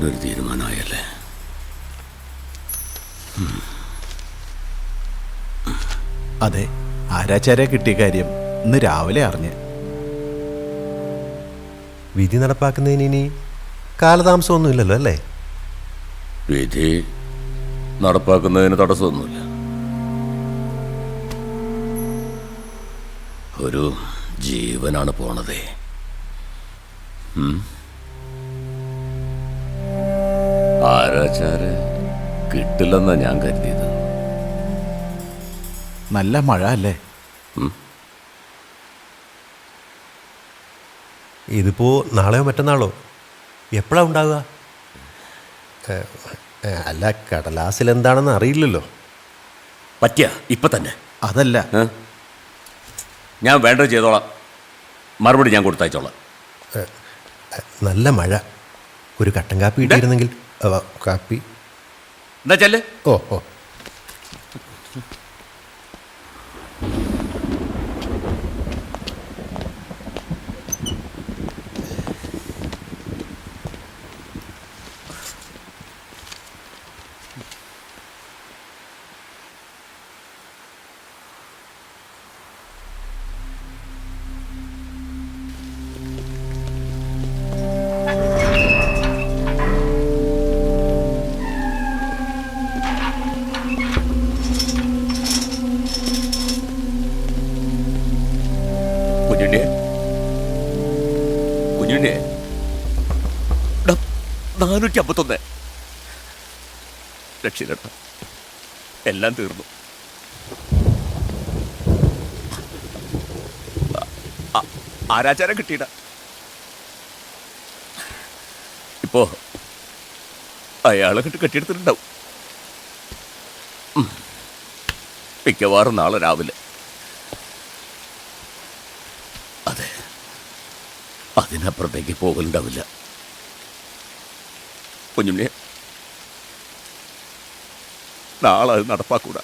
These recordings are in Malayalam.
അതിനൊരു തീരുമാനമായല്ലേ? അതെ, ആരാച്ചാരെ കിട്ടിയ കാര്യം ഇന്ന് രാവിലെ അറിഞ്ഞ്. വിധി നടപ്പാക്കുന്നതിന് ഇനി കാലതാമസമൊന്നുമില്ലല്ലോ അല്ലേ? വിധി നടപ്പാക്കുന്നതിന് തടസ്സമൊന്നുമില്ല. ഒരു ജീവനാണ് പോണതേ. ആരാച്ചാരെ കിട്ടില്ലെന്നാ ഞാൻ കരുതിയത്. നല്ല മഴ അല്ലേ? ഇതിപ്പോ നാളെയോ മറ്റന്നാളോ എപ്പോഴാ ഉണ്ടാവുക? അല്ല, കടലാസിൽ എന്താണെന്ന് അറിയില്ലല്ലോ. പറ്റിയ ഇപ്പൊ തന്നെ? അതല്ല, ഞാൻ വേണ്ടത് ചെയ്തോളാം. മറുപടി ഞാൻ കൊടുത്തയച്ചോളാം. നല്ല മഴ. ഒരു കട്ടൻ കാപ്പി കിട്ടിയിരുന്നെങ്കിൽ. കാപ്പി എന്താ ചെല്ല്. ഓ ഓ കുഞ്ഞുണ്ണി 451 രക്ഷിരട്ട, എല്ലാം തീർന്നു. ആരാച്ചാരം കിട്ടിയിട. ഇപ്പോ അയാളെ കെട്ടിയെടുത്തിട്ടുണ്ടാവും. മിക്കവാറും നാളെ രാവിലെ. അതെ, അതിനപ്പുറത്തേക്ക് പോകലുണ്ടാവില്ല. കുഞ്ഞുണ്ണിയെ നാളെ അത് നടപ്പാക്കൂടാ.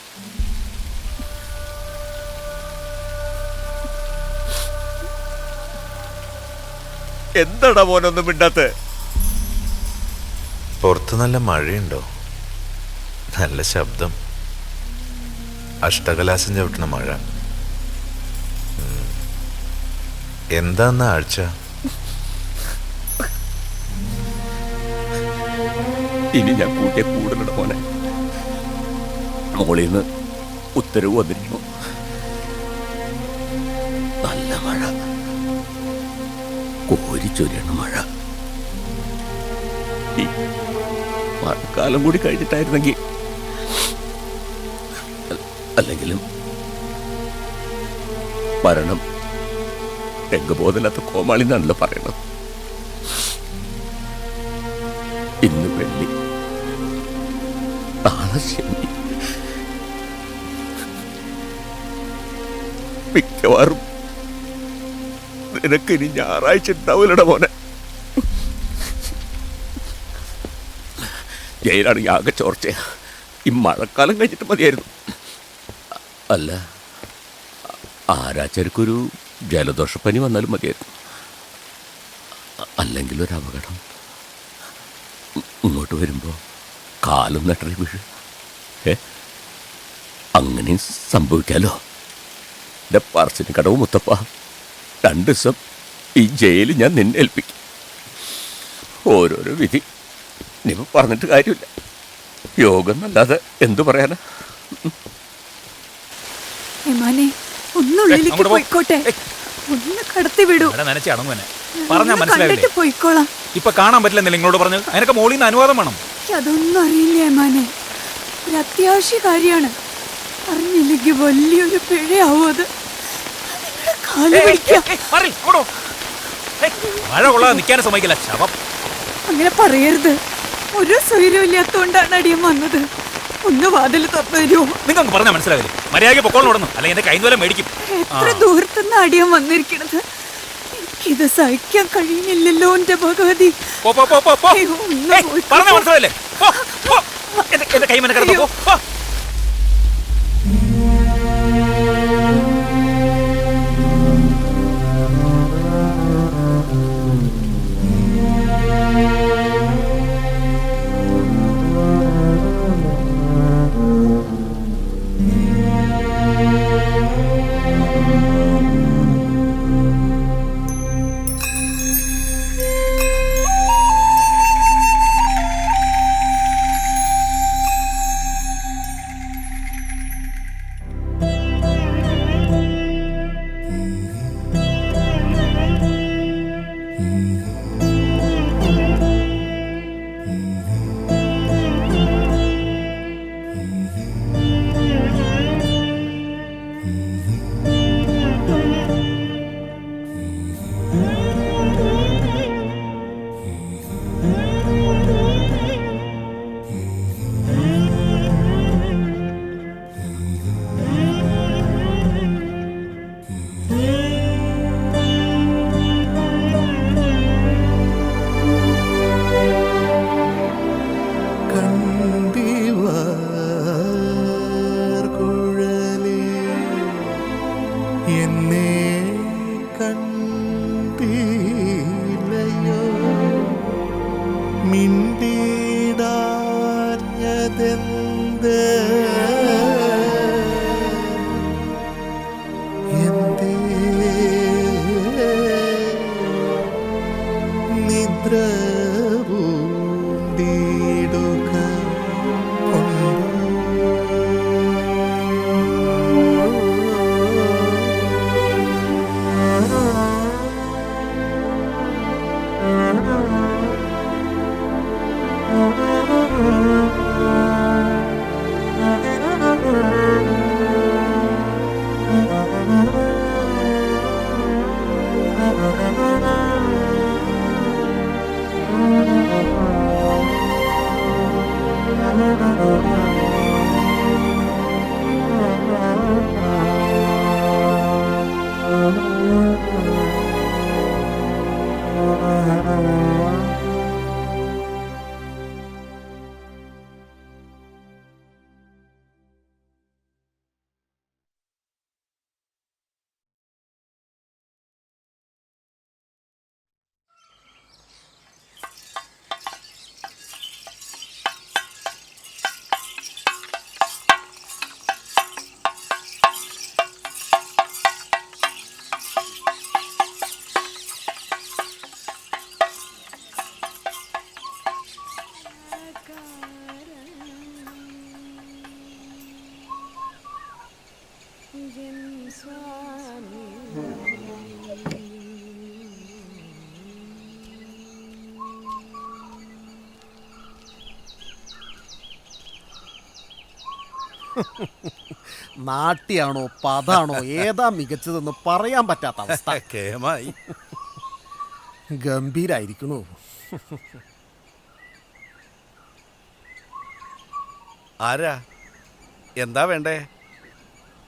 എന്താടാ മോനൊന്നും മിണ്ടാത്ത? പുറത്ത് നല്ല മഴയുണ്ടോ? നല്ല ശബ്ദം, അഷ്ടകലാശം ചവിട്ടണ മഴ. എന്താന്ന ആഴ്ച? ഇനി ഞാൻ കൂട്ടിയ കൂടുതലുടെ മോനെ. മോളിൽ നിന്ന് ഉത്തരവ് വന്നിരിക്കുന്നു. നല്ല മഴ, കോരിച്ചൊരിയണ മഴ. ഈ മഴക്കാലം കൂടി കഴിഞ്ഞിട്ടായിരുന്നെങ്കിൽ, അല്ലെങ്കിലും മരണം രംഗബോധമില്ലാത്ത കോമാളിന്നാണല്ലോ പറയണത്. ഇന്ന് വെള്ളി, നാളെ ശനി, മിക്കവാറും നിനക്ക് ഇനി ഞായറാഴ്ച ഉണ്ടാവില്ലട മോനെ. ജയിലാണെങ്കിൽ ആകെ ചോർച്ചയാ. ഈ മഴക്കാലം കഴിഞ്ഞിട്ട് മതിയായിരുന്നു. അല്ല, ആരാച്ചർക്കൊരു ജലദോഷപ്പനി വന്നാലും മതിയായിരുന്നു. അല്ലെങ്കിൽ ഒരു അപകടം. ഇങ്ങോട്ട് വരുമ്പോൾ കാലും നട്ടറി വീഴ്. അങ്ങനെയും സംഭവിക്കാലോ. എൻ്റെ പറച്ചിന് കടവ് മുത്തപ്പ, 2 ദിവസം ഈ ജയിലിൽ ഞാൻ നിന്നെ ഏൽപ്പിക്കും. ഓരോരോ വിധി നീ പറഞ്ഞിട്ട് കാര്യമില്ല. യോഗം എന്നല്ലാതെ എന്തു പറയാനാ? ഒന്ന് കടത്തി വിടൂ. പോയിക്കോളാം. ഇപ്പൊ കാണാൻ പറ്റില്ല നിങ്ങളോട് പറഞ്ഞു. അതിനൊക്കെ മോളിൽ നിന്ന് അനുവാദം വേണം. അതൊന്നും അറിയില്ല ഏമാനെ. ഒരു അത്യാവശ്യ കാര്യമാണ്. അറിഞ്ഞില്ലെങ്കിൽ വലിയൊരു പിഴയാവും അത്. മഴ കൊള്ളാതെ നിൽക്കാനും സമ്മതിക്കില്ല. ശവം അങ്ങനെ പറയരുത്. ഒരു സ്വൈര്യം ഇല്ലാത്തോണ്ടാണ് അടിയൻ വന്നത്. ഒന്ന് വാതിൽ തുറന്നു തരുമോ? നിങ്ങൾക്ക് പറഞ്ഞാൽ മനസ്സിലാവില്ലേ? മര്യാദയ്ക്ക് പൊക്കോളം ഓടുന്നു, അല്ലെങ്കിൽ എന്റെ കൈ മേടിക്കും. എത്ര ദൂരത്തുനിന്ന് അടിയൻ വന്നിരിക്കണത്. എനിക്കിത് സഹിക്കാൻ കഴിയുന്നില്ലല്ലോ എന്റെ ഭഗവതി. പറഞ്ഞാൽ മനസ്സിലാവില്ലേ? എന്റെ കൈ മെനക്കെടുത്തോ. മിണ്ടിടാഞ്ഞതെന്ത് എന്തേ നിദ്ര പൂണ്ടിടുക നാട്യാണോ പതാണോ ഏതാ മികച്ചതെന്ന് പറയാൻ പറ്റാത്ത അവസ്ഥ. കേമായി. ഗംഭീരായിരിക്കണു. ആരാ? എന്താ വേണ്ടേ?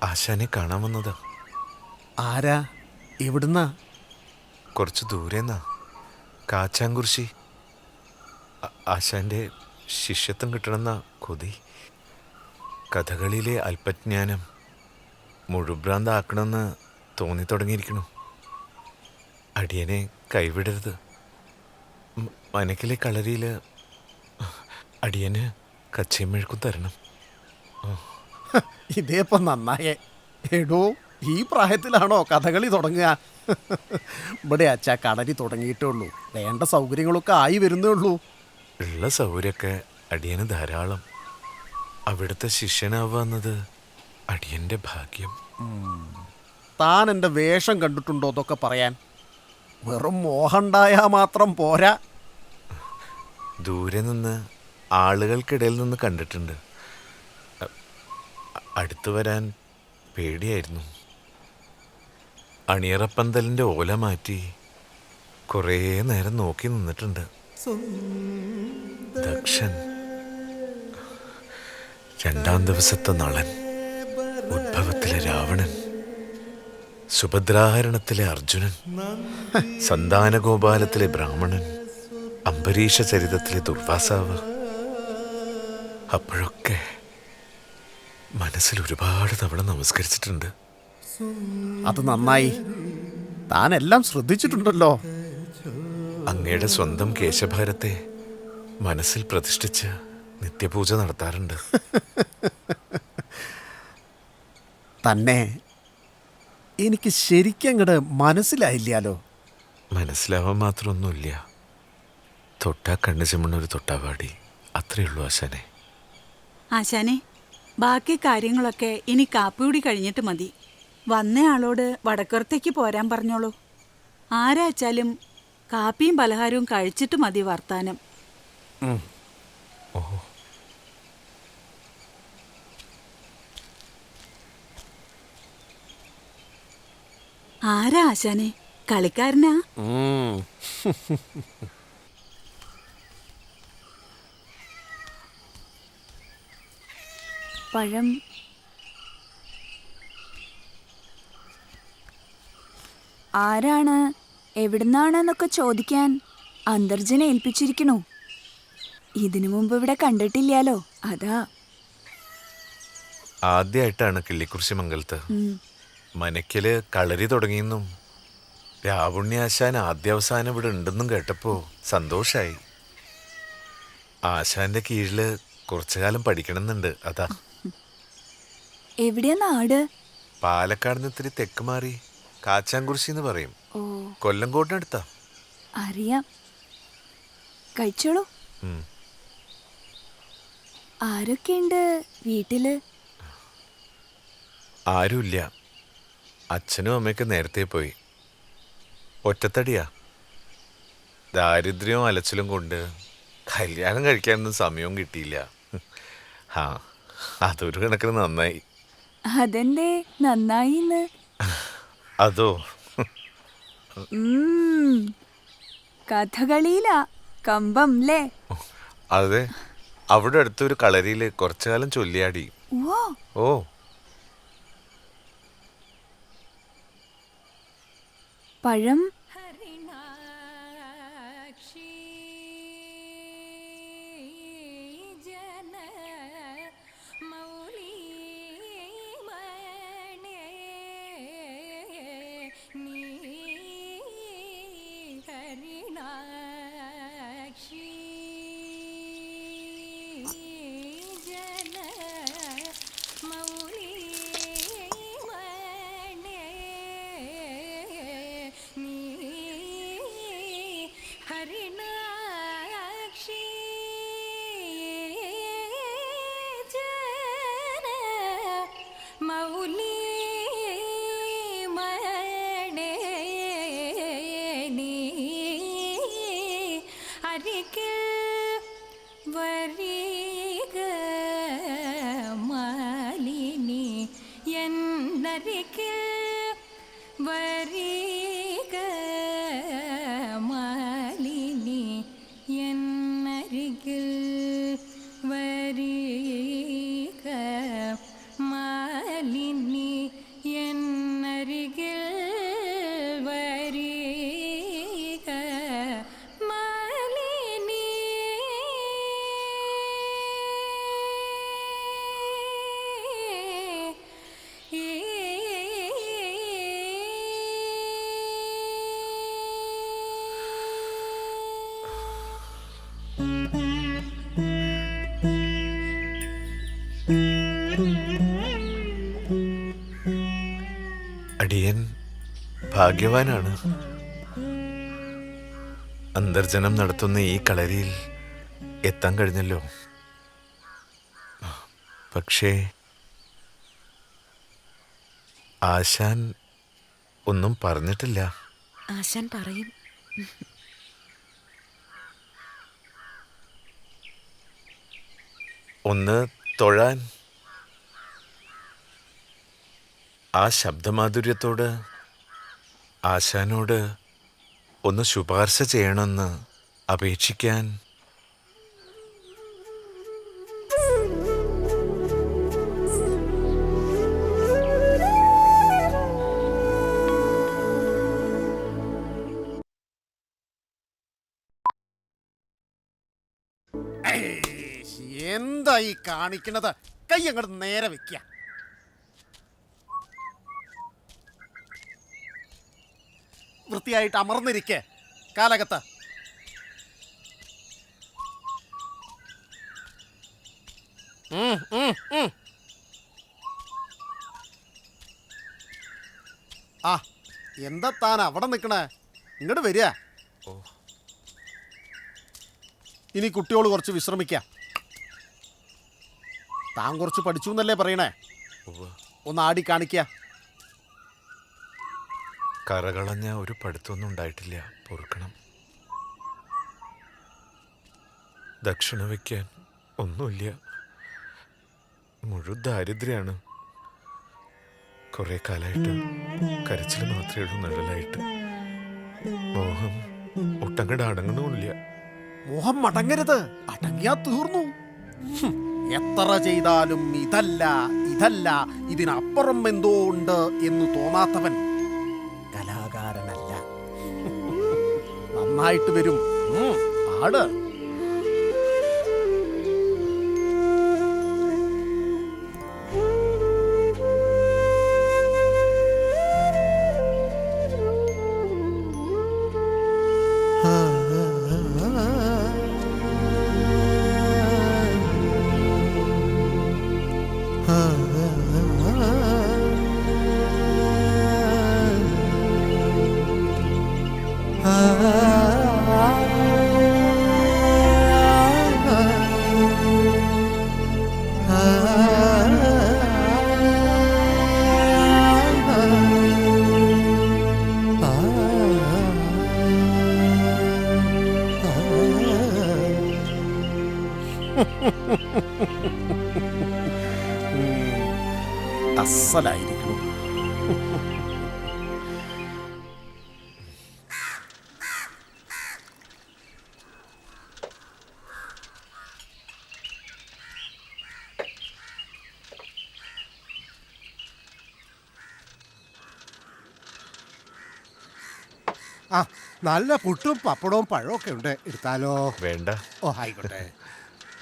ആശാനെ കാണാൻ വന്നതാ. ആരാ? എവിടുന്നാ? കുറച്ച് ദൂരെന്നാ. കാച്ചാങ്കുറിശി. ആശാന്റെ ശിഷ്യത്വം കിട്ടണമെന്ന കൊതി. കഥകളിയിലെ അല്പജ്ഞാനം മുഴുഭ്രാന്താക്കണമെന്ന് തോന്നി തുടങ്ങിയിരിക്കണു. അടിയനെ കൈവിടരുത്. മനക്കിലെ കളരിയിൽ അടിയന് കച്ചയും മെഴുക്കും തരണം. ഇതേപ്പോ നന്നായേ. എടോ, ഈ പ്രായത്തിലാണോ കഥകളി തുടങ്ങുക? ഇവിടെ അച്ഛാ കളരി തുടങ്ങിയിട്ടേ ഉള്ളൂ. വേണ്ട സൗകര്യങ്ങളൊക്കെ ആയി വരുന്നേ ഉള്ളൂ. ഉള്ള സൗകര്യമൊക്കെ അടിയന് ധാരാളം. അവിടുത്തെ ശിഷ്യനാവുക എന്നത് അടിയന്റെ ഭാഗ്യം. താൻ എൻ്റെ വേഷം കണ്ടിട്ടുണ്ടോ അതൊക്കെ പറയാൻ? വെറും മോഹമുണ്ടായാൽ മാത്രം പോരാ. ദൂരെ നിന്ന് ആളുകൾക്കിടയിൽ നിന്ന് കണ്ടിട്ടുണ്ട്. അടുത്തു വരാൻ പേടിയായിരുന്നു. അണിയറപ്പന്തലിൻ്റെ ഓല മാറ്റി കുറേ നേരം നോക്കി നിന്നിട്ടുണ്ട്. ദക്ഷൻ, രണ്ടാം ദിവസത്തെ നളൻ, ഉദ്ഭവത്തിലെ രാവണൻ, സുഭദ്രാഹരണത്തിലെ അർജുനൻ, സന്താനഗോപാലത്തിലെ ബ്രാഹ്മണൻ, അംബരീഷ ചരിതത്തിലെ ദുർവാസാവ്. അപ്പോഴൊക്കെ മനസ്സിൽ ഒരുപാട് തവണ നമസ്കരിച്ചിട്ടുണ്ട്. അത് നന്നായി. താൻ എല്ലാം ശ്രദ്ധിച്ചിട്ടുണ്ടല്ലോ. അങ്ങയുടെ സ്വന്തം കേശഭാരത്തെ മനസ്സിൽ പ്രതിഷ്ഠിച്ച് നിത്യപൂജ നടത്താറുണ്ട്. തന്നെ എനിക്ക് ശരിക്കങ്ങട് മനസ്സിലായില്ലാലോ. മനസ്സിലാവാൻ മാത്രമൊന്നുമില്ല. തൊട്ടാ കണ്ണു ചിമ്മണൊരു തൊട്ടാവാടി, അത്രയുള്ളൂ ആശാനെ. ആശാനെ, ബാക്കി കാര്യങ്ങളൊക്കെ ഇനി കാപ്പിയൂടി കഴിഞ്ഞിട്ട് മതി. വന്നയാളോട് വടക്കുറത്തേക്ക് പോരാൻ പറഞ്ഞോളൂ. ആരാച്ചാലും കാപ്പിയും പലഹാരവും കഴിച്ചിട്ട് മതി വർത്താനം. ഓഹോ. ആരാ ആശാനെ? കളിക്കാരനാ? പഴം ആരാണ് എവിടുന്നാണെന്നൊക്കെ ചോദിക്കാൻ അന്തർജനെ ഏൽപ്പിച്ചിരിക്കണു. ഇതിനു മുമ്പ് ഇവിടെ കണ്ടിട്ടില്ലാലോ, അതാ. ആദ്യമായിട്ടാണ് കിള്ളിക്കുറിശി മംഗലത്ത്. മനക്കില് കളരി തുടങ്ങിയെന്നും രാവുണ്യാശാൻ ആദ്യാവസാനം ഇവിടെ ഉണ്ടെന്നും കേട്ടപ്പോ സന്തോഷായി. ആശാന്റെ കീഴില് കുറച്ചു കാലം പഠിക്കണമെന്നുണ്ട്. അതാ. എവിടെയാ നാട്? പാലക്കാട് നിന്ന് ഇത്തിരി തെക്ക് മാറി കാച്ചാൻകുറിശി എന്ന് പറയും. ഓ, കൊല്ലംകോട്ടിനടുത്താ. അറിയാം. കഴിച്ചോളൂ. ഉം. ആരൊക്കെയുണ്ട് വീട്ടില്? ആരുമില്ല. അച്ഛനും അമ്മയൊക്കെ നേരത്തെ പോയി. ഒറ്റത്തടിയാ. ദാരിദ്ര്യവും അലച്ചിലും കൊണ്ട് കല്യാണം കഴിക്കാനൊന്നും സമയവും കിട്ടിയില്ല. ആ, അതൊരു കണക്കിന് നന്നായി. അതെന്തേ നന്നായിന്ന്? അതോ, കഥകളിയിലാ കമ്പം ല്ലേ? അതെ. അവിടെ അടുത്തൊരു കളരിയിൽ കുറച്ചു കാലം ചൊല്ലിയാടി. ഓ, ഓ, പഴം. അടിയൻ ഭാഗ്യവാനാണ്. അന്തർജനം നടത്തുന്ന ഈ കളരിയിൽ എത്താൻ കഴിഞ്ഞല്ലോ. പക്ഷേ ആശാൻ ഒന്നും പറഞ്ഞിട്ടില്ല. ആശാൻ പറയും. ഒന്ന് തൊഴാൻ. ആ ശബ്ദമാധുര്യത്തോട് ആശാനോട് ഒന്ന് ശുപാർശ ചെയ്യണമെന്ന് അപേക്ഷിക്കാൻ. എന്താ ഈ കാണിക്കണത്? കൈ അങ്ങോട്ട് നേരെ വെക്ക. വൃത്തിയായിട്ട് അമർന്നിരിക്കെ കാലകത്ത്. ആ, എന്താ താൻ അവിടെ നിൽക്കണേ? ഇങ്ങോട്ട് വരിക. ഇനി കുട്ടിയോട് കുറച്ച് വിശ്രമിക്കാം. താൻ കുറച്ച് പഠിച്ചു എന്നല്ലേ പറയണേ? ഒന്ന് ആടി കാണിക്കുക. കറകളഞ്ഞ ഒരു പഠിത്തമൊന്നും ഉണ്ടായിട്ടില്ല. പൊറുക്കണം. ദക്ഷിണ വയ്ക്കാൻ ഒന്നുമില്ല. മുഴു ദാരിദ്ര്യാണ്. കുറെ കാലമായിട്ട് കരച്ചിൽ മാത്രമേ ഉള്ളൂ നിഴലായിട്ട്. മോഹം ഒട്ടങ്ങട് അടങ്ങണമില്ല. മോഹം അടങ്ങരുത്. അടങ്ങിയാ തീർന്നു. എത്ര ചെയ്താലും ഇതല്ല ഇതല്ല ഇതിനപ്പുറം എന്തോ ഉണ്ട് എന്ന് തോന്നാത്തവൻ കലാകാരനല്ല. നന്നായിട്ട് വരും. ആട്. അസലായിരിക്കണം. ആ നല്ല പുട്ടും പപ്പടവും പഴവും ഒക്കെ ഉണ്ട്, എടുത്താലോ? വേണ്ട. ഓ ആയിക്കോട്ടെ.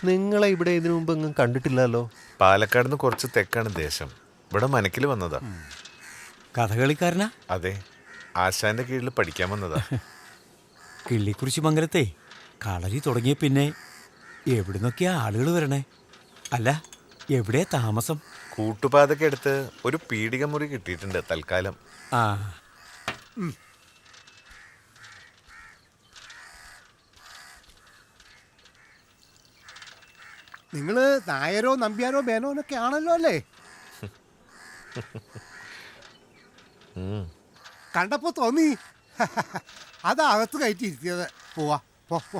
നിങ്ങളെ ഇവിടെ ഇതിനു മുമ്പ് എങ്ങും കണ്ടിട്ടില്ലല്ലോ. പാലക്കാട് നിന്ന് കുറച്ച് തെക്കാണ് ദേശം. ഇവിടെ മനക്കിൽ വന്നതാ. കഥകളിക്കാരനാ? അതെ, ആശാന്റെ കീഴിൽ പഠിക്കാൻ വന്നതാ. കിള്ളിക്കുറിശി മംഗലത്തെ കളരി തുടങ്ങിയ പിന്നെ എവിടുന്നൊക്കെയാ ആളുകൾ വരണേ? അല്ല, എവിടെയാ താമസം? കൂട്ടുപാതൊക്കെ എടുത്ത് ഒരു പീടിക മുറി കിട്ടിയിട്ടുണ്ട് തൽക്കാലം. ആ, നിങ്ങള് നായരോ നമ്പ്യാരോ മേനോനൊക്കെ ആണല്ലോ അല്ലേ? കണ്ടപ്പോ തോന്നി. അത് അകത്ത് കയറ്റിയിരുത്തിയത്. പോവാ, പോ പോ.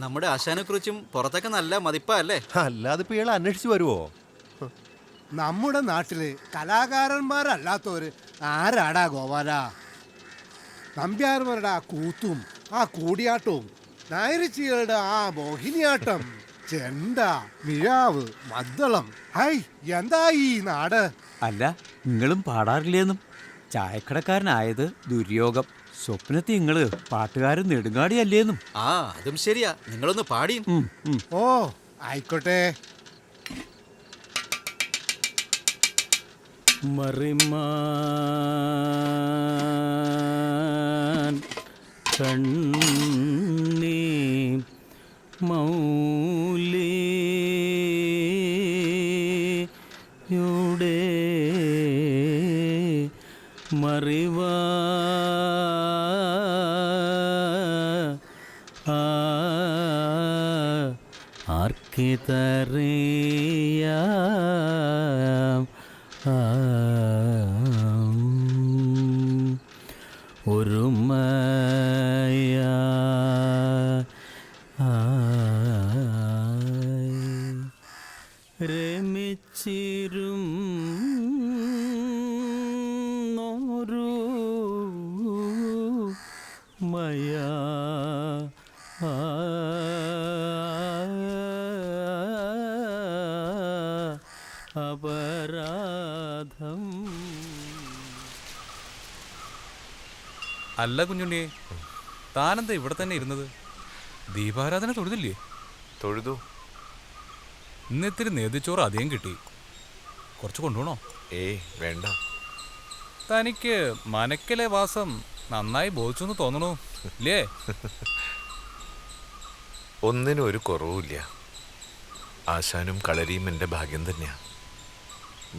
നമ്മുടെ ആശാനെ കുറിച്ചും പുറത്തൊക്കെ നല്ല മതിപ്പാ അല്ലേ? അല്ലാതെ ഇപ്പൊ ഇയാൾ അന്വേഷിച്ച് വരുവോ? നമ്മുടെ നാട്ടില് കലാകാരന്മാരല്ലാത്തവര് ആരാടാ ഗോപാല? നമ്പ്യാർമാരുടെ ആ കൂത്തും ആ കൂടിയാട്ടവും, നായരിച്ചികളുടെ ആ മോഹിനിയാട്ടം, ചെണ്ട, മിഴാവ്, മദ്ദളം, ഹൈ എന്താ ഈ നാട്! അല്ല, നിങ്ങളും പാടാറില്ലേന്നും? ചായക്കടക്കാരനായത് ദുര്യോഗം. സ്വപ്നത്തിൽ നിങ്ങള് പാട്ടുകാരൻ നെടുങ്ങാടിയല്ലേന്നും? ആ, അതും ശരിയാ. നിങ്ങളൊന്ന് പാടിയും. ഓ ആയിക്കോട്ടെ. മറിമാൻ കണ്ണീ മൗലിയുടെ മറിവാ ആർക്കിതറിയാം ഒരു രമിച്ചിരും നോരു മയാ അപരാധം. അല്ല കുഞ്ഞുണ്ണിയെ, താനെന്താ ഇവിടെ തന്നെ ഇരുന്നത്? ദീപാരാധന തൊഴുതില്ലേ? തൊഴുതു. ഇന്നിത്തിരി നേതിച്ചോറ് അധികം കിട്ടി. കുറച്ച് കൊണ്ടുപോകണോ? ഏയ് വേണ്ട. തനിക്ക് മനക്കിലെ വാസം നന്നായി ബോധിച്ചെന്ന് തോന്നണു ഇല്ലേ? ഒന്നിനും ഒരു കുറവുമില്ല. ആശാനും കളരിയും എൻ്റെ ഭാഗ്യം തന്നെയാണ്.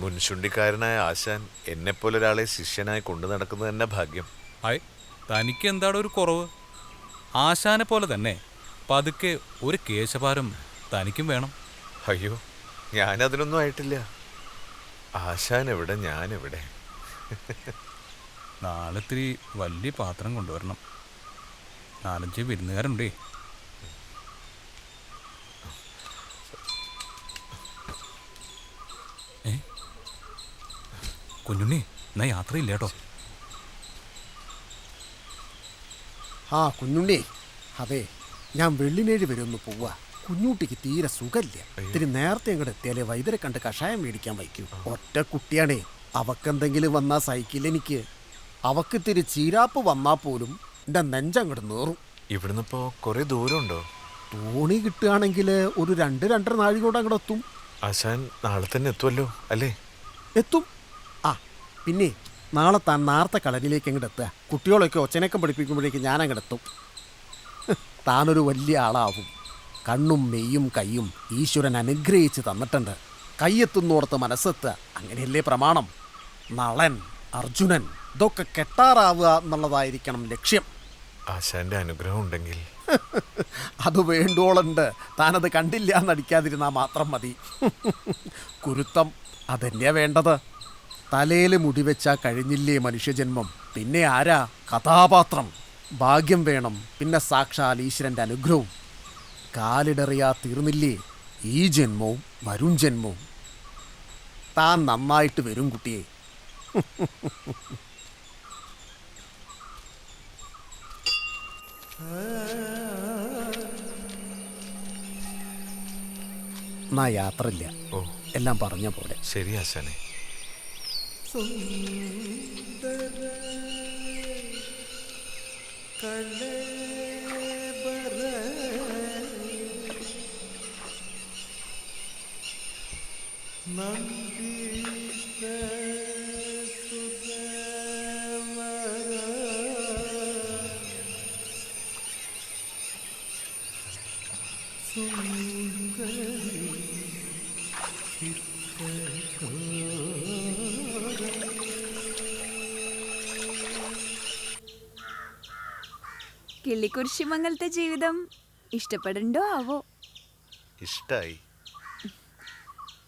മുൻശുണ്ടിക്കാരനായ ആശാൻ എന്നെപ്പോലെ ഒരാളെ ശിഷ്യനായി കൊണ്ടു നടക്കുന്നത് തന്നെ ഭാഗ്യം. ഹായ്, തനിക്ക് എന്താണ് ഒരു കുറവ്? ആശാനെ പോലെ തന്നെ പതുക്കെ ഒരു കേശഭാരം തനിക്കും വേണം. അയ്യോ, ഞാനതിനൊന്നും ആയിട്ടില്ല. ആശാൻ എവിടെ, ഞാനെവിടെ? നാളെ ഇത്തിരി വലിയ പാത്രം കൊണ്ടുവരണം. 4-5 വിരുന്നുകാരുണ്ടേ. കുഞ്ഞുണ്ണി, എന്നാ യാത്രയില്ല കേട്ടോ. ആ കുഞ്ഞുണ്ണി, അതെ, ഞാൻ വെള്ളിനേഴ് വരെ ഒന്ന് പോവാ. കുഞ്ഞൂട്ടിക്ക് തീരെ സുഖമില്ല. ഇത്തിരി നേരത്തെ അങ്ങോട്ട് എത്തിയാലേ വൈദ്യരെ കണ്ട് കഷായം മേടിക്കാൻ വയ്ക്കൂ. ഒറ്റ കുട്ടിയാണേ, അവക്കെന്തെങ്കിലും വന്നാ സൈക്കിൾ എനിക്ക്. അവക്ക് ഇത്തിരി ചീരാപ്പ് വന്നാ പോലും എൻ്റെ നെഞ്ചങ്ങോട്ട് നേറും. ഇവിടുന്ന് ഇപ്പോ കുറെ ദൂരമുണ്ടോ? തോണി കിട്ടുകയാണെങ്കിൽ ഒരു 2-2.5 നാഴികയോടെ അങ്ങോട്ട് എത്തും. ആശാൻ നാളെ തന്നെ എത്തുമല്ലോ അല്ലേ? എത്തും. ആ പിന്നെ നാളെ താൻ നേരത്തെ കളരിയിലേക്ക് അങ്ങോട്ട് എത്തുക. കുട്ടികളൊക്കെ ഒച്ചനക്കം പഠിപ്പിക്കുമ്പോഴേക്ക് ഞാൻ അങ്ങോട്ട് എത്തും. താനൊരു വലിയ ആളാവും. കണ്ണും മെയ്യും കൈയും ഈശ്വരൻ അനുഗ്രഹിച്ച് തന്നിട്ടുണ്ട്. കൈയെത്തുന്നോടത്ത് മനസ്സെത്തുക, അങ്ങനെയല്ലേ പ്രമാണം? നളൻ, അർജുനൻ ഇതൊക്കെ കെട്ടാറാവുക എന്നുള്ളതായിരിക്കണം ലക്ഷ്യം. ആശാന്റെ അനുഗ്രഹം ഉണ്ടെങ്കിൽ അത് വേണ്ടോളുണ്ട്. താനത് കണ്ടില്ല എന്നടിക്കാതിരുന്നാൽ മാത്രം മതി. കുരുത്തം അതെന്നെയാ വേണ്ടത്. തലയിൽ മുടിവെച്ചാൽ കഴിഞ്ഞില്ലേ മനുഷ്യജന്മം? പിന്നെ ആരാ കഥാപാത്രം? ഭാഗ്യം വേണം, പിന്നെ സാക്ഷാൽ ഈശ്വരൻ്റെ അനുഗ്രഹവും. കാലിടറിയാ തീർന്നില്ലേ ഈ ജന്മവും വരും ജന്മവും. താൻ നന്നായിട്ട് വരും കുട്ടിയെ. എന്നാ യാത്രയില്ല. ഓ എല്ലാം പറഞ്ഞ പോലെ. ശരി ആശാനെ. കിള്ളിക്കുരിശിമംഗലത്തെ ജീവിതം ഇഷ്ടപ്പെടണ്ടോ ആവോ? ഇഷ്ടായി.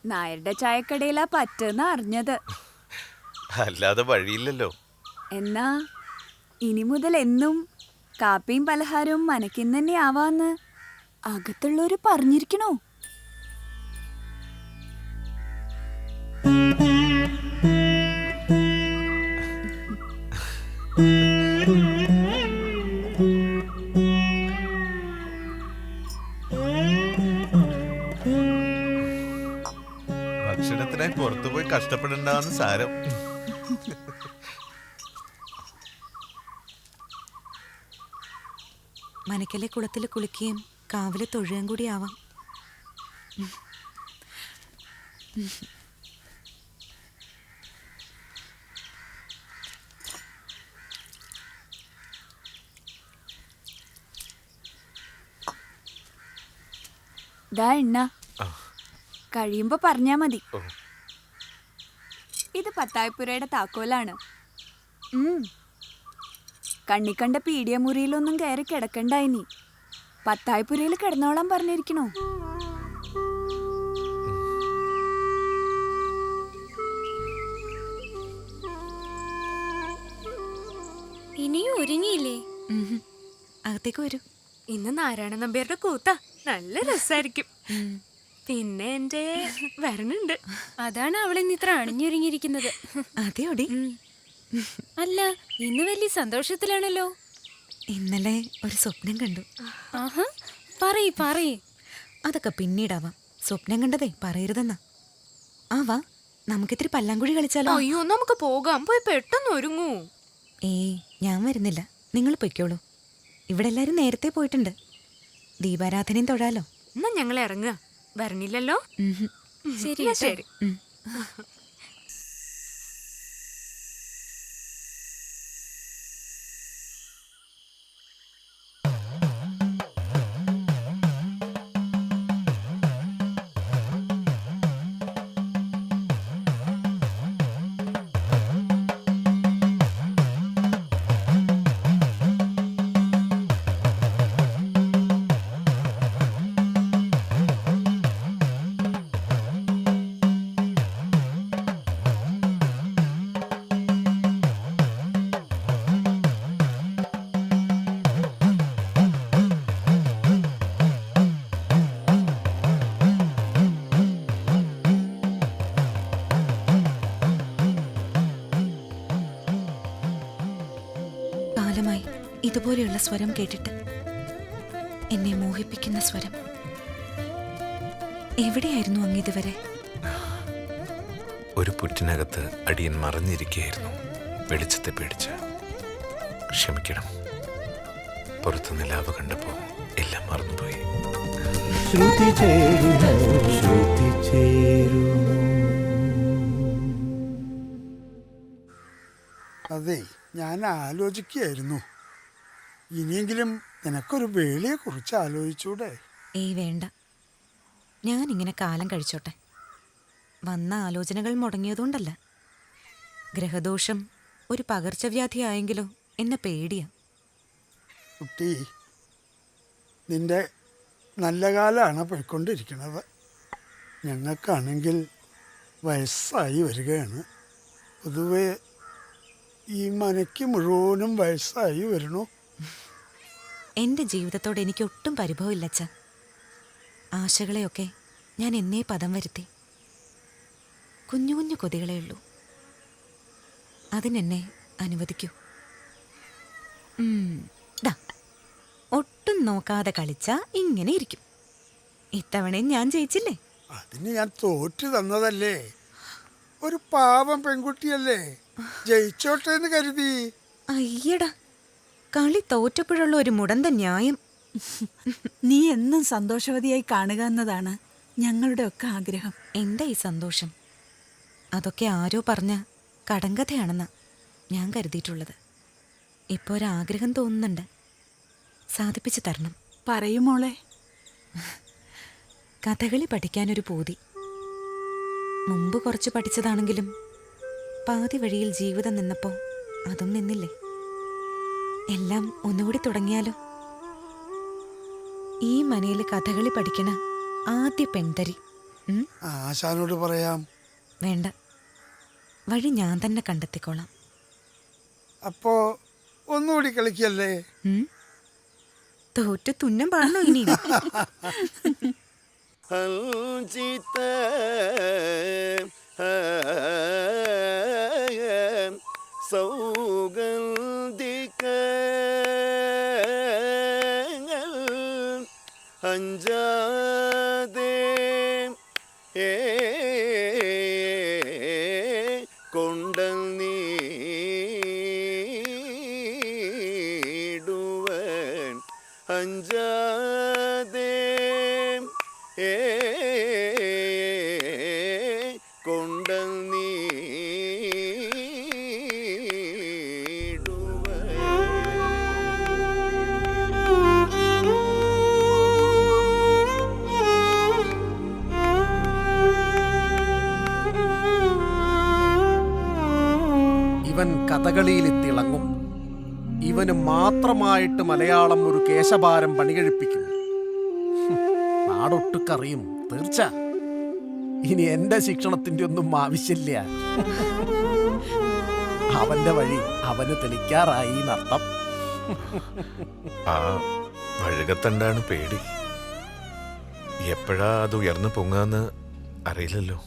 നായരുടെ ചായക്കടയിലാ പറ്റെന്ന് അറിഞ്ഞത്. അല്ലാതെ വഴിയില്ലല്ലോ. എന്നാ ഇനി മുതൽ എന്നും കാപ്പിയും പലഹാരവും മനക്കിന്ന് തന്നെ ആവാന്ന് അകത്തുള്ളവര് പറഞ്ഞിരിക്കണോ? ഭക്ഷണത്തിനായി പുറത്തുപോയി കഷ്ടപ്പെടണ്ടെന്ന് സാരം. മനക്കലെ കുളത്തിൽ കുളിക്കുകയും കാവിലെ തൊഴുകയും കൂടി ആവാം. ദാ എണ്ണ കഴിയുമ്പോ പറഞ്ഞാ മതി. ഇത് പത്തായപ്പുരയുടെ താക്കോലാണ്. കണ്ണിക്കണ്ട പീഡിയ മുറിയിലൊന്നും കയറി കിടക്കണ്ടായിനി. പത്തായപ്പുരയിൽ കിടന്നോളാൻ പറഞ്ഞിരിക്കണോ? ഇനിയും ഒരുങ്ങിയില്ലേ? അകത്തേക്ക് വരൂ. ഇന്ന് നാരായണ നമ്പ്യാരുടെ കൂത്താ. നല്ല രസായിരിക്കും. പിന്നെ എന്റെ വരണുണ്ട്. അതാണ് അവളിന്ന് ഇത്ര അണിഞ്ഞൊരുങ്ങിയിരിക്കുന്നത്. അതെയോടി. അല്ല, ഇന്ന് വലിയ സന്തോഷത്തിലാണല്ലോ. ഇന്നലെ ഒരു സ്വപ്നം കണ്ടു. ആഹാ, പറയ്. അതൊക്കെ പിന്നീടാവാം. സ്വപ്നം കണ്ടതേ പറയരുതെന്നാ. വാ, നമുക്കിത്തിരി പല്ലാങ്കുഴി കളിച്ചാലോ? അയ്യോ, നമുക്ക് പോകാം. പോയി പെട്ടെന്ന് ഒരുങ്ങൂ. ഞാൻ വരുന്നില്ല, നിങ്ങൾ പൊയ്ക്കോളൂ. ഇവിടെ എല്ലാരും നേരത്തെ പോയിട്ടുണ്ട്. ദീപാരാധനയും തൊഴാലോ. എന്നാ ഞങ്ങൾ ഇറങ്ങുക. വരണില്ലല്ലോ? ശരി ശരി. ഇതുപോലെയുള്ള സ്വരം കേട്ടിട്ട്, എന്നെ മോഹിപ്പിക്കുന്ന സ്വരം. എവിടെയായിരുന്നു അങ്ങിതുവരെ? ഒരു പുറ്റിനകത്ത് അടിയൻ മറഞ്ഞിരിക്കുകയായിരുന്നു, വെളിച്ചത്തെ പേടിച്ച്. ക്ഷമിക്കണം, പുറത്ത് നിലാവ് കണ്ടപ്പോൾ എല്ലാം മറന്നുപോയി. അതെ, ഞാൻ ആലോചിക്കുകയായിരുന്നു, ഇനിയെങ്കിലും നിനക്കൊരു വേളിയെ കുറിച്ച് ആലോചിച്ചൂടെ? വേണ്ട, ഞാനിങ്ങനെ കാലം കഴിച്ചോട്ടെ. വന്ന ആലോചനകൾ മുടങ്ങിയതുകൊണ്ടല്ല. ഗ്രഹദോഷം ഒരു പകർച്ചവ്യാധി ആയെങ്കിലോ എന്നെ പേടിയാ. കുട്ടി, നിന്റെ നല്ല കാലമാണ് പോയിക്കൊണ്ടിരിക്കുന്നത്. ഞങ്ങൾക്കാണെങ്കിൽ വയസ്സായി വരികയാണ്. പൊതുവെ ഈ മനയ്ക്ക് മുഴുവനും വയസ്സായി വരണു. എൻ്റെ ജീവിതത്തോട് എനിക്ക് ഒട്ടും പരിഭവമില്ല അച്ഛാ. ആശകളെയൊക്കെ ഞാൻ എന്നേ പദം വരുത്തി. കുഞ്ഞു കുഞ്ഞു കൊതികളേ ഉള്ളൂ. അതിനെന്നെ അനുവദിക്കൂ. ദാ ഒട്ടും നോക്കാതെ കളിച്ചാ ഇങ്ങനെ ഇരിക്കും. ഇത്തവണയും ഞാൻ ജയിച്ചില്ലേ? അതിന് ഞാൻ തോറ്റു തന്നതല്ലേ. ഒരു പാവം പെൺകുട്ടിയല്ലേ, ജയിച്ചോട്ടെ എന്ന് കരുതി. അയ്യടാ, കളി തോറ്റപ്പോഴുള്ള ഒരു മുടന്ത ന്യായം. നീ എന്നും സന്തോഷവതിയായി കാണുക എന്നതാണ് ഞങ്ങളുടെ ഒക്കെ ആഗ്രഹം. എന്താ ഈ സന്തോഷം? അതൊക്കെ ആരോ പറഞ്ഞ കടങ്കഥയാണെന്നാ ഞാൻ കരുതിയിട്ടുള്ളത്. ഇപ്പോൾ ഒരാഗ്രഹം തോന്നുന്നുണ്ട്, സാധിപ്പിച്ചു തരണം. പറയുമോളെ. കഥകളി പഠിക്കാനൊരു പൂതി. മുമ്പ് കുറച്ച് പഠിച്ചതാണെങ്കിലും പാതി വഴിയിൽ ജീവിതം നിന്നപ്പോൾ അതും നിന്നില്ലേ. എല്ലാം ഒന്നുകൂടി തുടങ്ങിയാലോ? ഈ മനയിൽ കഥകളി പഠിക്കണ ആദ്യ പെൺതരി. ആശാനോട് പറയാം. വേണ്ട, വഴി ഞാൻ തന്നെ കണ്ടെത്തിക്കോളാം. അപ്പോ ഒന്നുകൂടി കളിക്കല്ലേ? തോറ്റ് തുന്നം പാടണോ ഇനി? അഞ്ചാതെ കൊണ്ടൽ നീടുവൻ അഞ്ചാതെ കൊണ്ടൽ ഇവൻ കഥകളിയിൽ തിളങ്ങും. ഇവന് മാത്രമായിട്ട് മലയാളം ഒരു കേശഭാരം പണികഴിപ്പിക്കും. നാടൊട്ടുക്കറിയും തീർച്ച. ഇനി എന്റെ ശിക്ഷണത്തിന്റെ ഒന്നും ആവശ്യമില്ല. അവന്റെ വഴി അവന് തെളിക്കാറായി എന്നർത്ഥം. ആ വഴുകത്തണ്ടാണ് പേടി. എപ്പോഴാ അത് ഉയർന്നു പൊങ്ങാന്ന് അറിയില്ലല്ലോ.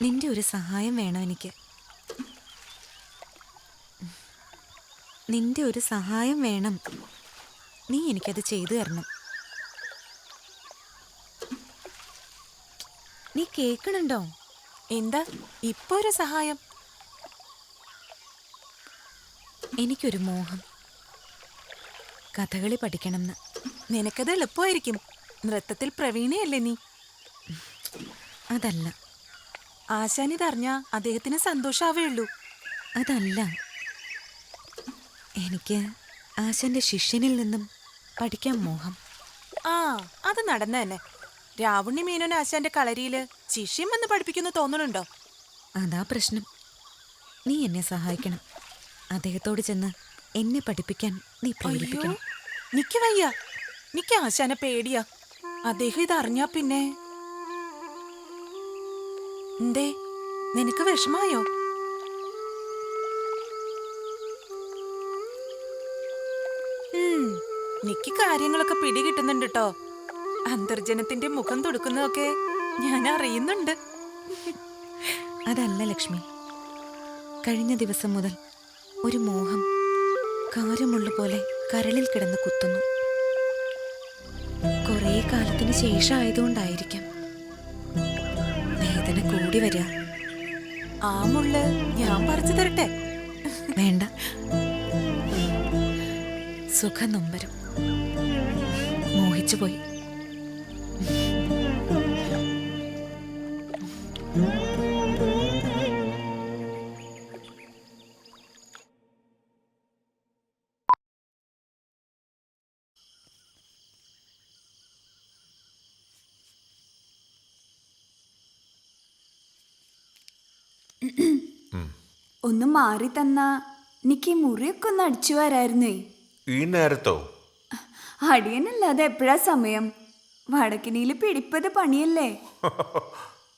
നിന്റെ ഒരു സഹായം വേണം എനിക്ക്. നിന്റെ ഒരു സഹായം വേണം. നീ എനിക്കത് ചെയ്തു തരണം. നീ കേൾക്കണുണ്ടോ? എന്താ ഇപ്പൊ ഒരു സഹായം? എനിക്കൊരു മോഹം, കഥകളി പഠിക്കണമെന്ന്. നിനക്കത് എളുപ്പമായിരിക്കും. നൃത്തത്തിൽ പ്രവീണയല്ലേ നീ? അതല്ല. ആശാനിതറിഞ്ഞ അദ്ദേഹത്തിന് സന്തോഷാവേ ഉള്ളൂ. അതല്ല, എനിക്ക് ആശാന്റെ ശിഷ്യനിൽ നിന്നും പഠിക്കാൻ മോഹം. ആ, അത് നടന്ന തന്നെ. രാവുണ്ണി മേനോൻ ആശാന്റെ കളരിയില് ശിഷ്യം വന്ന് പഠിപ്പിക്കുന്നു തോന്നുന്നുണ്ടോ? അതാ പ്രശ്നം. നീ എന്നെ സഹായിക്കണം. അദ്ദേഹത്തോട് ചെന്ന് എന്നെ പഠിപ്പിക്കാൻ നീ പ്രേരിപ്പിക്കണം. നിക്ക് വയ്യ, നിക്ക് ആശാനെ പേടിയാ. അദ്ദേഹം ഇതറിഞ്ഞാ പിന്നെ എന്തേ, നിനക്ക് വിഷമായോ? നിക്ക് കാര്യങ്ങളൊക്കെ പിടികിട്ടുന്നുണ്ട് കേട്ടോ. അന്തർജനത്തിന്റെ മുഖം തൊടുക്കുന്നതൊക്കെ ഞാൻ അറിയുന്നുണ്ട്. അതല്ല ലക്ഷ്മി, കഴിഞ്ഞ ദിവസം മുതൽ ഒരു മോഹം കാരമുള്ള പോലെ കരളിൽ കിടന്ന് കുത്തുന്നു. കുറേ കാലത്തിന് ശേഷം ആയതുകൊണ്ടായിരിക്കാം വേദന കൂടി വരിക. ആ മുള്ള് ഞാൻ പറിച്ചു തരട്ടെ? വേണ്ട, സുഖനൊമ്പരം മോഹിച്ചു പോയി. ഒന്ന് മാറി തന്നാ എനിക്ക് ഈ മുറിയൊക്കെ ഒന്ന് അടിച്ചു വരായിരുന്നേ. ഈ നേരത്തോ? അടിയനല്ലാതെ എപ്പോഴാ സമയം? വടക്കിനിയില് പിടിപ്പത് പണിയല്ലേ.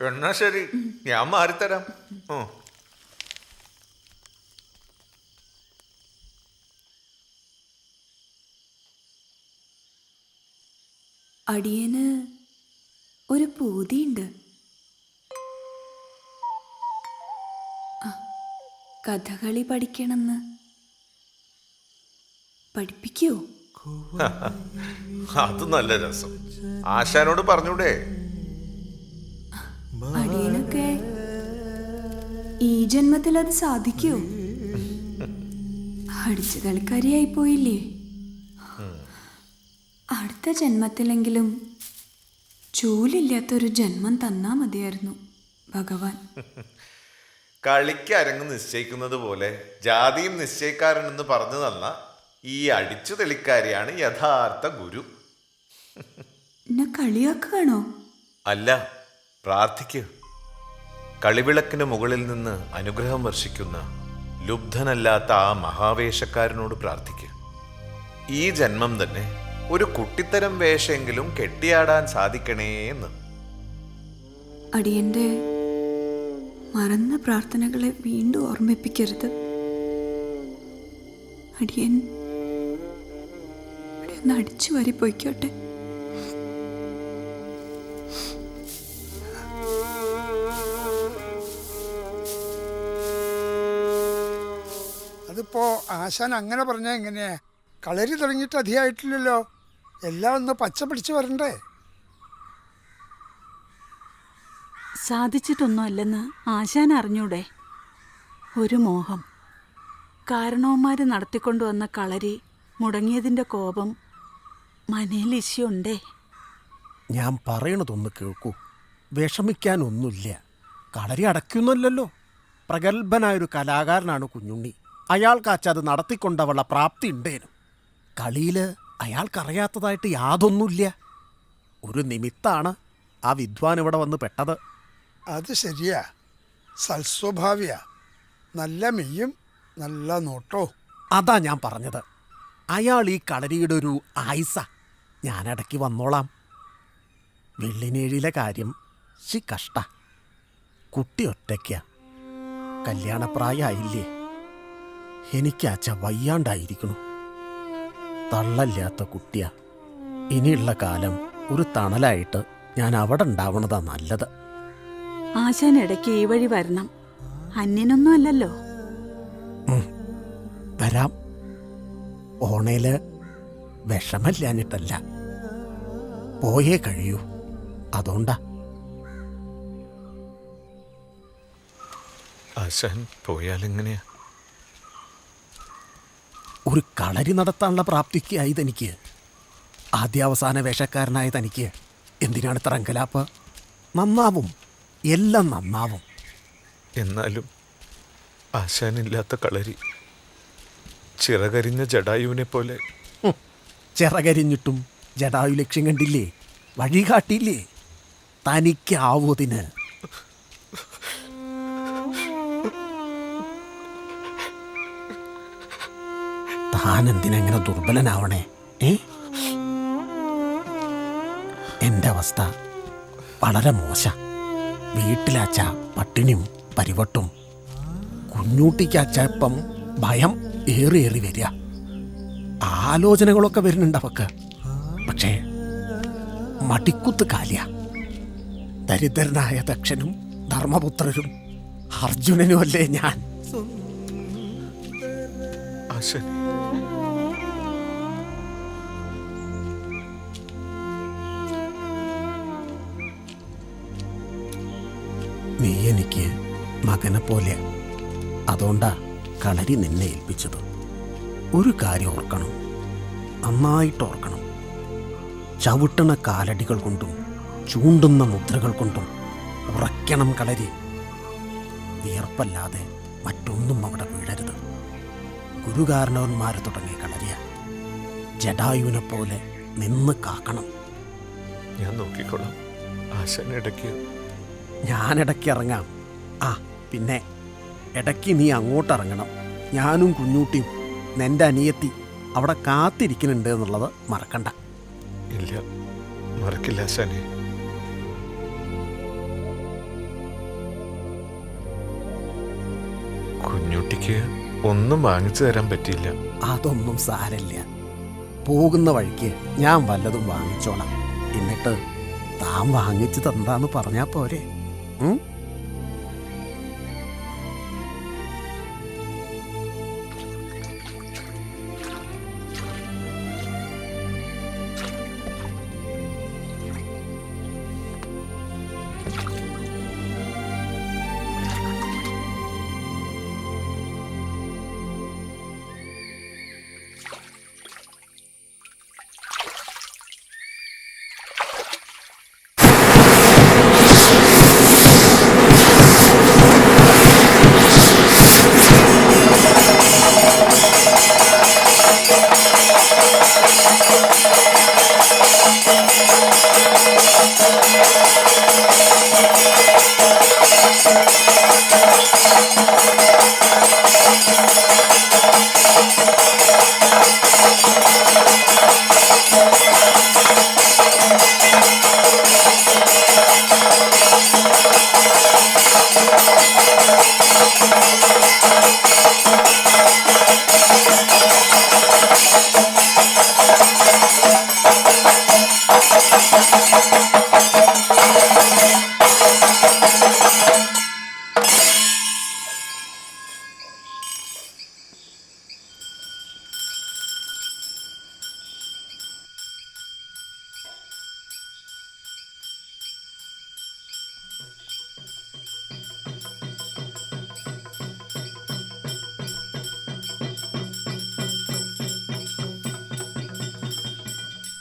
എന്നാ ശരി, ഞാൻ മാറിത്തരാം. അടിയന് ഒരു പൂതിയുണ്ട്. കഥകളി പഠിക്കണമെന്ന്. പഠിപ്പിക്കോ? അത് നല്ല രസം. ആശാനോട് പറഞ്ഞൂടെ? അടിയനൊക്കെ ഈ ജന്മത്തിൽ അത് സാധിക്കോ? അടിച്ചു കളിക്കാരിയായി പോയില്ലേ? അടുത്ത ജന്മത്തിലെങ്കിലും ജോലിയില്ലാത്തൊരു ജന്മം തന്നാ മതിയായിരുന്നു ഭഗവാൻ. കളിക്ക് അരങ്ങ് നിശ്ചയിക്കുന്നത് പോലെ ജാതിയും നിശ്ചയിക്കാരനെന്ന് പറഞ്ഞു തന്ന ഈ അടിച്ചു തെളിക്കാരിയാണ് യഥാർത്ഥ ഗുരു. എന്നെ കളിയാക്കുകയാണോ? അല്ല, പ്രാർത്ഥിക്കൂ. കളിവിളക്കിന് മുകളിൽ നിന്ന് അനുഗ്രഹം വർഷിക്കുന്ന ലുബ്ധനല്ലാത്ത ആ മഹാവേഷക്കാരനോട് പ്രാർത്ഥിക്കൂ. ഈ ജന്മം തന്നെ ഒരു കുട്ടിത്തരം വേഷമെങ്കിലും കെട്ടിയാടാൻ സാധിക്കണേ എന്ന്. അടിയന്റെ മറന്ന പ്രാർത്ഥനകളെ വീണ്ടും ഓർമ്മിപ്പിക്കരുത്. അടിയൻ അടിച്ചു വരി പോയിക്കോട്ടെ. അതിപ്പോ ആശാൻ അങ്ങനെ പറഞ്ഞാ എങ്ങനെയാ? കളരി തുടങ്ങിയിട്ട് അധികമായിട്ടില്ലല്ലോ. എല്ലാം ഒന്ന് പച്ച പിടിച്ച് വരണ്ടേ? സാധിച്ചിട്ടൊന്നുമല്ലെന്ന് ആശാൻ അറിഞ്ഞൂടെ? ഒരു മോഹം. കാരണവന്മാർ നടത്തിക്കൊണ്ടുവന്ന കളരി മുടങ്ങിയതിൻ്റെ കോപം മനയിൽ ഇഷ്യുണ്ടേ. ഞാൻ പറയണതൊന്ന് കേൾക്കൂ. വിഷമിക്കാനൊന്നുമില്ല. കളരി അടയ്ക്കുന്നല്ലോ. പ്രഗത്ഭനായൊരു കലാകാരനാണ് കുഞ്ഞുണ്ണി. അയാൾക്കാച്ച അത് നടത്തിക്കൊണ്ടവള പ്രാപ്തി ഉണ്ടേനും. കളിയിൽ അയാൾക്കറിയാത്തതായിട്ട് യാതൊന്നുമില്ല. ഒരു നിമിത്താണ് ആ വിദ്വാൻ ഇവിടെ വന്ന് പെട്ടത്. അത് ശരിയാ. സൽസ്വഭാവിയാ. നല്ല മെയ്യും നല്ല നോട്ടോ. അതാ ഞാൻ പറഞ്ഞത്. അയാൾ ഈ കളരിയുടെ ഒരു ആയിസ. ഞാനിടയ്ക്ക് വന്നോളാം. വെള്ളിനേഴിയിലെ കാര്യം കഷ്ട. കുട്ടി ഒറ്റയ്ക്ക. കല്യാണപ്രായമായില്ലേ? എനിക്കാച്ച വയ്യാണ്ടായിരിക്കണു. തള്ളല്ലാത്ത കുട്ടിയാ. ഇനിയുള്ള കാലം ഒരു തണലായിട്ട് ഞാൻ അവിടെ ഉണ്ടാവണതാ നല്ലത്. ആശാൻ ഇടയ്ക്ക് ഈ വഴി വരണം. അന്യനൊന്നും അല്ലല്ലോ. വരാം. ഓണേല് വിഷമല്ലാഞ്ഞിട്ടല്ല, പോയേ കഴിയൂ. അതുകൊണ്ടാ. ആശാൻ പോയാലെങ്ങനെയാ? ഒരു കളരി നടത്താനുള്ള പ്രാപ്തിക്കായി തനിക്ക്, ആദ്യാവസാന വേഷക്കാരനായ തനിക്ക് എന്തിനാണ് ഇത്ര അങ്കലാപ്പ്? നന്നാവും, എല്ലാം നന്നാവും. എന്നാലും ആശാനില്ലാത്ത കളരി ചിറകരിഞ്ഞ ജടായുവിനെ പോലെ. ചിറകരിഞ്ഞിട്ടും ജടായു ലക്ഷ്യം കണ്ടില്ലേ? വഴി കാട്ടിയില്ലേ? തനിക്കാവൂതിന്. താനെന്തിനെങ്ങനെ ദുർബലനാവണേ? എൻ്റെ അവസ്ഥ വളരെ മോശ. വീട്ടിലാച്ച പട്ടിണിയും പരിവട്ടും. കുഞ്ഞൂട്ടിക്കാച്ച ഇപ്പം ഭയം ഏറി വരിക. ആലോചനകളൊക്കെ വരുന്നുണ്ട് അവക്ക്. പക്ഷേ മടിക്കുത്ത് കാലിയ. ദരിദ്രനായ ദക്ഷനും ധർമ്മപുത്രരും അർജുനനും അല്ലേ ഞാൻ? നീ എനിക്ക് മകനെ പോലെ. അതുകൊണ്ടാ കളരി നിന്നെ ഏൽപ്പിച്ചത്. ഒരു കാര്യം ഓർക്കണം, നന്നായിട്ട് ഓർക്കണം. ചവിട്ടണ കാലടികൾ കൊണ്ടും ചൂണ്ടുന്ന മുദ്രകൾ കൊണ്ടും ഉറയ്ക്കണം കളരി. വിയർപ്പല്ലാതെ മറ്റൊന്നും അവിടെ വീഴരുത്. ഗുരുകാരണവന്മാർ തുടങ്ങിയ കളരിയ. ജടായുവിനെ പോലെ നിന്ന് കാക്കണം. ഞാൻ നോക്കിക്കോളാം. ആശാൻ ഇടയ്ക്ക് ഞാനിടയ്ക്ക് ഇറങ്ങാം. പിന്നെ ഇടയ്ക്ക് നീ അങ്ങോട്ടിറങ്ങണം. ഞാനും കുഞ്ഞൂട്ടിയും നിന്റെ അനിയത്തി അവിടെ കാത്തിരിക്കുന്നുണ്ട് എന്നുള്ളത് മറക്കണ്ട. ഇല്ല, മറക്കില്ല ആശാനെ. കുഞ്ഞുട്ടിക്ക് ഒന്നും വാങ്ങിച്ചു തരാൻ പറ്റിയില്ല. അതൊന്നും സാരല്ല. പോകുന്ന വഴിക്ക് ഞാൻ വല്ലതും വാങ്ങിച്ചോളാം. എന്നിട്ട് താൻ വാങ്ങിച്ചു തന്നാന്ന് പറഞ്ഞാ പോരെ? ഉം?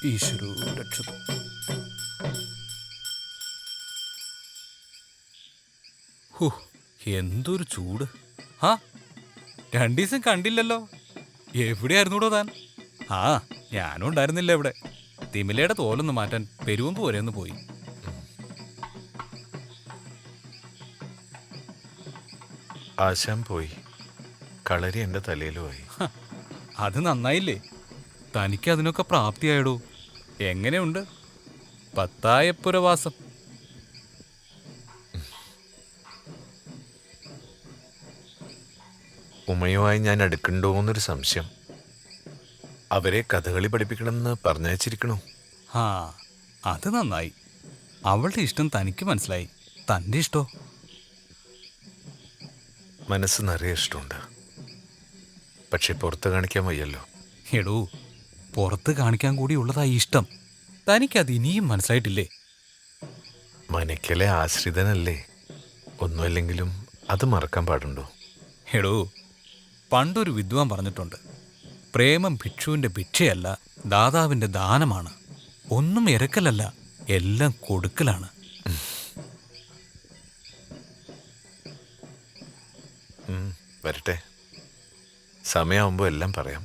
ഈശ്വരോ രക്ഷതു. ഹോ, എന്തൊരു ചൂട്! ആ, 2 ദിവസം കണ്ടില്ലല്ലോ. എവിടെയായിരുന്നൂടോ താൻ? ആ, ഞാനും ഉണ്ടായിരുന്നില്ല ഇവിടെ. തിമിലയുടെ തോലൊന്ന് മാറ്റാൻ പെരുവമ്പ് വരെ ഒന്ന് പോയി. ആശാൻ പോയി, കളരി എൻ്റെ തലയിലുമായി. അത് നന്നായില്ലേ? തനിക്ക് അതിനൊക്കെ പ്രാപ്തിയായിടൂ. എങ്ങനെയുണ്ട് പത്തായപ്പുരവാസം? ഉമയുമായി ഞാൻ അടുക്കണ്ടോന്നൊരു സംശയം. അവരെ കഥകളി പഠിപ്പിക്കണമെന്ന് പറഞ്ഞയച്ചിരിക്കണു. ആ, അത് നന്നായി. അവളുടെ ഇഷ്ടം തനിക്ക് മനസ്സിലായി. തൻ്റെ ഇഷ്ടോ? മനസ്സ് നിറയെ ഇഷ്ടമുണ്ട്, പക്ഷെ പുറത്ത് കാണിക്കാൻ വയ്യല്ലോ. എടൂ, പുറത്ത് കാണിക്കാൻ കൂടി ഉള്ളതായി ഇഷ്ടം. തനിക്കത് ഇനിയും മനസ്സിലായിട്ടില്ലേ? മനക്കലെ ആശ്രിതനല്ലേ, ഒന്നുമല്ലെങ്കിലും അത് മറക്കാൻ പാടുണ്ടോ? എടൂ, പണ്ടൊരു വിദ്വാൻ പറഞ്ഞിട്ടുണ്ട്, പ്രേമം ഭിക്ഷുവിൻ്റെ ഭിക്ഷയല്ല, ദാതാവിൻ്റെ ദാനമാണ്. ഒന്നും ഇരക്കലല്ല, എല്ലാം കൊടുക്കലാണ്. വരട്ടെ, സമയമാകുമ്പോൾ എല്ലാം പറയാം.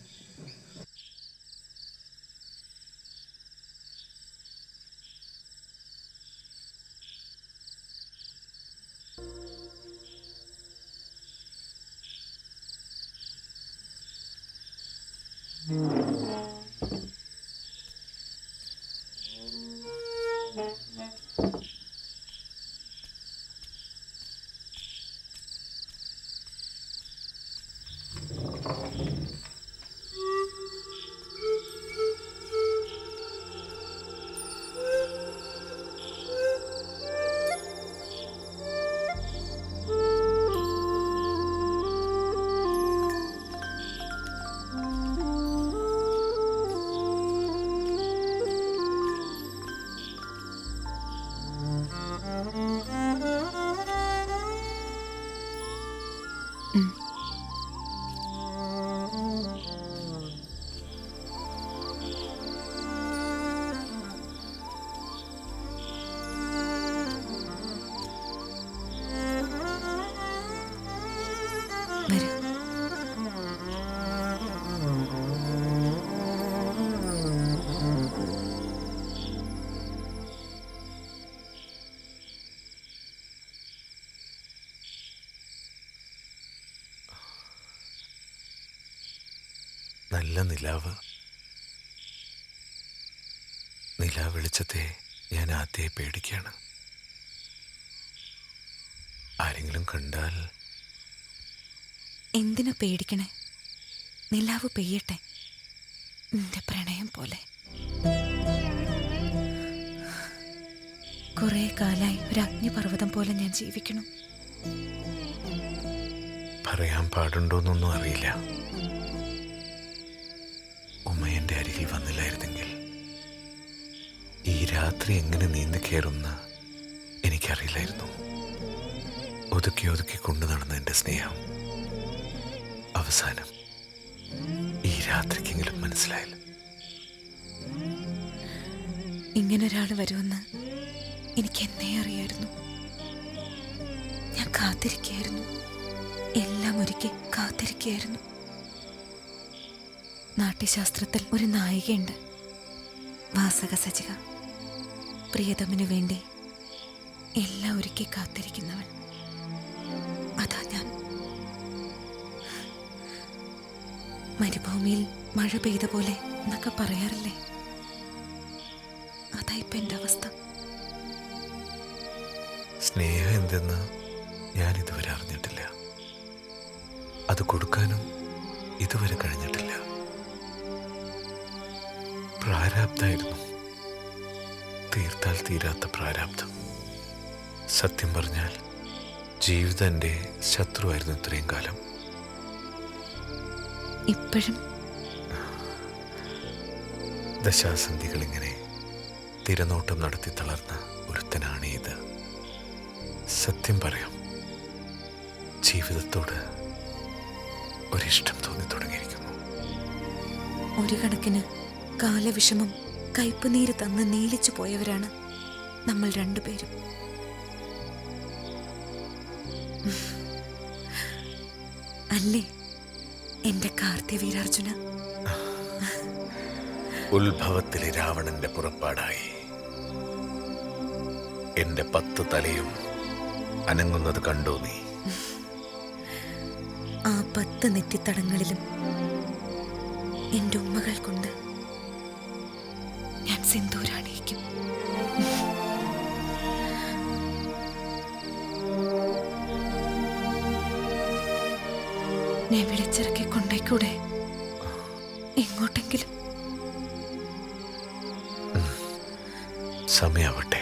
നല്ല നിലാവ്. നിലാവെളിച്ചത്തെ ഞാൻ ആദ്യമായി പേടിക്കുകയാണ്. ആരെങ്കിലും കണ്ടാൽ? എന്തിനു പേടിക്കണേ? നിലാവ് പെയ്യട്ടെ, നിന്റെ പ്രണയം പോലെ. കുറെ കാലായി ഒരു അഗ്നിപർവ്വതം പോലെ ഞാൻ ജീവിക്കണം. പറയാൻ പാടുണ്ടോന്നൊന്നും അറിയില്ല. ഉമ്മ എൻ്റെ അരികിൽ വന്നില്ലായിരുന്നെങ്കിൽ ഈ രാത്രി എങ്ങനെ നീന്തി കയറുന്ന എനിക്കറിയില്ലായിരുന്നു. ഒതുക്കി ഒതുക്കി കൊണ്ടു നടന്ന എൻ്റെ സ്നേഹം അവസാനം ഈ രാത്രിക്കെങ്കിലും മനസ്സിലായില്ല. ഇങ്ങനൊരാൾ വരുമെന്ന് എനിക്ക് എന്നേ അറിയായിരുന്നു. ഞാൻ കാത്തിരിക്കുകയായിരുന്നു, എല്ലാം ഒരുക്കി കാത്തിരിക്കുകയായിരുന്നു. നാട്യശാസ്ത്രത്തിൽ ഒരു നായികയുണ്ട്, വാസക സജിക. പ്രിയതമനു വേണ്ടി എല്ലാം ഒരുക്കി കാത്തിരിക്കുന്നവൾ. അതാ ഞാൻ. മരുഭൂമിയിൽ മഴ പെയ്ത പോലെ എന്നൊക്കെ പറയാറില്ലേ, അതാ ഇപ്പൊ എൻ്റെ അവസ്ഥ. സ്നേഹം എന്തെന്ന് ഞാൻ ഇതുവരെ അറിഞ്ഞിട്ടില്ല. അത് കൊടുക്കാനും ഇതുവരെ കഴിഞ്ഞിട്ടില്ല. പ്രാരാബ്ധായിരുന്നു, തീർത്താൽ തീരാത്ത പ്രാരാബ്ധം. സത്യം പറഞ്ഞാൽ ജീവിതം എൻ്റെ ശത്രുവായിരുന്നു ഇത്രയും കാലം. ഇപ്പോഴും ദശാസന്ധികൾ ഇങ്ങനെ തിരനോട്ടം നടത്തി തളർന്ന ഒരുത്തനാണ് ഇത്. സത്യം പറയാം, ജീവിതത്തോട് ഒരിഷ്ടം തോന്നി തുടങ്ങിയിരിക്കുന്നു. ഒരു കണക്കിന് കാലവിഷമം കയ്പുനീര് തന്ന് നീലിച്ചു പോയവരാണ് നമ്മൾ രണ്ടുപേരും. അല്ലേ എന്റെ കാർത്തിവീരാർജുന? ഉത്ഭവത്തിലെ രാവണന്റെ പുറപ്പാടായി എന്റെ 10 തലയും അനങ്ങുന്നത് കണ്ടോ നീ? ആ 10 നെറ്റിത്തടങ്ങളിലും എന്റെ ഉമ്മകൾ കൊണ്ട് ഞാൻ സിന്ദൂരാണിയിക്കും. ഞാൻ വിളിച്ചിറക്കി കൊണ്ടേക്കൂടെ എങ്ങോട്ടെങ്കിലും? സമയാവട്ടെ.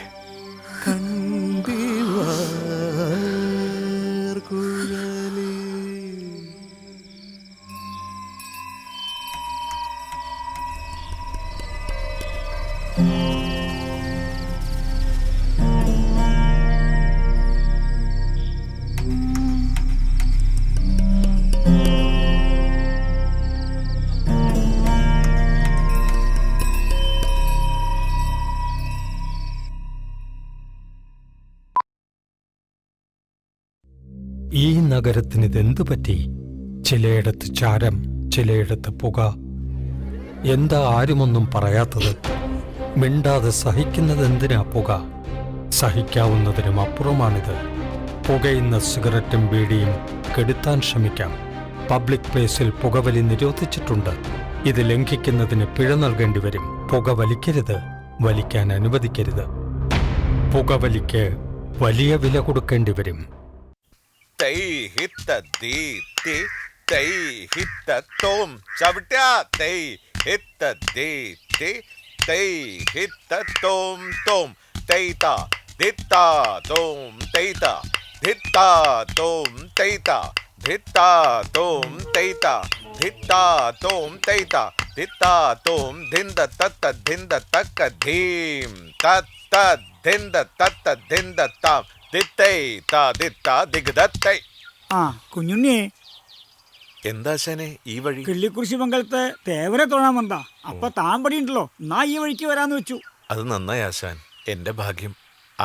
ഈ നഗരത്തിന് ഇതെന്തു പറ്റി? ചിലയിടത്ത് ചാരം, ചിലയിടത്ത് പുക. എന്താ ആരുമൊന്നും പറയാത്തത്? മിണ്ടാതെ സഹിക്കുന്നതെന്തിനാ പുക? സഹിക്കാവുന്നതിനും അപ്പുറമാണിത്. പുകയുന്ന സിഗരറ്റും ബീഡിയും കെടുത്താൻ ശ്രമിക്കാം. പബ്ലിക് പ്ലേസിൽ പുകവലി നിരോധിച്ചിട്ടുണ്ട്. ഇത് ലംഘിക്കുന്നതിന് പിഴ നൽകേണ്ടി വരും. പുക വലിക്കരുത്, വലിക്കാൻ അനുവദിക്കരുത്. പുകവലിക്ക് വലിയ വില കൊടുക്കേണ്ടി വരും. തൈ ഹിത്ത ദീത്തി തൈ ഹിത്ത തോം ചവിട്ടാ തൈ ഹിത്ത ദീത്തി തൈ ഹിത്ത തോം തോം തൈത ദിത്ത തോം തൈത ദിത്ത തോം തൈത ദിത്ത തോം തൈത ദിത്ത തോം തൈത ദിത്ത തോം ധിന്ദ തത്ത ധിന്ദ തക്ക ധീം തത്ത ധിന്ദ തത്ത ധിന്ദ താം ആ കുഞ്ഞുണ്ണിയെ, എന്താശാനെ ഈ വഴി? കിള്ളിക്കുറിശി മംഗലത്തെ തേവരെ തൊഴാൻ വന്നാ. അപ്പൊ താൻ പടിയുണ്ടല്ലോ, എന്നാ ഈ വഴിക്ക് വരാന്ന് വെച്ചു. അത് നന്നായി ആശാൻ, എന്റെ ഭാഗ്യം.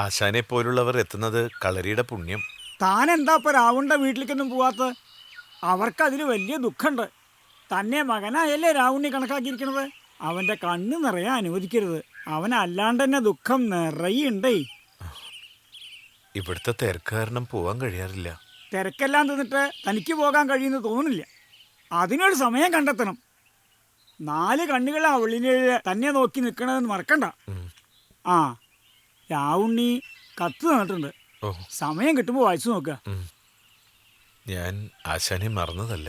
ആശാനെ പോലുള്ളവർ എത്തുന്നത് കളരിയുടെ പുണ്യം. താൻ എന്താ ഇപ്പൊ രാവുണ്ട വീട്ടിലേക്കൊന്നും പോവാത്ത? അവർക്ക് അതിന് വലിയ ദുഃഖമുണ്ട്. തന്നെ മകനായല്ലേ രാവുണ്ണി കണക്കാക്കിയിരിക്കണത്. അവന്റെ കണ്ണ് നിറയാൻ അനുവദിക്കരുത്. അവനല്ലാണ്ട് തന്നെ ദുഃഖം നിറയുണ്ടേ. ഇവിടുത്തെ തിരക്ക് കാരണം പോവാൻ കഴിയാറില്ല. തിരക്കെല്ലാം തിന്നിട്ട് തനിക്ക് പോകാൻ കഴിയുമെന്ന് തോന്നുന്നില്ല. അതിനൊരു സമയം കണ്ടെത്തണം. 4 കണ്ണുകൾ അവളിനെ തന്നെ നോക്കി നിൽക്കണമെന്ന് മറക്കണ്ട. ആ രാവുണ്ണി കത്ത് തന്നിട്ടുണ്ട്. സമയം കിട്ടുമ്പോൾ വായിച്ചു നോക്കുക. ഞാൻ ആശാനെ മറന്നതല്ല.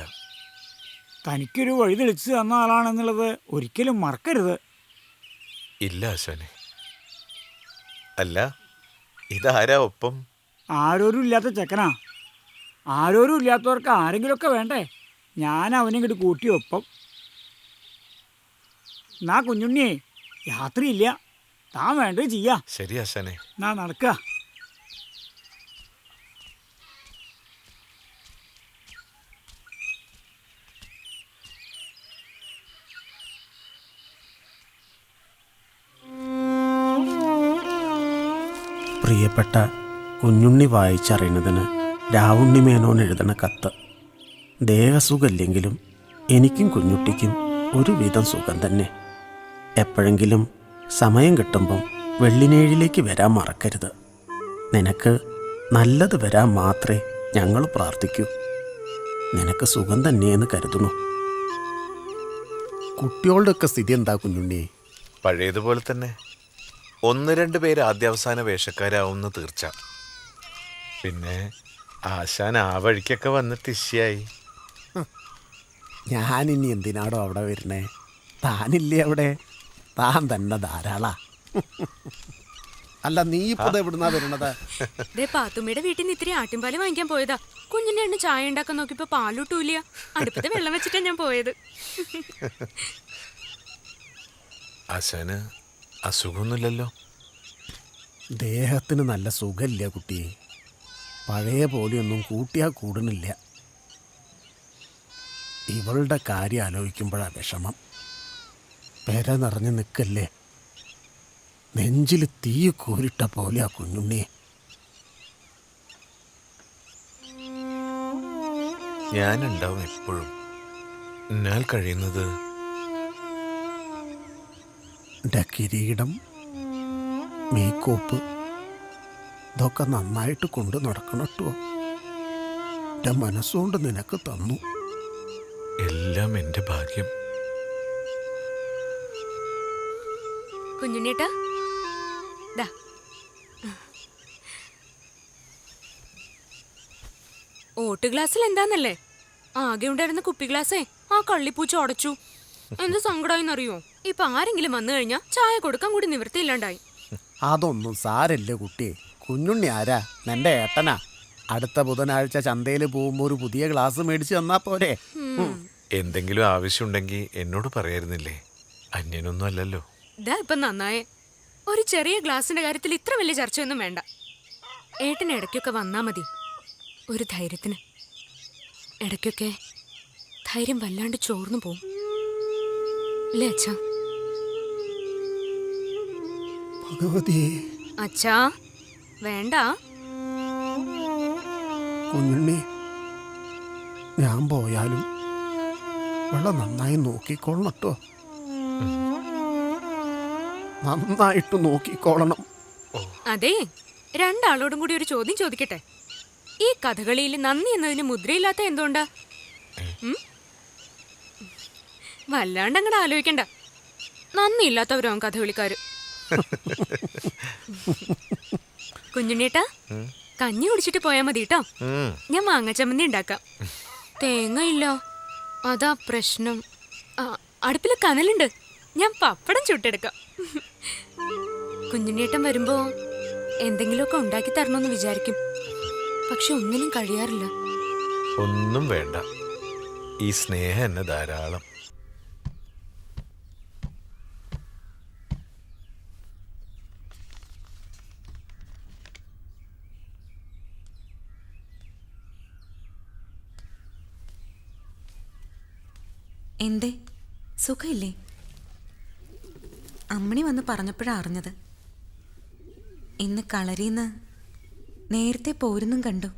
തനിക്കൊരു വഴി തെളിച്ചു തന്ന ആളാണെന്നുള്ളത് ഒരിക്കലും മറക്കരുത്. ഇല്ല ആശാനെ. അല്ല, ഇതാരാ ഒപ്പം? ആരോരും ഇല്ലാത്ത ചെക്കനാ. ആരോരും ഇല്ലാത്തവർക്ക് ആരെങ്കിലുമൊക്കെ വേണ്ടേ? ഞാൻ അവനെ ഇങ്ങോട്ട് കൂട്ടി ഒപ്പം. എന്നാ കുഞ്ഞുണ്ണിയേ, യാത്രയില്ല, താൻ വേണ്ടത് ചെയ്യാ. ശരി ആശാനെ. എന്നാ നടക്കുക. പ്രിയപ്പെട്ട കുഞ്ഞുണ്ണി വായിച്ചറിയുന്നതിന് രാവുണ്ണി മേനോൻ എഴുതണ കത്ത്. ദേഹസുഖമില്ലെങ്കിലും എനിക്കും കുഞ്ഞുട്ടിക്കും ഒരുവിധം സുഖം തന്നെ. എപ്പോഴെങ്കിലും സമയം കിട്ടുമ്പം വെള്ളിനേഴിലേക്ക് വരാൻ മറക്കരുത്. നിനക്ക് നല്ലത് വരാൻ മാത്രമേ ഞങ്ങൾ പ്രാർത്ഥിക്കൂ. നിനക്ക് സുഖം തന്നെയെന്ന് കരുതുന്നു. കുട്ടികളുടെയൊക്കെ സ്ഥിതി എന്താ കുഞ്ഞുണ്ണി? പഴയതുപോലെ തന്നെ. 1-2 പേര് ആദ്യാവസാന വേഷക്കാരാവുമെന്ന് തീർച്ച. പിന്നെ ആശാൻ ആ വഴിക്കൊക്കെ വന്നിട്ട് ഇഷ്യായി. ഞാനിനി എന്തിനാടോ അവിടെ വരുന്നേ? താനില്ലേ അവിടെ? താൻ തന്നെ ധാരാളാ. അല്ല, നീ ഇപ്പോൾ എവിടുന്നാ വരുന്നത്? പാത്തുമ്മയുടെ വീട്ടിൽ നിന്ന് ഇത്തിരി ആട്ടിൻപാല് വാങ്ങിക്കാൻ പോയതാ. കുഞ്ഞിന്റെ എണ്ണ ചായ ഉണ്ടാക്കാൻ നോക്കിയപ്പോ പാലൂട്ടൂല്ല. അടുപ്പത്ത് വെള്ളം വെച്ചിട്ടാ ഞാൻ പോയത്. ആശാന് അസുഖമൊന്നുമില്ലല്ലോ? ദേഹത്തിന് നല്ല സുഖമില്ല കുട്ടിയെ. പഴയ പോലെയൊന്നും കൂട്ടിയാൽ കൂടുന്നില്ല. ഇവളുടെ കാര്യം ആലോചിക്കുമ്പോഴാണ് വിഷമം. പെര നിറഞ്ഞു നിൽക്കല്ലേ. നെഞ്ചിൽ തീ കോരിട്ട പോലെ ആ കുഞ്ഞുണ്ണി. ഞാനുണ്ടാവും എപ്പോഴും. എന്നാൽ കഴിയുന്നത് എൻ്റെ കിരീടം, മേക്കോപ്പ് ഇതൊക്കെ നന്നായിട്ട് കൊണ്ടു നടക്കണം കേട്ടോ. എൻ്റെ മനസ്സുകൊണ്ട് നിനക്ക് തന്നു. എല്ലാം എൻ്റെ ഭാഗ്യം. കുഞ്ഞുണ്ണേട്ടാ, ദാ ഓട്ട് ഗ്ലാസ്സിൽ എന്താന്നല്ലേ ആകെ ഉണ്ടായിരുന്ന കുപ്പി ഗ്ലാസ്സേ ആ കള്ളിപ്പൂച്ച ഉടച്ചു. എന്ത് സങ്കടമായിന്നറിയോ? ഇപ്പൊ ആരെങ്കിലും വന്നു കഴിഞ്ഞാ ചായ കൊടുക്കാൻ കൂടി നിവൃത്തിയില്ലാണ്ടായി. അതൊന്നും സാരല്ലേ കുട്ടിയെ. കുഞ്ഞുണ്ണി ആരാ? നിന്റെ ഏട്ടനാ. അടുത്ത ബുധനാഴ്ച ചന്തയിൽ പോകുമ്പോൾ ഒരു പുതിയ ഗ്ലാസ് മേടിച്ച് തന്നാ പോരെ? എന്തെങ്കിലും ആവശ്യമുണ്ടെങ്കിൽ എന്നോട് പറയായിരുന്നില്ലേ? അന്യനൊന്നും അല്ലല്ലോ. ഇതാ ഇപ്പൊ നന്നായേ. ഒരു ചെറിയ ഗ്ലാസിന്റെ കാര്യത്തിൽ ഇത്ര വലിയ ചർച്ചയൊന്നും വേണ്ട. ഏട്ടന് ഇടയ്ക്കൊക്കെ വന്നാ മതി, ഒരു ധൈര്യത്തിന്. ഇടയ്ക്കൊക്കെ ധൈര്യം വല്ലാണ്ട് ചോർന്നു പോവും അല്ലേ അച്ഛാ? ഭഗവതിയെ. അച്ഛാ വേണ്ട. കുഞ്ഞുണ്ണി, ഞാൻ പോയാലും വെള്ളം നന്നായി നോക്കിക്കോളണം കേട്ടോ. നന്നായിട്ട് നോക്കിക്കോളണം. അതെ, രണ്ടാളോടും കൂടി ഒരു ചോദ്യം ചോദിക്കട്ടെ. ഈ കഥകളിയിൽ നന്ദി എന്നതിന് മുദ്രയില്ലാത്ത എന്തുകൊണ്ടാ? വല്ലാണ്ട് അങ്ങോട്ട് ആലോചിക്കണ്ട. നന്ദി ഇല്ലാത്തവരാവും കഥകളിക്കാര്. കുഞ്ഞുണ്ണേട്ടാ, കഞ്ഞി കുടിച്ചിട്ട് പോയാ മതി കേട്ടോ. ഞാൻ മാങ്ങച്ചമ്മന്തി ഉണ്ടാക്കാം. തേങ്ങ ഇല്ല, അതാ പ്രശ്നം. അടുപ്പില് കനലുണ്ട്, ഞാൻ പപ്പടം ചുട്ടെടുക്കാം. കുഞ്ഞുണ്ണേട്ടൻ വരുമ്പോ എന്തെങ്കിലുമൊക്കെ ഉണ്ടാക്കി തരണമെന്ന് വിചാരിക്കും. പക്ഷെ ഒന്നിനും കഴിയാറില്ല. ഒന്നും വേണ്ട, ഈ സ്നേഹം എന്നെ ധാരാളം. എന്തേ, സുഖമില്ലേ? അമ്മണി വന്ന് പറഞ്ഞപ്പോഴാണ് അറിഞ്ഞത്. ഇന്ന് കളരിന്ന് നേരത്തെ പോരുന്നും കണ്ടു.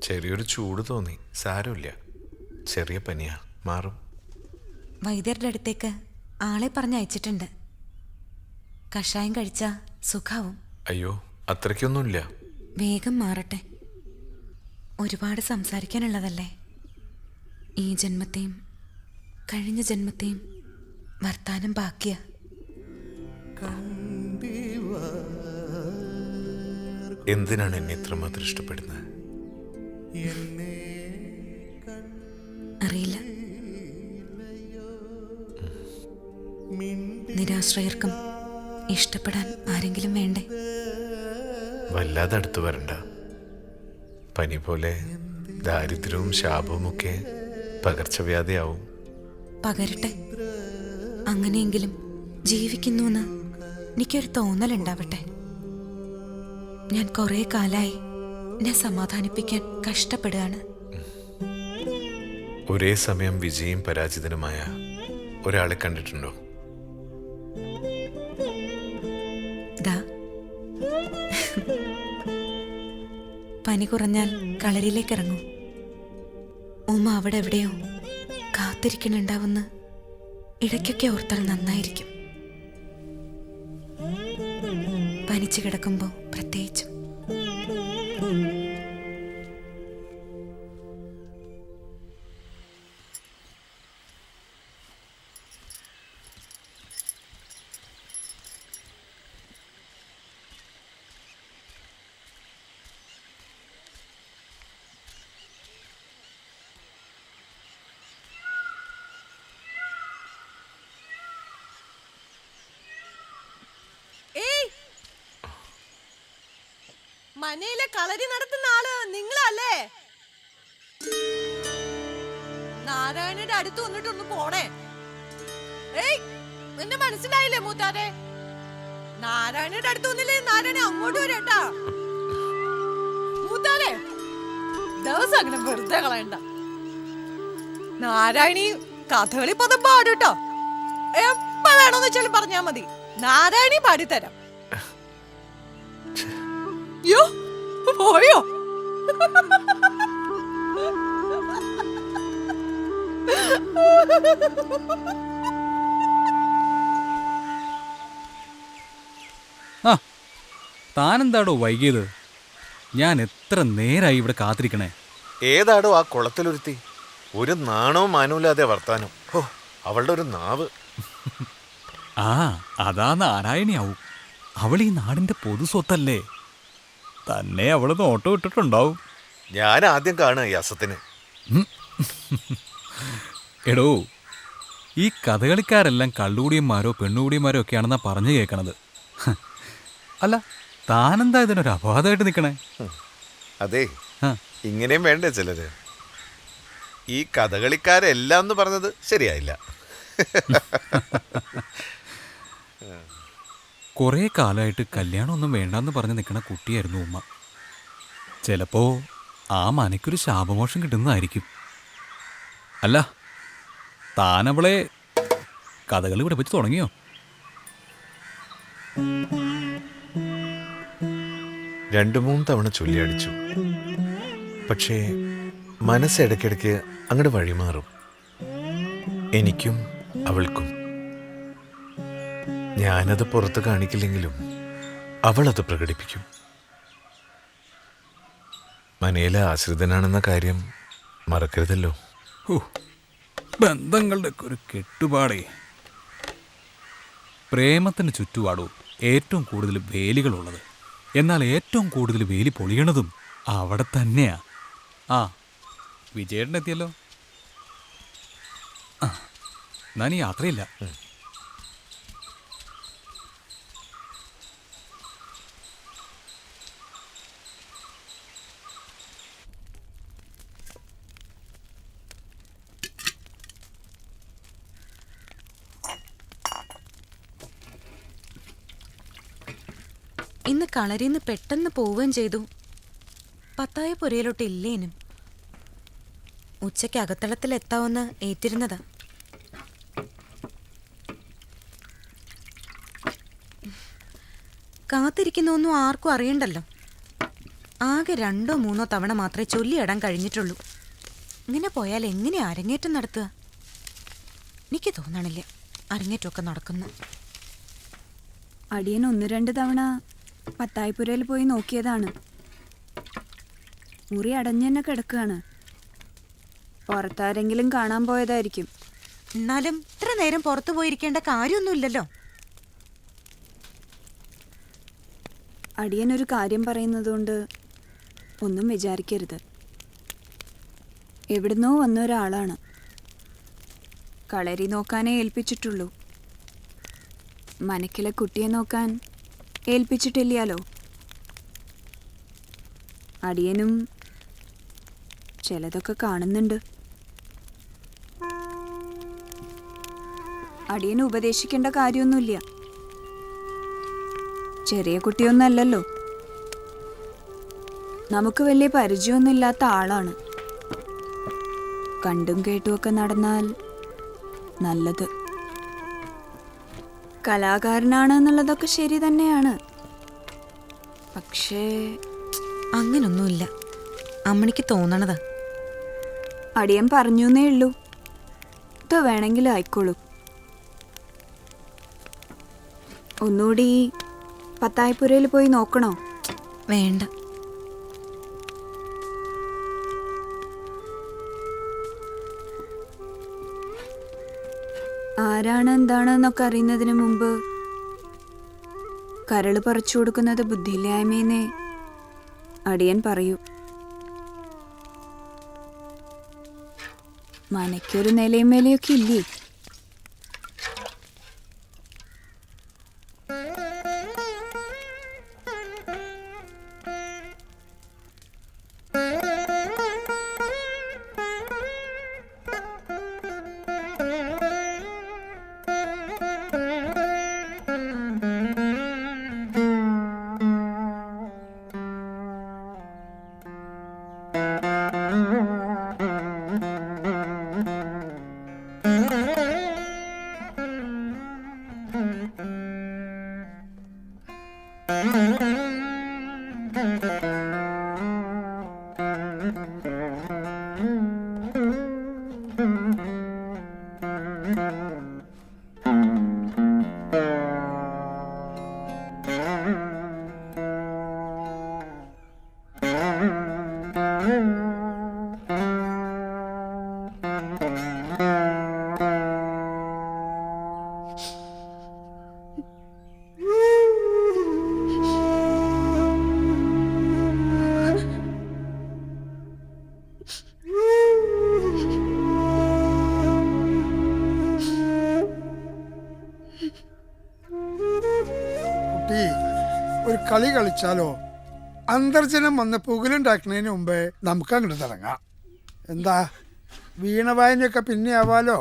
ചെറിയൊരു ചൂട് തോന്നി. സാരമില്ല, ചെറിയ പനിയാ, മാറും. വൈദ്യരുടെ അടുത്തേക്ക് ആളെ പറഞ്ഞയച്ചിട്ടുണ്ട്. കഷായം കഴിച്ചാ സുഖാവും. അയ്യോ, അത്രയ്ക്കൊന്നുമില്ല. വേഗം മാറട്ടെ. ഒരുപാട് സംസാരിക്കാനുള്ളതല്ലേ. ഈ ജന്മത്തെയും കഴിഞ്ഞ ജന്മത്തെയും വർത്താനം ബാക്കിയാ. എന്തിനാണ് എന്നെ ഇത്രമാത്രം ഇഷ്ടപ്പെടുന്നത്? അറിയില്ല. നിരാശ്രയർക്കും ഇഷ്ടപ്പെടാൻ ആരെങ്കിലും വേണ്ടേ? വല്ലാതെ അടുത്ത് വരണ്ട. പനി പോലെ ദാരിദ്ര്യവും ശാപവുമൊക്കെ പകർച്ചവ്യാധിയാവും. പകരട്ടെ. അങ്ങനെയെങ്കിലും ജീവിക്കുന്നുവെന്ന് എനിക്കൊരു തോന്നലുണ്ടാവട്ടെ. ഞാൻ കുറേ കാലായി എന്നെ സമാധാനിപ്പിക്കാൻ കഷ്ടപ്പെടുകയാണ്. ഒരേ സമയം വിജയും പരാജിതനുമായ ഒരാളെ കണ്ടിട്ടുണ്ടോ? ദാ പനി കുറഞ്ഞാൽ കളരിയിലേക്ക് ഇറങ്ങും. ഉമ്മ അവിടെ എവിടെയോ കാത്തിരിക്കണുണ്ടാവുന്ന ഇടയ്ക്കൊക്കെ ഓർത്താൽ നന്നായിരിക്കും. പനിച്ചു കിടക്കുമ്പോൾ പ്രത്യേകിച്ചും. മനയിലെ കളരി നടത്തുന്ന ആള് നിങ്ങളല്ലേ? നാരായണയുടെ അടുത്ത് വന്നിട്ടൊന്ന് പോണേ. ഏയ്, നിന്നെ മനസ്സിലായില്ലേ മൂത്താരെ? നാരായണയുടെ അടുത്ത് വന്നില്ലേ നാരായണ അങ്ങോട്ട് വരട്ടാ. മൂത്താരെ ദിവസം അങ്ങനെ വെറുതെ കളയണ്ട. നാരായണി കഥകളി പദം പാടുട്ടോ. എപ്പ വേണോന്ന് വെച്ചാലും പറഞ്ഞാ മതി, നാരായണി പാടിത്തരാം. യോ പോയോ? ആ, താനെന്താടോ വൈകിയത്? ഞാൻ എത്ര നേരായി ഇവിടെ കാത്തിരിക്കണേ. ഏതാടോ ആ കുളത്തിലൊരുത്തി? ഒരു നാണവും മാനവുമില്ലാതെ വർത്താനം. ഓ, അവളുടെ ഒരു നാവ്. ആ, അതാ നാരായണിയാവും. അവൾ ഈ നാടിന്റെ പൊതു സ്വത്തല്ലേ. തന്നെ അവള് നോട്ടം ഇട്ടിട്ടുണ്ടാവും. ഞാൻ ആദ്യം കാണുക ഈ അസത്തിന്. എടോ, ഈ കഥകളിക്കാരെല്ലാം കള്ളുകൂടിയന്മാരോ പെണ്ണുകൂടിയന്മാരോ ഒക്കെയാണെന്നാ പറഞ്ഞു കേൾക്കണത്. അല്ല, താനെന്താ ഇതിനൊരു അപവാദമായിട്ട് നിൽക്കണേ? അതെ, ഇങ്ങനെയും വേണ്ടേ ചിലര്. ഈ കഥകളിക്കാരെല്ലാം എന്ന് പറഞ്ഞത് ശരിയായില്ല. കുറേ കാലമായിട്ട് കല്യാണമൊന്നും വേണ്ടെന്ന് പറഞ്ഞ് നിൽക്കണ കുട്ടിയായിരുന്നു ഉമ്മ. ചിലപ്പോ ആ മനയ്ക്കൊരു ശാപമോഷം കിട്ടുന്നതായിരിക്കും. അല്ല, താനവളെ കഥകളി പഠിപ്പിച്ച് തുടങ്ങിയോ? രണ്ടു മൂന്ന് തവണ ചൊല്ലിയടിച്ചു. പക്ഷേ മനസ്സിടയ്ക്കിടയ്ക്ക് അങ്ങോട്ട് വഴിമാറും. എനിക്കും അവൾക്കും. ഞാനത് പുറത്ത് കാണിക്കില്ലെങ്കിലും അവളത് പ്രകടിപ്പിക്കും. മനയിലെ ആശ്രിതനാണെന്ന കാര്യം മറക്കരുതല്ലോ. ബന്ധങ്ങളുടെ ഒരു കെട്ടുപാടേ. പ്രേമത്തിന് ചുറ്റുപാടോ ഏറ്റവും കൂടുതൽ വേലികളുള്ളത്. എന്നാൽ ഏറ്റവും കൂടുതൽ വേലി പൊളിയണതും അവിടെ തന്നെയാ. ആ, വിജയേട്ടനെത്തിയല്ലോ. ആ, ഞാൻ ഈ യാത്രയില്ല. ഇന്ന് കളരിന്ന് പെട്ടെന്ന് പോവുകയും ചെയ്തു. പത്തായ പുരയിലോട്ട് ഇല്ലേനും. ഉച്ചയ്ക്ക് അകത്തളത്തിലെത്താവുന്ന ഏറ്റിരുന്നതാ. കാത്തിരിക്കുന്നൊന്നും ആർക്കും അറിയണ്ടല്ലോ. ആകെ 2 or 3 തവണ മാത്രമേ ചൊല്ലിയിടാൻ കഴിഞ്ഞിട്ടുള്ളൂ. ഇങ്ങനെ പോയാൽ എങ്ങനെ അരങ്ങേറ്റം നടത്തുക? എനിക്ക് തോന്നണില്ല അരങ്ങേറ്റമൊക്കെ നടക്കുന്നു. അടിയൻ 1-2 തവണ പത്തായപ്പുരയിൽ പോയി നോക്കിയതാണ്. മുറി അടഞ്ഞു തന്നെ കിടക്കുകയാണ്. പുറത്താരെങ്കിലും കാണാൻ പോയതായിരിക്കും. എന്നാലും ഇത്ര നേരം പുറത്തു പോയിരിക്കേണ്ട കാര്യമൊന്നുമില്ലല്ലോ. അടിയനൊരു കാര്യം പറയുന്നതുകൊണ്ട് ഒന്നും വിചാരിക്കരുത്. എവിടുന്നോ വന്ന ഒരാളാണ്. കളരി നോക്കാനേ ഏൽപ്പിച്ചിട്ടുള്ളൂ. മനക്കിലെ കുട്ടിയെ നോക്കാൻ ഏൽപ്പിച്ചിട്ടില്ലല്ലോ. അടിയനും ചിലതൊക്കെ കാണുന്നുണ്ട്. അടിയന് ഉപദേശിക്കേണ്ട കാര്യമൊന്നുമില്ല. ചെറിയ കുട്ടിയൊന്നല്ലല്ലോ. നമുക്ക് വലിയ പരിചയമൊന്നുമില്ലാത്ത ആളാണ്. കണ്ടും കേട്ടുമൊക്കെ നടന്നാൽ നല്ലത്. കലാകാരനാണ് എന്നുള്ളതൊക്കെ ശരി തന്നെയാണ്. പക്ഷേ അങ്ങനൊന്നുമില്ല, അമ്മണിക്ക് തോന്നണതാ. അടിയൻ പറഞ്ഞേ ഉള്ളൂ. ഇത് വേണമെങ്കിലും ആയിക്കോളൂ. ഒന്നുകൂടി പത്തായപ്പുരയിൽ പോയി നോക്കണോ? വേണ്ട. ആരാണ് എന്താണെന്നൊക്കെ അറിയുന്നതിന് മുമ്പ് കരള് പറിച്ചു കൊടുക്കുന്നത് ബുദ്ധിയില്ലായ്മയെന്നേ അടിയൻ പറയൂ. മനയ്ക്കൊരു നിലയും മേലെയൊക്കെ ഇല്ലേ? ഒരു കളി കളിച്ചാലോ? അന്തർജനം വന്ന് പുകലുണ്ടാക്കുന്നതിന് മുമ്പേ നമുക്ക് അങ്ങോട്ട് തുടങ്ങാം. എന്താ, വീണവായനയൊക്കെ പിന്നെ ആവാലോ.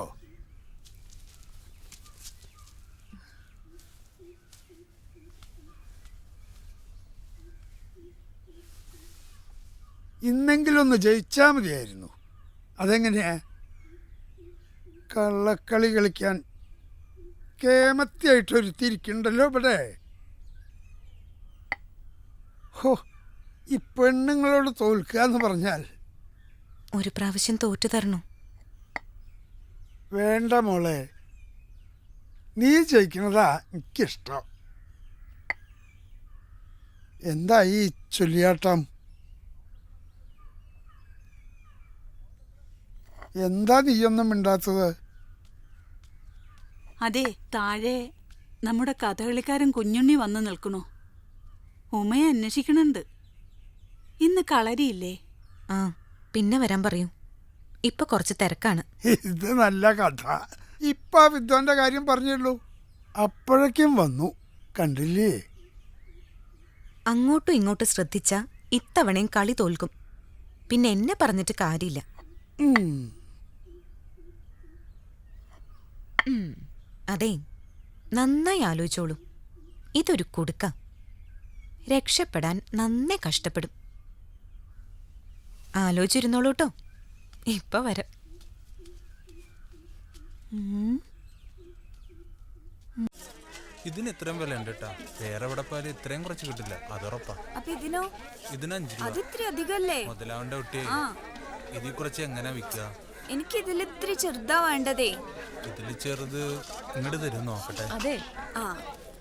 ഇന്നെങ്കിലും ഒന്ന് ജയിച്ചാൽ മതിയായിരുന്നു. അതെങ്ങനെയാ? കള്ളക്കളി കളിക്കാൻ കേമത്തിയായിട്ടൊരുത്തിരിക്കണ്ടല്ലോ ഇവിടെ. ഹോ, ഈ പെണ്ണുങ്ങളോട് തോൽക്കുക എന്ന് പറഞ്ഞാൽ. ഒരു പ്രാവശ്യം തോറ്റു തരണോ? വേണ്ട മോളെ, നീ ജയിക്കുന്നതാ എനിക്കിഷ്ടം. എന്താ ഈ ചൊല്ലിയാട്ടം? എന്താ നീയൊന്നും മിണ്ടാത്തത്? അതെ, താഴെ നമ്മുടെ കഥകളിക്കാരൻ കുഞ്ഞുണ്ണി വന്ന് നിൽക്കണു. ഉമയെ അന്വേഷിക്കണുണ്ട്. ഇന്ന് കളരിയില്ലേ? ആ, പിന്നെ വരാൻ പറയൂ. ഇപ്പൊ കുറച്ച് തിരക്കാണ്. ഇത് നല്ല കഥ. ഇപ്പൊ ആ വിദ്വാന്റെ കാര്യം പറഞ്ഞുള്ളൂ, അപ്പോഴേക്കും വന്നു. കണ്ടില്ലേ? അങ്ങോട്ടും ഇങ്ങോട്ടും ശ്രദ്ധിച്ച ഇത്തവണയും കളി തോൽക്കും. പിന്നെ എന്നെ പറഞ്ഞിട്ട് കാര്യമില്ല. അതെ, നന്നായി ആലോചിച്ചോളൂ. ഇതൊരു കുടുക്ക. രക്ഷപ്പെടാൻ നന്നേ കഷ്ടപ്പെടും. ആലോചിച്ചിരുന്നോളൂ കേട്ടോ. ഇപ്പൊ വരാം. ഇതിന് ഇത്രയും വില ഉണ്ട് കേട്ടാ. വേറെ എവിടെ പോയാലും ഇത്രയും കുറച്ച് കിട്ടില്ല, അതുറപ്പാ. ഇതിന് 5 രൂപ മുതലാവണ്ട കുട്ടിയെ. ഇതിൽ കുറച്ച് എങ്ങനെ വിൽക്കുക? എനിക്ക് ഇതിൽ ഇത്തിരി ചെറുതാ വേണ്ടതേ. ഇതില് ചെറുത് ഇങ്ങോട്ട് തരും, നോക്കട്ടെ. അതെ,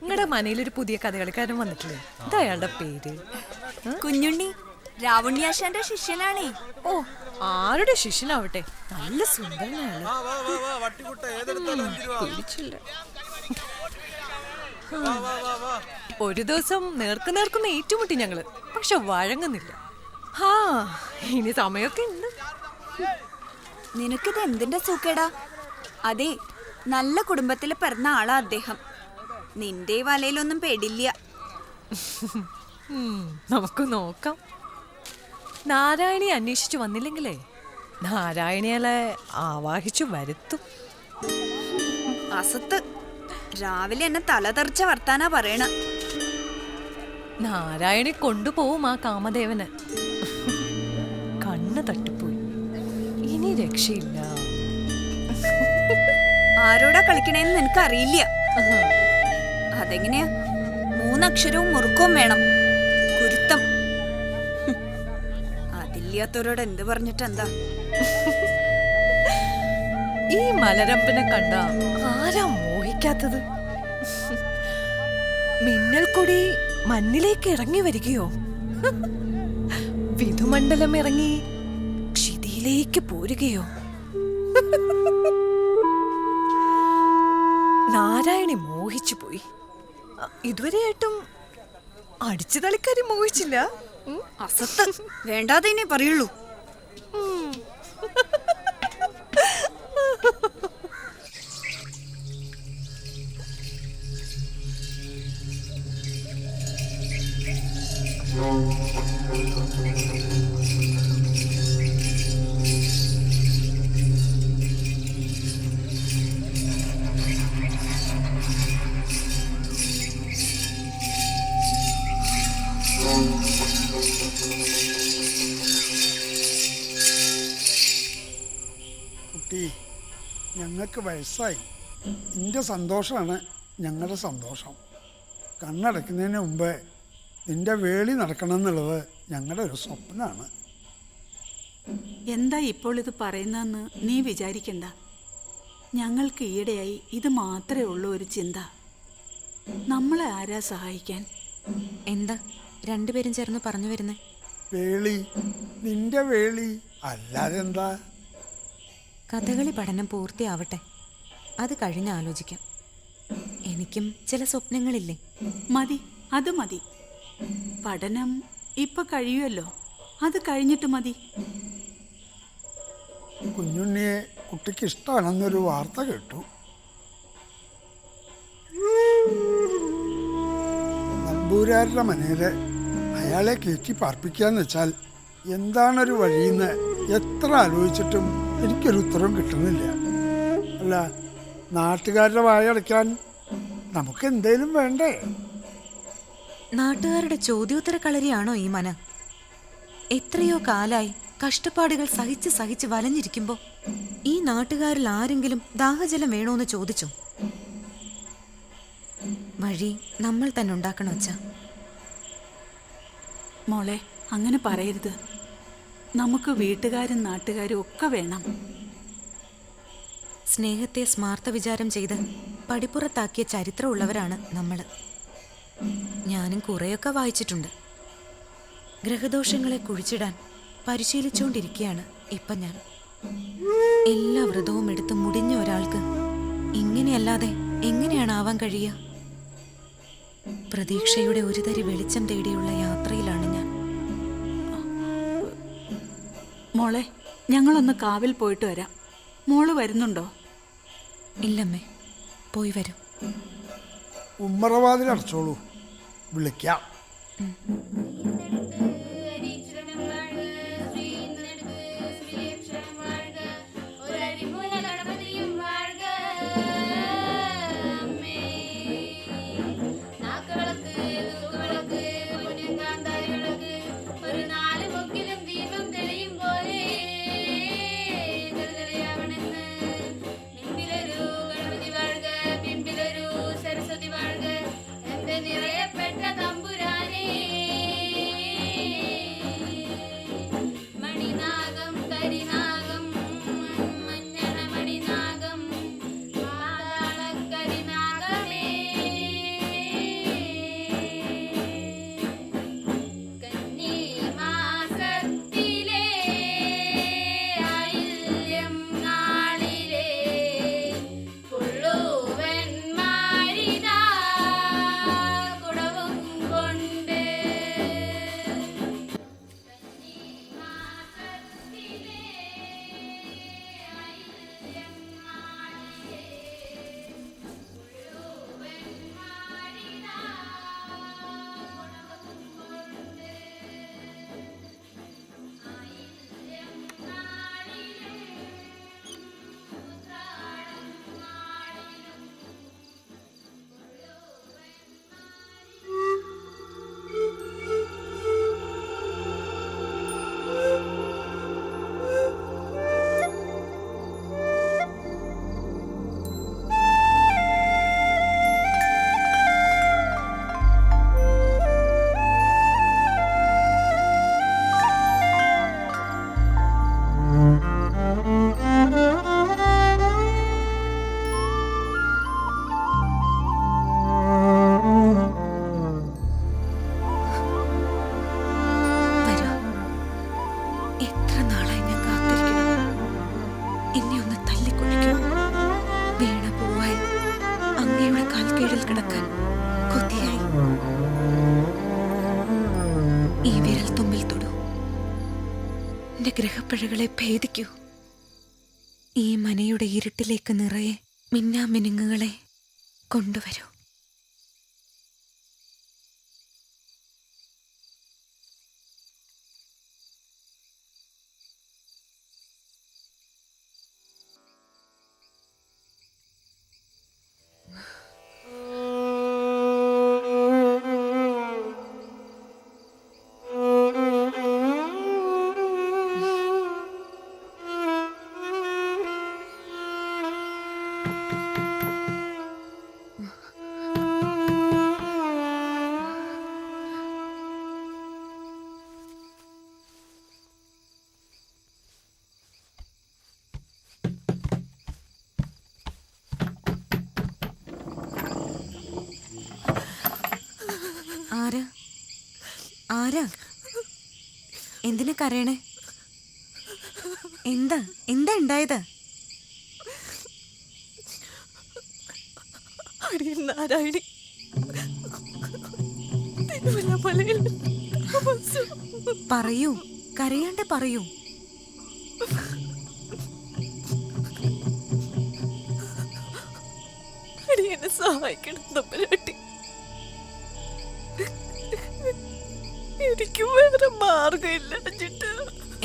നിങ്ങളുടെ മനയിലൊരു പുതിയ കഥകളിക്കാരൻ വന്നിട്ടില്ലേ? എന്താ അയാളുടെ പേര്? കുഞ്ഞുണ്ണി, രാവുണ്ണിയാശാന്റെ ശിഷ്യനാണേ. ഓ, ആരുടെ ശിഷ്യനാവട്ടെ, നല്ല സുന്ദരനാണ്. പിടിച്ചില്ല. ഒരു ദിവസം നേർക്കുന്ന ഏറ്റുമുട്ടി ഞങ്ങള്, പക്ഷെ വഴങ്ങുന്നില്ല. ഇനി സമയമൊക്കെ ഉണ്ട്. നിനക്കിത് എന്തിന്റെ സൂക്കേടാ? അതെ, നല്ല കുടുംബത്തിൽ പിറന്ന ആളാ അദ്ദേഹം. നിന്റെ വലയിലൊന്നും പെടില്ല. നമുക്ക് നോക്കാം. നാരായണി അന്വേഷിച്ചു വന്നില്ലെങ്കിലേ നാരായണിയാളെ ആവാഹിച്ചു വരുത്തും. അസത്ത് രാവിലെ എന്നെ തലതെറിച്ച വർത്താനാ പറയണ. നാരായണി കൊണ്ടുപോവും ആ കാമദേവന്. കണ്ണ് തട്ടിപ്പോയി, ഇനി രക്ഷയില്ല. ആരോടാ കളിക്കണേന്ന് നിനക്ക് അറിയില്ല. അതെങ്ങനെയാ? 3 അക്ഷരവും മുറുക്കവും വേണം. കുരുത്തം. അതില്ലാത്തവരോട് എന്ത് പറഞ്ഞിട്ടെന്താ? ഈ മലരമ്പനെ കണ്ട ആരാ മോഹിക്കാത്തത്? മിന്നൽ കൊടി മണ്ണിലേക്ക് ഇറങ്ങി വരികയോ, വിധുമണ്ഡലം ഇറങ്ങി ക്ഷിതിയിലേക്ക് പോരുകയോ? നാരായണി മോഹിച്ചു പോയി. ഇതുവരെയായിട്ടും അടിച്ചു തളിക്കാരി മോഹിച്ചില്ല. അസത്ത് വേണ്ടാതെ ഇനി പറയുള്ളൂ. കുട്ടി, ഞങ്ങൾക്ക് വയസ്സായി. നിന്റെ സന്തോഷമാണ് ഞങ്ങളുടെ സന്തോഷം. കണ്ണടയ്ക്കുന്നതിന് മുമ്പ് നിന്റെ വേളി നടക്കണം എന്നുള്ളത് ഞങ്ങളുടെ ഒരു സ്വപ്നമാണ്. എന്താ ഇപ്പോൾ ഇത് പറയുന്നതെന്ന് നീ വിചാരിക്കണ്ട. ഞങ്ങൾക്ക് ഈയിടെയായി ഇത് മാത്രമേ ഉള്ളൂ ഒരു ചിന്ത. നമ്മളെ ആരാ സഹായിക്കാൻ? എന്താ രണ്ടുപേരും ചേർന്ന് പറഞ്ഞു വരുന്നേ? വേളി, നിന്റെ വേളി, അല്ലാതെ എന്താ? കഥകളി പഠനം പൂർത്തിയാവട്ടെ, അത് കഴിഞ്ഞ് ആലോചിക്കാം. എനിക്കും ചില സ്വപ്നങ്ങളില്ലേ? മതി, അത് മതി. പഠനം ഇപ്പൊ കഴിയുമല്ലോ, അത് കഴിഞ്ഞിട്ട് മതി. കുഞ്ഞുണ്ണിയെ കുട്ടിക്ക് ഇഷ്ടമാണെന്നൊരു വാർത്ത കേട്ടു. നമ്പൂരാരുടെ മനയില് അയാളെ കയറ്റി പാർപ്പിക്കാന്ന് വെച്ചാൽ എന്താണൊരു വഴിയെന്ന് എത്ര ആലോചിച്ചിട്ടും എനിക്കൊരു ഉത്തരവും കിട്ടുന്നില്ല. അല്ല, നാട്ടുകാരുടെ വായടയ്ക്കാൻ നമുക്ക് എന്തേലും വേണ്ടേ? നാട്ടുകാരുടെ ചോദ്യോത്തര കളരിയാണോ ഈ മന? എത്രയോ കാലായി കഷ്ടപ്പാടുകൾ സഹിച്ച് സഹിച്ച് വലഞ്ഞിരിക്കുമ്പോ ഈ നാട്ടുകാരിൽ ആരെങ്കിലും ദാഹജലം വേണോന്ന് ചോദിച്ചോ? വഴി നമ്മൾ തന്നെ ഉണ്ടാക്കണം അച്ഛാ. മോളെ, അങ്ങനെ പറയരുത്. നമുക്ക് വീട്ടുകാരും നാട്ടുകാരും ഒക്കെ വേണം. സ്നേഹത്തെ സ്മാർത്ഥ വിചാരം ചെയ്ത് പടിപ്പുറത്താക്കിയ ചരിത്രമുള്ളവരാണ് നമ്മൾ. ഞാനും കുറേയൊക്കെ വായിച്ചിട്ടുണ്ട്. ഗ്രഹദോഷങ്ങളെ കുഴിച്ചിടാൻ പരിശീലിച്ചുകൊണ്ടിരിക്കുകയാണ് ഇപ്പം ഞാൻ. എല്ലാ വ്രതവും എടുത്ത് മുടിഞ്ഞ ഒരാൾക്ക് ഇങ്ങനെയല്ലാതെ എങ്ങനെയാണ് ആവാൻ കഴിയുക? പ്രതീക്ഷയുടെ ഒരു തരി വെളിച്ചം തേടിയുള്ള യാത്രയിലാണ് ഞാൻ. മോളെ, ഞങ്ങളൊന്ന് കാവിൽ പോയിട്ട് വരാം. മോള് വരുന്നുണ്ടോ? ഇല്ലമ്മേ, പോയി വരും. ഉമ്മറവാതിൽ അടച്ചോളൂ, വിളിക്കാം. നിറയപ്പെട്ട തമ്പുരാനേ കീഴിൽ കിടക്കാൻ കൊതിയായി. ഈ വിരൽ തുമ്പിൽ തൊടൂ, എന്റെ ഗ്രഹപ്പിഴകളെ ഭേദിക്കൂ. ഈ മനയുടെ ഇരുട്ടിലേക്ക് നിറയെ മിന്നാമിനുങ്ങുകളെ കൊണ്ടുവരൂ. ആരാ ആരാ എന്തിനാ കരയണേ? എന്താ എന്താ ഉണ്ടായത്? നാരായണി പറയൂ, കരയാണ്ട് പറയൂ. എന്നെ സഹായിക്കണം തമ്പുരാട്ടി. എനിക്ക് വേറെ മാർഗമില്ല.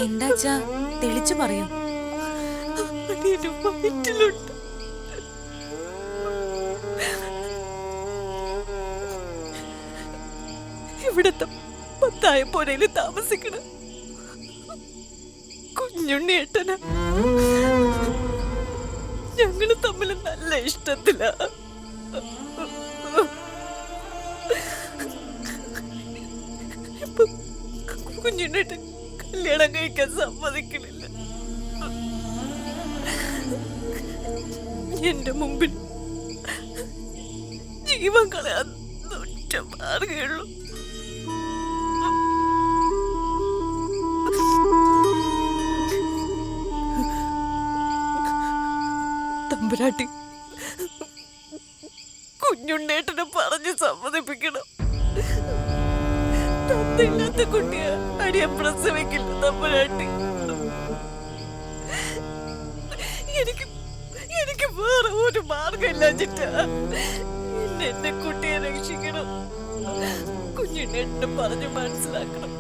എന്താച്ചാ തെളിച്ചു പറയൂ. വയറ്റിലുണ്ട്. ഇവിടത്തെ പത്തായപ്പോരയിൽ താമസിക്കണം കുഞ്ഞുണ്ണിയേട്ടന. ഞങ്ങള് തമ്മിൽ നല്ല ഇഷ്ടത്തിലാ. കുഞ്ഞുണ്ണിയേട്ടൻ കല്യാണം കഴിക്കാൻ സമ്മതിക്കണില്ല. എന്റെ മുമ്പിൽ ജീവൻ കളയാൻ ഒറ്റ മാർഗമുള്ളൂ. തമ്പുരാട്ടി, കുഞ്ഞുണ്ണേട്ടനെ പറഞ്ഞ് സമ്മതിപ്പിക്കണം. തന്നില്ലാത്ത കുട്ടിയെ അടിയെ പ്രസവിക്കില്ല തമ്പുരാട്ടി. എനിക്ക് വേറെ ഒരു മാർഗമില്ല ചിറ്റാ. എന്റെ കുട്ടിയെ രക്ഷിക്കണം. കുഞ്ഞുണ്ണേട്ടനെ പറഞ്ഞ് മനസ്സിലാക്കണം.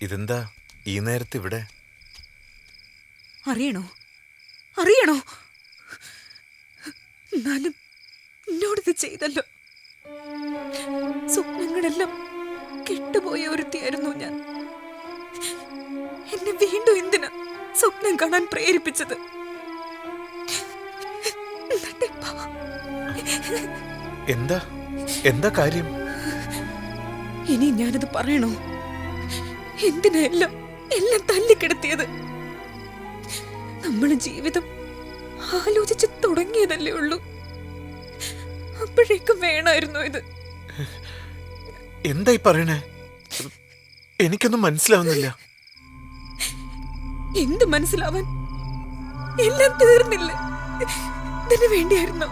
ഇതെന്താ ഈ നേരത്ത് ഇവിടെ? അറിയണോ അറിയണോ? എന്നാലും എന്നോടിത് ചെയ്തല്ലോ. സ്വപ്നങ്ങളെല്ലാം കെട്ടുപോയ ഒരുത്തിയായിരുന്നു ഞാൻ. എന്നെ വീണ്ടും എന്തിനാ സ്വപ്നം കാണാൻ പ്രേരിപ്പിച്ചത്? എന്താ എന്താ കാര്യം? ഇനി ഞാനത് പറയണോ? എന്തിനാ എല്ലാം തല്ലിക്കെടുത്തിയത്? നമ്മുടെ ജീവിതം ആലോചിച്ച് തുടങ്ങിയതല്ലേ ഉള്ളൂ. അപ്പോഴേക്കും വേണമായിരുന്നു ഇത്. എന്തായി പറയണേ? എനിക്കൊന്നും മനസ്സിലാവുന്നില്ല. എന്ത് മനസ്സിലാവാൻ? എല്ലാം തീർന്നില്ല. ഇതിനു വേണ്ടിയായിരുന്നു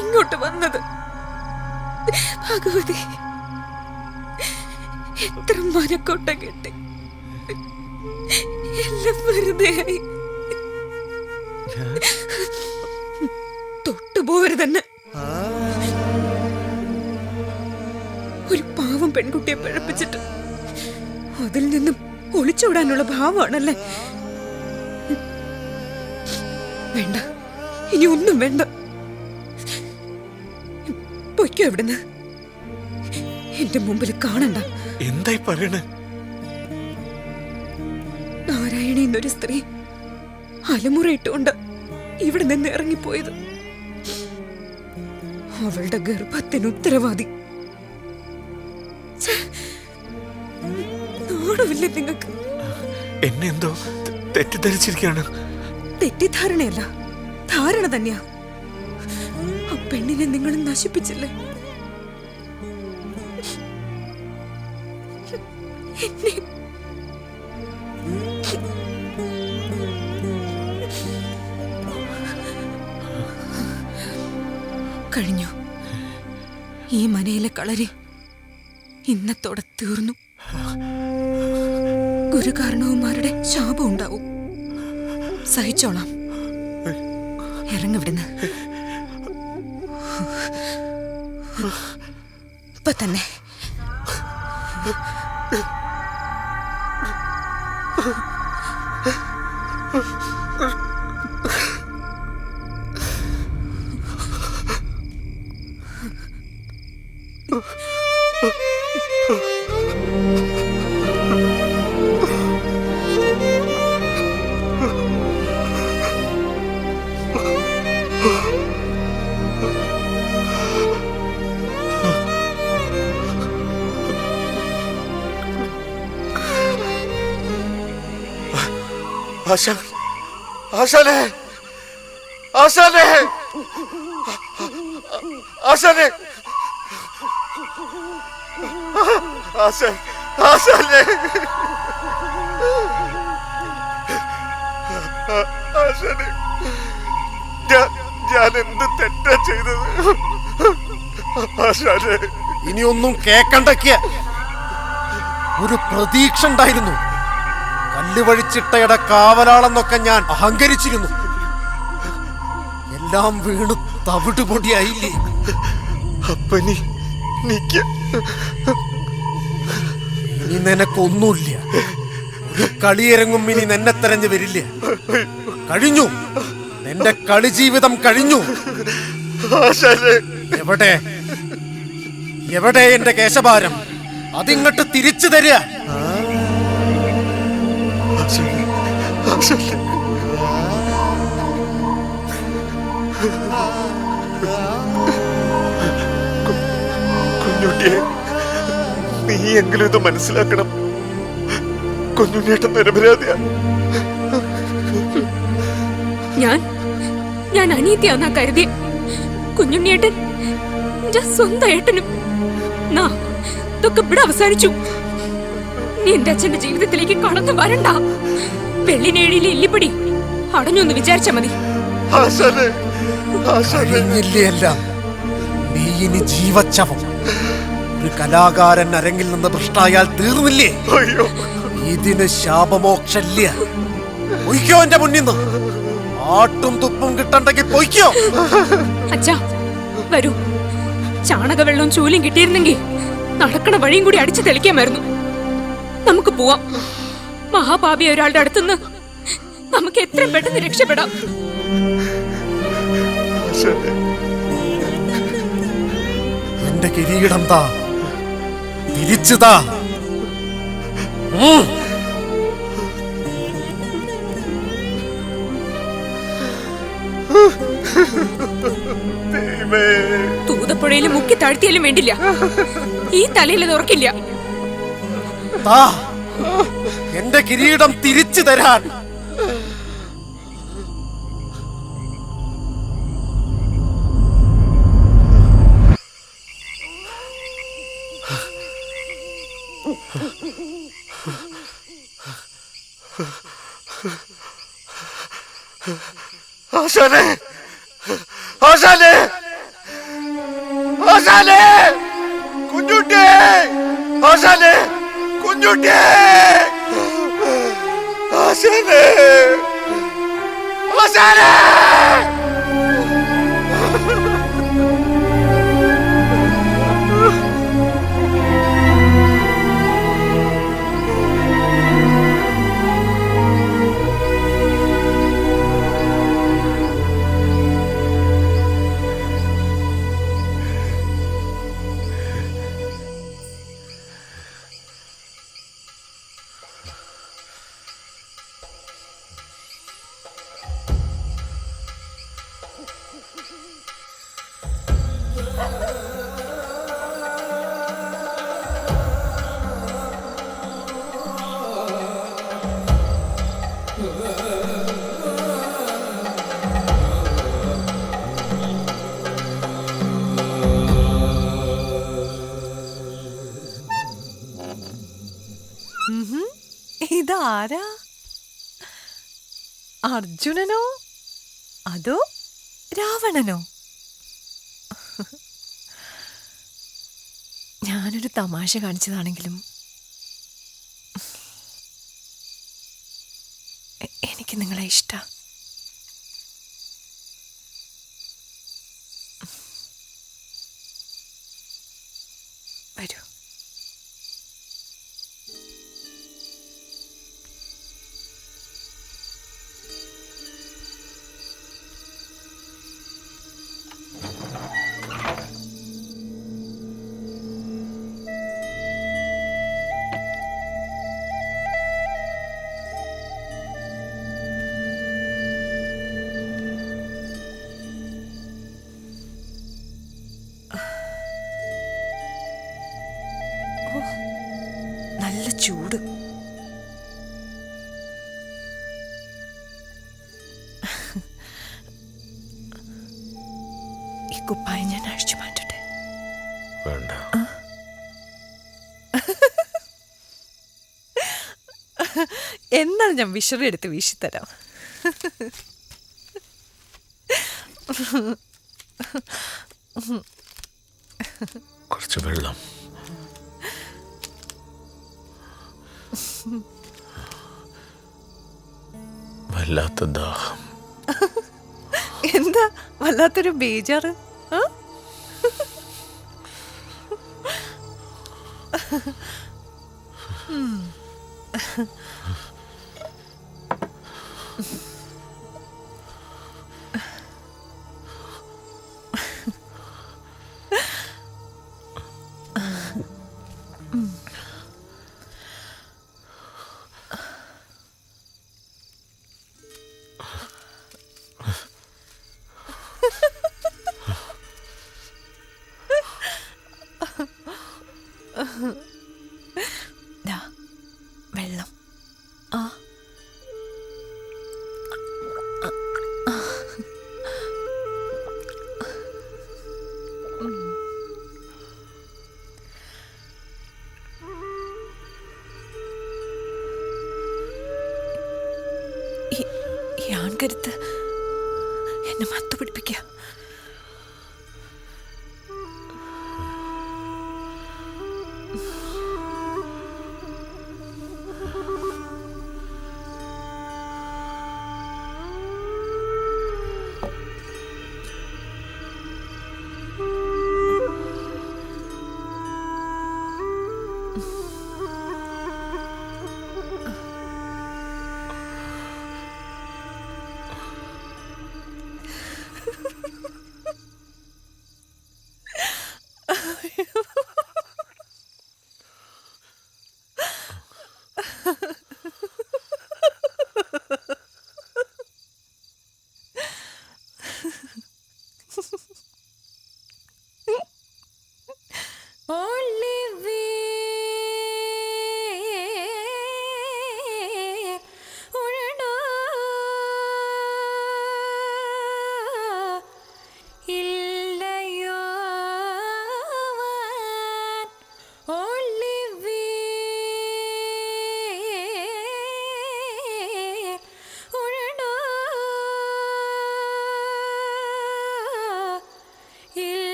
ഇങ്ങോട്ട് വന്നത്. ഭഗവതി, എത്ര മനക്കോട്ട കെട്ടി എല്ലാം വെറുതെയായി. തൊട്ടുപോവരുതെന്നെ. ഒരു പാവം പെൺകുട്ടിയെ പിഴപ്പിച്ചിട്ട് അതിൽ നിന്നും ഒളിച്ചോടാനുള്ള ഭാവമാണല്ലേ? വേണ്ട, ഇനി ഒന്നും വേണ്ട. പൊയ്ക്കോ ഇവിടുന്ന്. എന്റെ മുമ്പിൽ കാണണ്ട. എന്തായി പറയണേ? നാരായണി എന്നൊരു സ്ത്രീ അലമുറയിട്ടുകൊണ്ട് ഇവിടെ നിന്ന് ഇറങ്ങിപ്പോയത്. അവളുടെ ഗർഭത്തിന് ഉത്തരവാദി. നാണമില്ലേ നിങ്ങൾക്ക്? എന്നെ എന്തോ തെറ്റിദ്ധരിച്ചിരിക്കുകയാണ്. തെറ്റിദ്ധാരണയല്ല, ധാരണ തന്നെയാ. ആ പെണ്ണിനെ നിങ്ങൾ നശിപ്പിച്ചില്ലേ? എന്നെ കഴിഞ്ഞു. ഈ മനയിലെ കളരി ഇന്നത്തോടെ തീർന്നു. ഗുരുകാരണവന്മാരുടെ ശാപം ഉണ്ടാവും. സഹിച്ചോളാം. ഇറങ്ങിവിടുന്ന് ഇപ്പൊ തന്നെ. ആശാനെ, ആശാനെ, ആശാനെ, ആശാനെ, ആശാനെ, ഞാൻ എന്ത് തെറ്റാ ചെയ്തത്? ആശാനെ, ഇനിയൊന്നും കേക്കണ്ടയ്ക്ക്. ഒരു പ്രതീക്ഷ ഉണ്ടായിരുന്നു. കല്ലുവഴിച്ചിട്ടയുടെ കാവലാളെന്നൊക്കെ ഞാൻ അഹങ്കരിച്ചിരുന്നു. എല്ലാം വീണു തവിടുപൊടിയായില്ലേ? അപ്പനി ഇനി നിനക്കൊന്നുമില്ല. ഒരു കളിയിറങ്ങും ഇനി നിന്നെ തെരഞ്ഞു വരില്ല. കഴിഞ്ഞു, നിന്റെ കളി ജീവിതം കഴിഞ്ഞു. എവിടെ എവിടെ എന്റെ കേശഭാരം? അതിങ്ങോട്ട് തിരിച്ചു തരിക. കുഞ്ഞുട്ടിയെ, നീ എങ്കിലും ഇത് മനസ്സിലാക്കണം. കുഞ്ഞുണ്ണിയേട്ടൻ നിരപരാധിയാ. ഞാൻ അനീതിയാന്നാ കരുതി. കുഞ്ഞുണ്ണിയേട്ടൻ എന്റെ സ്വന്തം ഏട്ടനും. ഇതൊക്കെ ഇവിടെ അവസാനിച്ചു. നീ എന്റെ അച്ഛന്റെ ജീവിതത്തിലേക്ക് കടന്നു വരണ്ട. വെള്ളിനേഴിയിലെ ഇല്ലിപ്പടി അടഞ്ഞൊന്ന് വിചാരിച്ചാ മതി. എല്ലാം നീ ഇനി ജീവച്ചവം. ഒരു കലാകാരൻ അരങ്ങിൽ നിന്ന് ഭ്രഷ്ടായാൽ തീർന്നില്ലേ? ഇതിന് ശാപമോക്ഷല്യ. പൊയ്ക്കോ എന്റെ മുന്നിൽ നിന്ന്. ആട്ടും തുപ്പും കിട്ടണ്ടെങ്കിൽ പൊയ്ക്കോ. അച്ഛാ വരൂ. ചാണകവെള്ളവും ചൂലും കിട്ടിയിരുന്നെങ്കിൽ നടക്കണ വഴിയും കൂടി അടിച്ചു തെളിക്കാമായിരുന്നു. നമുക്ക് പോവാം. മഹാപാപിയ ഒരാളുടെ അടുത്തുനിന്ന് നമുക്ക് എത്രയും പെട്ടെന്ന് രക്ഷപ്പെടാം. എന്റെ കിരീടം താ, തിരിച്ചു താ. തൂതപ്പുഴയിൽ മുക്കി താഴ്ത്തിയാലും വേണ്ടില്ല, ഈ തലയിൽ അത് ഉറക്കില്ല. എന്റെ കിരീടം തിരിച്ചു തരാൻ. ആശാനെ ആശാനെ ആശാനെ കുഞ്ഞുട്ടി ആശാനെ കുഞ്ഞുട്ടി ആശാനെ ആശാനെ ഇതാരാ? അർജുനനോ അതോ രാവണനോ? ഞാനൊരു തമാശ കാണിച്ചതാണെങ്കിലും എനിക്ക് നിങ്ങളെ ഇഷ്ടം. വരൂ. നല്ല ചൂട്. ഈ കുപ്പായം ഞാൻ അഴിച്ചു മാറ്റട്ടെ? വേണ്ട. എന്നാൽ ഞാൻ വിഷറി എടുത്ത് വീശിത്തരാം. കുറച്ച് വെള്ളം. വല്ലാത്ത ദാഹം. എന്താ വല്ലാത്തൊരു ബേജാറ്? വെള്ളം. ഈ ആൺകരുത്ത് എന്നെ മത്തു പിടിപ്പിക്കുക.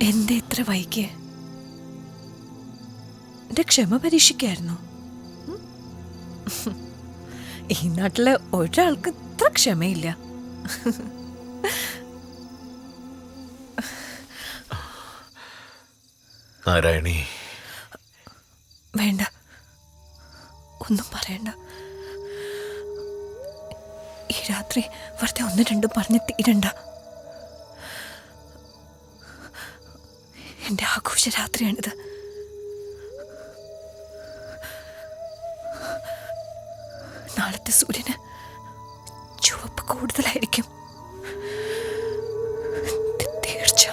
എന്താ ഇത്ര വൈകിയ? എന്റെ ക്ഷമ പരീക്ഷിക്കായിരുന്നു. ഈ നാട്ടിലെ ഒരാൾക്ക് ഇത്ര ക്ഷമയില്ല. നാരായണി, വേണ്ട, ഒന്നും പറയണ്ട. ഈ രാത്രി വെറുതെ ഒന്ന് രണ്ടും പറഞ്ഞ് തീരണ്ട. എന്റെ ആഘോഷ രാത്രിയാണിത്. നാളത്തെ സൂര്യന് ചുവപ്പ് കൂടുതലായിരിക്കും, തീർച്ച.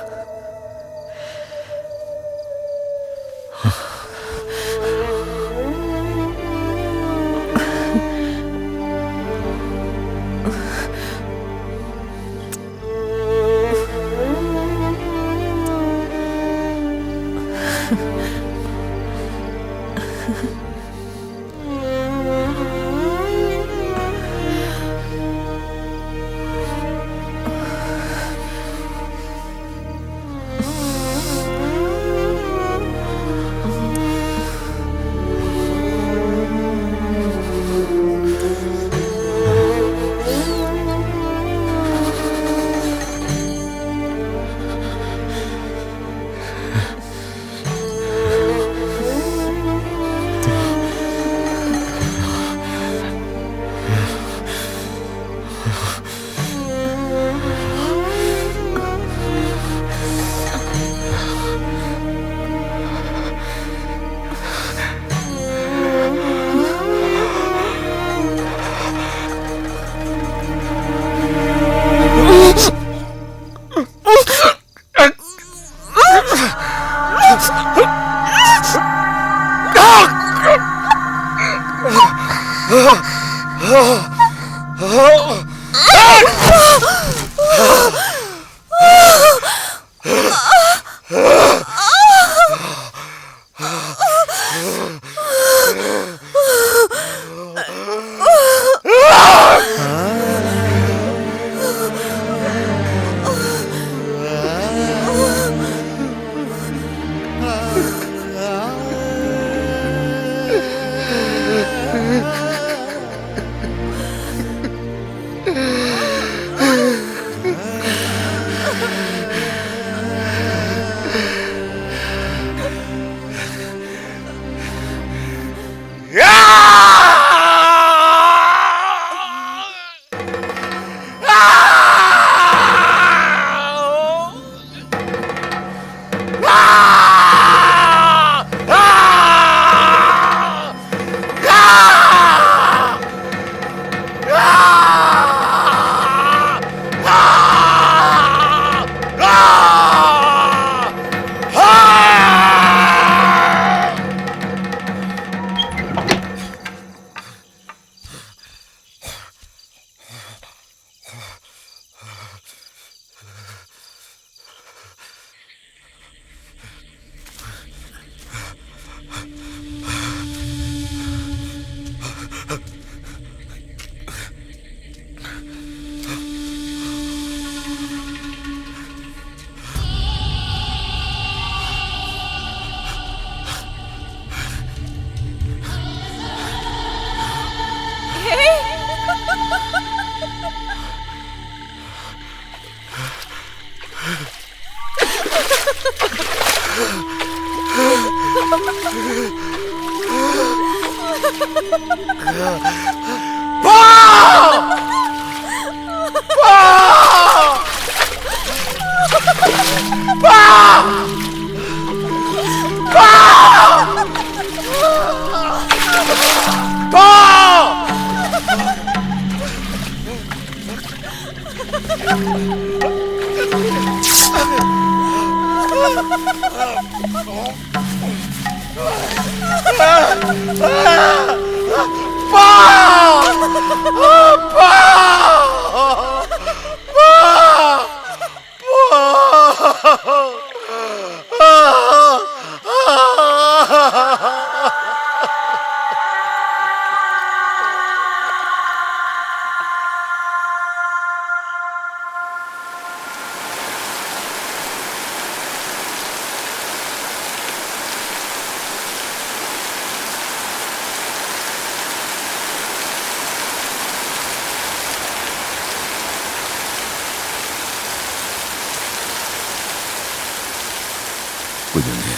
കുഞ്ഞുണ്ണി,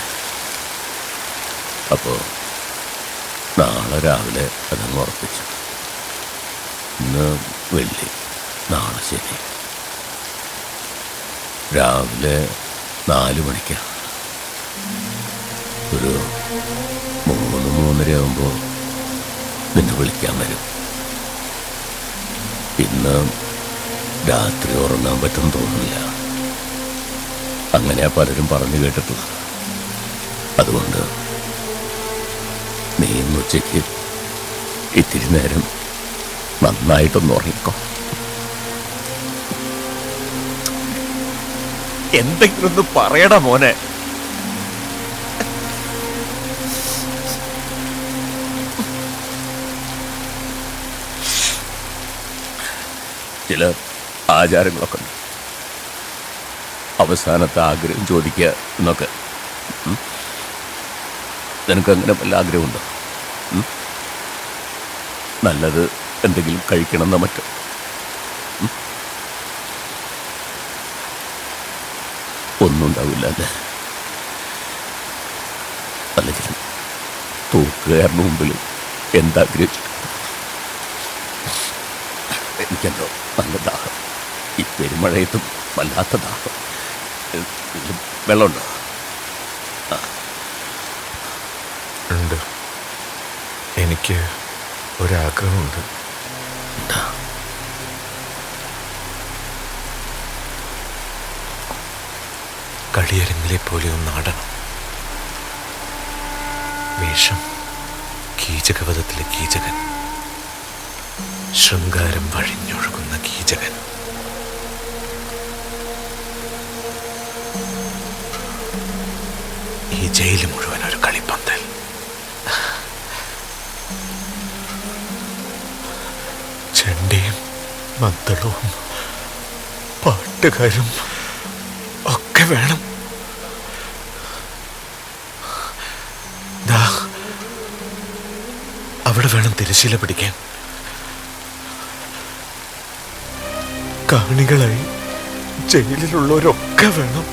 അപ്പോൾ നാളെ രാവിലെ അതങ്ങ് ഉറപ്പിച്ചു. ഇന്ന് വെള്ളി, നാളെ ശനി. രാവിലെ 4 മണിക്കാണ്. ഒരു 3-3:30 ആകുമ്പോൾ നിന്നെ വിളിക്കാൻ വരും. ഇന്ന് രാത്രി ഉറങ്ങാൻ പറ്റും തോന്നുന്നില്ല. അങ്ങനെയാ പലരും പറഞ്ഞു കേട്ടിട്ടുള്ളത്. അതുകൊണ്ട് നീ ഇന്ന് ഉച്ചയ്ക്ക് ഇത്തിരി നേരം നന്നായിട്ടൊന്ന് ഉറങ്ങിക്കോ. എന്തെങ്കിലും ഒന്ന് പറയടാ മോനെ. ചില ആചാരങ്ങളൊക്കെ ഉണ്ട്. അവസാനത്തെ ആഗ്രഹം ചോദിക്കുക എന്നൊക്കെ. നിനക്കങ്ങനെ വല്ല ആഗ്രഹമുണ്ടോ? നല്ലത് എന്തെങ്കിലും കഴിക്കണമെന്നോ മറ്റോ? ഒന്നും ഉണ്ടാവില്ല അല്ലേ? അല്ലെങ്കിൽ തൂക്കുകാരന് മുമ്പിൽ എന്താഗ്രഹിച്ചു? എനിക്കെന്തോ നല്ല ദാഹം. ഈ പെരുമഴയത്തും വല്ലാത്ത ദാഹം. വെള്ളമുണ്ടോ? ഉണ്ട്. എനിക്ക് ഒരാഗ്രഹമുണ്ട്. കളിയരങ്ങിലെ പോലെ ഒന്നാടണം. വേഷം കീചകവധത്തിലെ കീചകൻ, ശൃംഗാരം വഴിഞ്ഞൊഴുകുന്ന കീചകൻ. ഈ ജയില് മുഴുവൻ ഒരു കളിപ്പന്തൽ. ചെണ്ടയും മദ്ദളവും പാട്ടുകാരും ഒക്കെ വേണം. ദാ അവിടെ വേണം തിരശ്ശീല പിടിക്കാൻ. കാണികളായി ജയിലിലുള്ളവരൊക്കെ വേണം.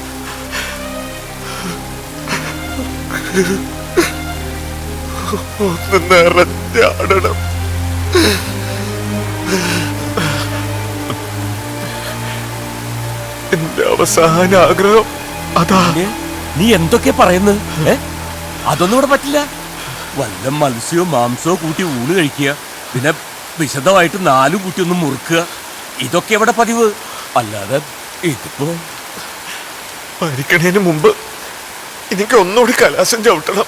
ഒന്ന് നിറഞ്ഞാടണം. എന്റെ അവസാന ആഗ്രഹം അതാ. നീ എന്തൊക്കെ പറയുന്നത്? അതൊന്നും ഇവിടെ പറ്റില്ല. വല്ല മത്സ്യവും മാംസവും കൂട്ടി ഊണ് കഴിക്കുക, പിന്നെ വിശദമായിട്ട് 4 കൂട്ടി ഒന്ന് മുറുക്കുക, ഇതൊക്കെ ഇവിടെ പതിവ്. അല്ലാതെ ഇതിപ്പോ മരിക്കണേന് മുമ്പ് എനിക്ക് ഒന്നുകൂടി കലാശം ചവിട്ടണം.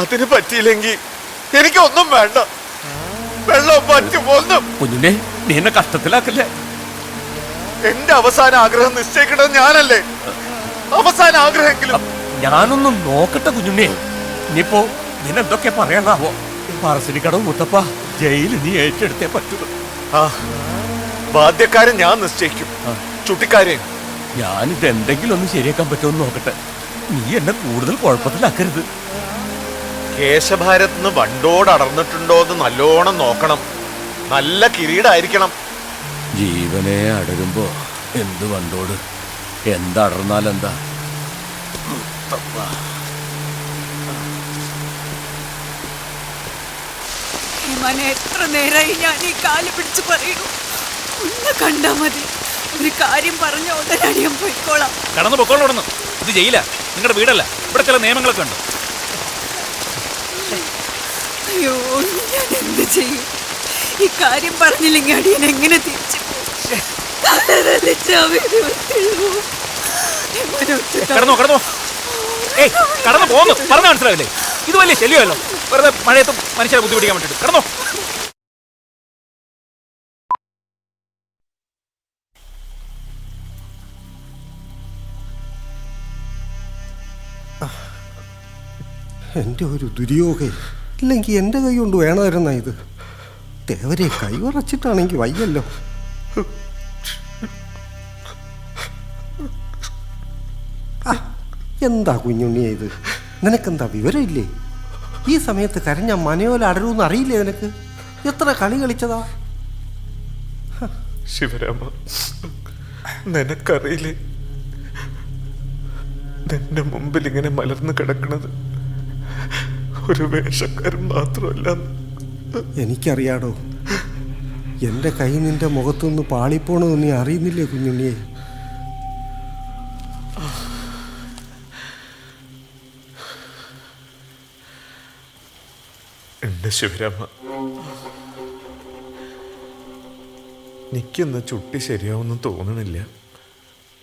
അതിന് പറ്റിയില്ലെങ്കിൽ എനിക്കൊന്നും വേണ്ട. വെള്ളം പറ്റുമോന്നും. കുഞ്ഞിനെ നീ എന്നെ കഷ്ടത്തിലാക്കല്ലേ. എന്റെ അവസാന ആഗ്രഹം നിശ്ചയിക്കേണ്ടത് ഞാനല്ലേ? അവസാന ആഗ്രഹമെങ്കിലും ഞാനൊന്നും നോക്കട്ടെ കുഞ്ഞുണ്ണേ. ഇനിയിപ്പോ നിന്നെന്തൊക്കെ പറയാനാവോ? പറശ്ശിനിക്കടവ് മുത്തപ്പ, ജയില് നീ ഏറ്റെടുത്തേ പറ്റൂ. ആ ബാധ്യക്കാരൻ ഞാൻ നിശ്ചയിക്കും. ചുട്ടിക്കാരെ ഞാനിത് എന്തെങ്കിലും ഒന്ന് ശരിയാക്കാൻ പറ്റുമെന്ന് നോക്കട്ടെ. നീ എന്നെ കൂടുതൽ കുഴപ്പത്തിലാക്കരുത്. കേശഭാരത്ന്ന് വണ്ടോട് അടർന്നിട്ടുണ്ടോ എന്ന് നല്ലോണം നോക്കണം. നല്ല കിരീടായിരിക്കണം. ജീവനെ അടരുമ്പോ എന്ത് വണ്ടോട്, എന്തടർന്നാലെന്താ? എത്ര നേരമായി ഞാൻ ഈ കാല് പിടിച്ച് പറയുന്നു. ഒന്ന് കണ്ടാ മതി. ഒരു കാര്യം പറഞ്ഞ ഉടനെ ഞാൻ പോയിക്കോളാം. കടന്നു പൊക്കോളൂ. ഇത് ജയില, നിങ്ങളുടെ വീടല്ല. ഇവിടെ ചില നിയമങ്ങളൊക്കെ ഉണ്ട്. അയ്യോ, ഞാൻ എന്ത് ചെയ്യും? ഈ കാര്യം പറഞ്ഞില്ലെങ്കിൽ അടിയൻ എങ്ങനെ തിരിച്ചു? കടന്നു പോന്നു പറഞ്ഞ മനസ്സിലാവില്ലേ? ഇത് വലിയ ശല്യമല്ലോ. വെറുതെ മഴയത്തും മനുഷ്യരെ ബുദ്ധിമുട്ടിക്കാൻ വേണ്ടിട്ട് കടന്നോ. എൻ്റെ ഒരു ദുര്യോഗേ, ഇല്ലെങ്കിൽ എൻ്റെ കൈ കൊണ്ട് വേണമായിരുന്ന ഇത്. തേവരെ കൈ ഉറച്ചിട്ടാണെങ്കിൽ വയ്യല്ലോ. എന്താ കുഞ്ഞുണ്ണിയെ ഇത്? നിനക്കെന്താ വിവരമില്ലേ? ഈ സമയത്ത് കരഞ്ഞ മനയോല അടരുമെന്ന് അറിയില്ലേ നിനക്ക്? എത്ര കളി കളിച്ചതാ. ശിവരാമ, നിനക്കറിയില്ലേ നിന്റെ മുമ്പിൽ ഇങ്ങനെ മലർന്നു കിടക്കുന്നത് ഒരു വേഷക്കാരൻ മാത്രമല്ല. എനിക്കറിയാടോ, എൻ്റെ കൈ നിന്റെ മുഖത്തൊന്ന് പാളിപ്പോണമെന്ന് നീ അറിയുന്നില്ലേ കുഞ്ഞുണ്ണിയെ? എന്റെ ശിവരാമ, എനിക്കെന്ന ചുട്ടി ശരിയാവുമെന്ന് തോന്നണില്ല.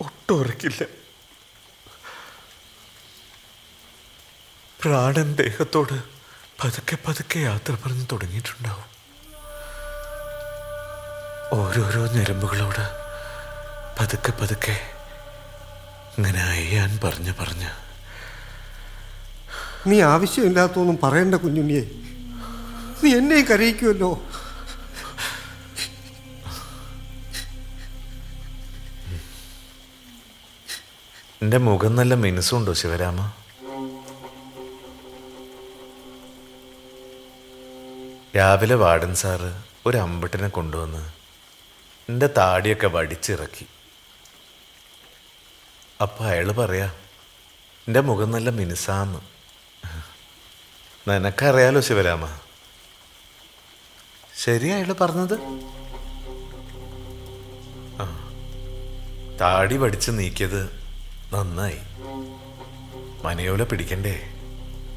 ഒട്ടും ഉറക്കില്ല. പ്രാണൻ ദേഹത്തോട് പതുക്കെ പതുക്കെ യാത്ര പറഞ്ഞു തുടങ്ങിയിട്ടുണ്ടാവും. ഓരോരോ ഞരമ്പുകളോട് പതുക്കെ പതുക്കെ ഇങ്ങനെ അയ്യാൻ പറഞ്ഞ് നീ ആവശ്യമില്ലാത്തൊന്നും പറയണ്ട കുഞ്ഞുണ്ണിയെ. നീ എന്നെ കരയിക്കുമല്ലോ. എൻ്റെ മുഖം നല്ല മിനുസുണ്ടോ ശിവരാമ? രാവിലെ വാർഡൻ സാറ് ഒരു അമ്പട്ടിനെ കൊണ്ടുവന്ന് എൻ്റെ താടിയൊക്കെ വടിച്ചിറക്കി. അപ്പം അയാൾ പറയാ എൻ്റെ മുഖം നല്ല മിനുസാന്ന്. നിനക്കറിയാലോ ശിവരാമ, ശരിയാ അയാൾ പറഞ്ഞത്. ആ, താടി വടിച്ച് നീക്കിയത് നന്നായി. മനയോല പിടിക്കണ്ടേ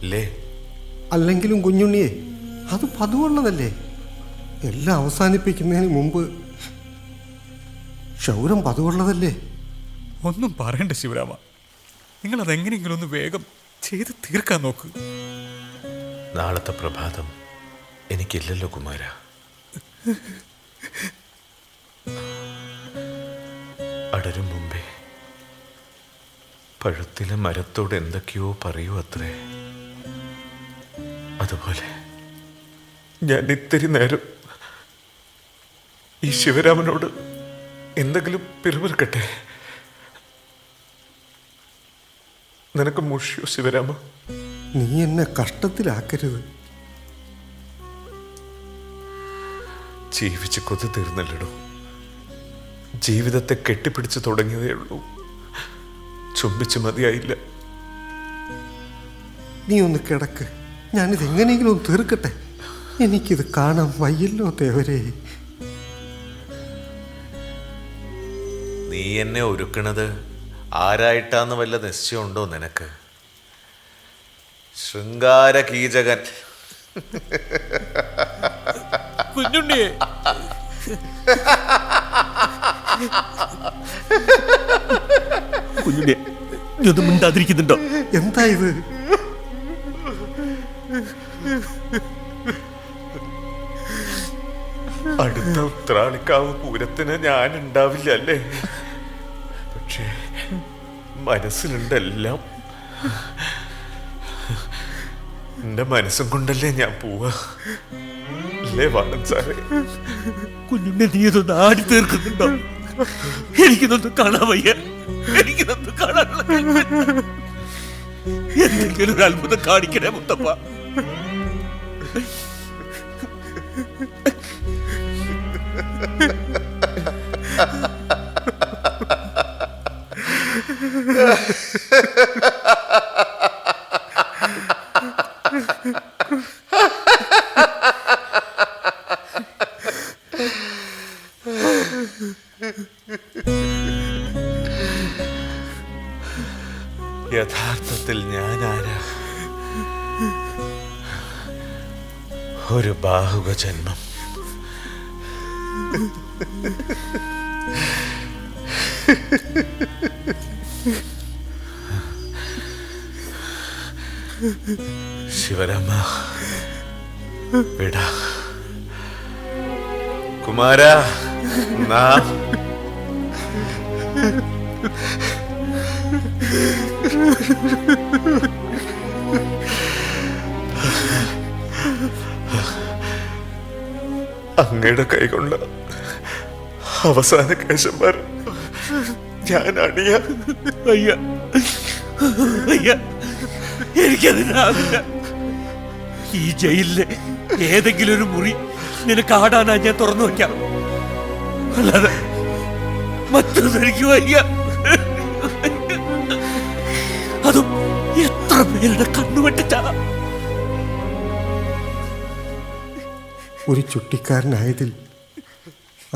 ഇല്ലേ? അല്ലെങ്കിലും കുഞ്ഞുണ്ണിയെ, അത് പതിവുള്ളതല്ലേ. എല്ലാം അവസാനിപ്പിക്കുന്നതിന് മുമ്പ് ക്ഷൗരം പതിവുള്ളതല്ലേ. ഒന്നും പറയണ്ട ശിവരാമ, നിങ്ങളതെങ്ങനെയെങ്കിലും ഒന്ന് വേഗം ചെയ്ത് തീർക്കാൻ നോക്ക്. നാളത്തെ പ്രഭാതം എനിക്കില്ലല്ലോ കുമാര. അടരും മുമ്പേ പഴുത്തിലെ മരത്തോട് എന്തൊക്കെയോ പറയൂ അത്രേ. അതുപോലെ ഞാൻ ഇത്തിരി നേരം ഈ ശിവരാമനോട് എന്തെങ്കിലും പിറുപിറുക്കട്ടെ. നിനക്ക് മുഷിയോ ശിവരാമ? നീ എന്നെ കഷ്ടത്തിലാക്കരുത്. ജീവിച്ച് കൊതു തീർന്നല്ലടോ. ജീവിതത്തെ കെട്ടിപ്പിടിച്ച് തുടങ്ങിയതേ ഉള്ളൂ. ചുംബിച്ച് മതിയായില്ല. നീ ഒന്ന് കിടക്ക്, ഞാനിത് എങ്ങനെയെങ്കിലും ഒന്ന് തീർക്കട്ടെ. എനിക്കിത് കാണാൻ വയ്യല്ലോ തേവരെ. നീ എന്നെ ഒരുക്കണത് ആരായിട്ടാന്ന് വല്ല നിശ്ചയമുണ്ടോ നിനക്ക്? ശൃംഗാര കീചകൻ കുഞ്ഞുണ്ണിയെ കുഞ്ഞുണ്ണിയെ നീ ഒന്നും മിണ്ടാതിരിക്കുന്നുണ്ടോ? എന്താ ഇത്? അടുത്ത ഉത്രാളിക്കാവ് പൂരത്തിന് ഞാൻ ഉണ്ടാവില്ല അല്ലേ? പക്ഷേ മനസ്സിലുണ്ടെല്ലാം. എന്റെ മനസ്സും കൊണ്ടല്ലേ ഞാൻ പോവാ അല്ലേ വാണൻ സാറേ? കുഞ്ഞുണ്ണി നീ ഇതൊന്ന് ആടി തീർക്കുന്നുണ്ടോ? എനിക്കിതൊന്നും കാണാൻ വയ്യ. എനിക്കിതൊന്നും കാണാനുള്ള എന്തെങ്കിലും ഒരു അത്ഭുതം കാണിക്കണേ മുത്തപ്പ. യഥാർത്ഥത്തിൽ ഞാൻ ആരാ? ഒരു ബാഹുക ജന്മം. ശിവരാമ വിടാ. കുമാര നാം അങ്ങയുടെ കൈകൊണ്ട അവസാന കേശന്മാർ ഞാൻ അണിയ. അയ്യ അയ്യ, എനിക്കതിനാവില്ല. ഈ ജയിലിലെ ഏതെങ്കിലും ഒരു മുറി നിനക്ക് ആടാനാ ഞാൻ തുറന്നു വയ്ക്കാം. അല്ലാതെ മറ്റൊന്നും എനിക്ക് വയ്യ. പേരുടെ കണ്ണുവെട്ടിച്ച ഒരു ചുട്ടിക്കാരനായതിൽ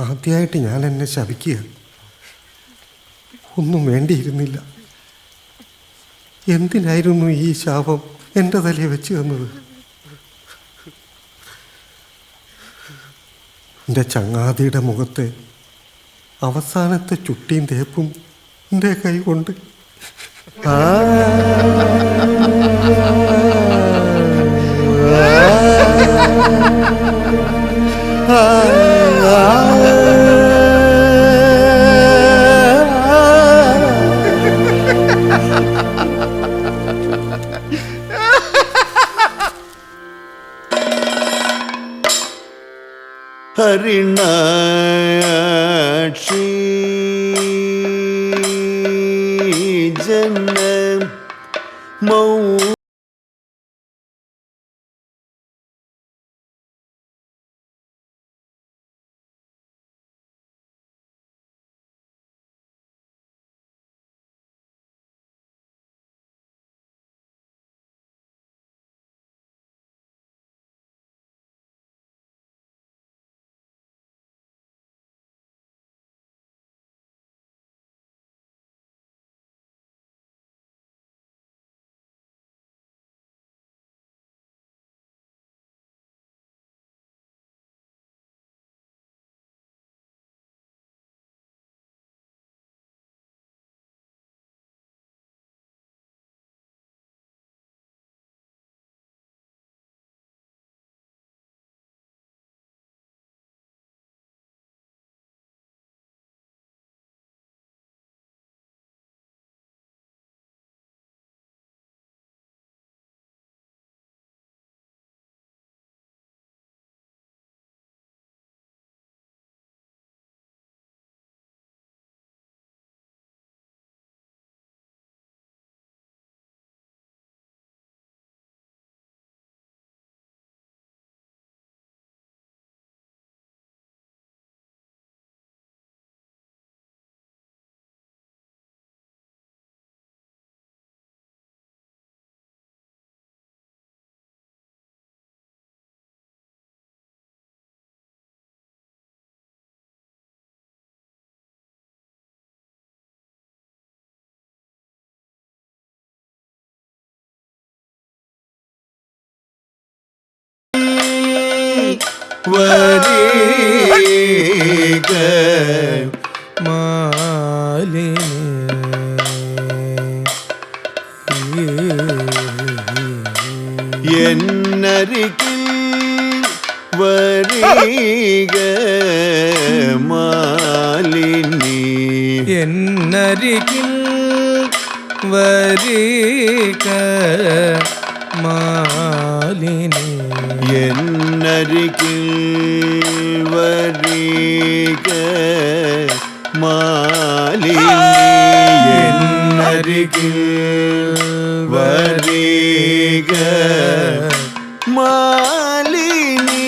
ആദ്യമായിട്ട് ഞാൻ എന്നെ ശപിക്കുക. ഒന്നും വേണ്ടിയിരുന്നില്ല. എന്തിനായിരുന്നു ഈ ശാപം എൻ്റെ തലയെ വെച്ച് തന്നത്? എൻ്റെ ചങ്ങാതിയുടെ മുഖത്തെ അവസാനത്തെ ചുട്ടിയും തേപ്പും എൻ്റെ കൈ കൊണ്ട് ഹരിണാക്ഷി ജന മൗ വരിക മാലിനി എന്നരികിൽ വരിക മാലിനി എന്നരികിൽ വരിക മാലിനി എന്നരികിൽ വരിക മാലിനി എന്നരികിൽ വരിക മാലിനി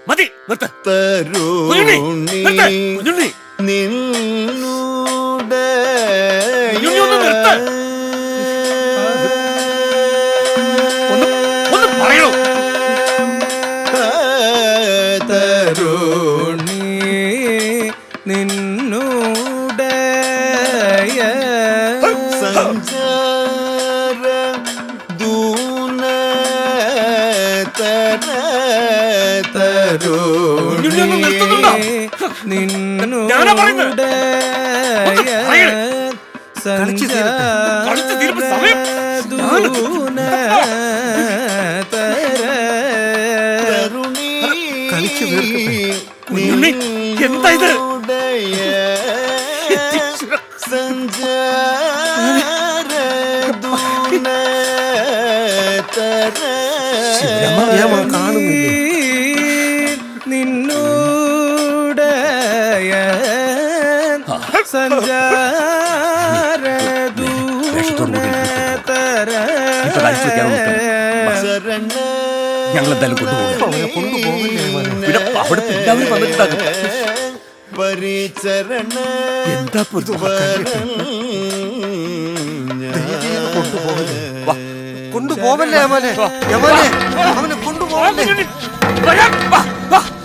മതി നിർത്ത്. തരുണി നിന്നൂടെ പറയണോ? തരുണി നിന്നൂടെ സഞ്ചാര ദൂന തര തരുണി നിന്നൂടെ എന്താ ഇത്? കാണുന്നില്ല നിന്നൂടെ സഞ്ചാര ഞങ്ങൾ എന്തായാലും കൊണ്ടുപോവല്ലേ യമാനെ? യമാനെ, അവനെ കൊണ്ടുപോവല്ലേ?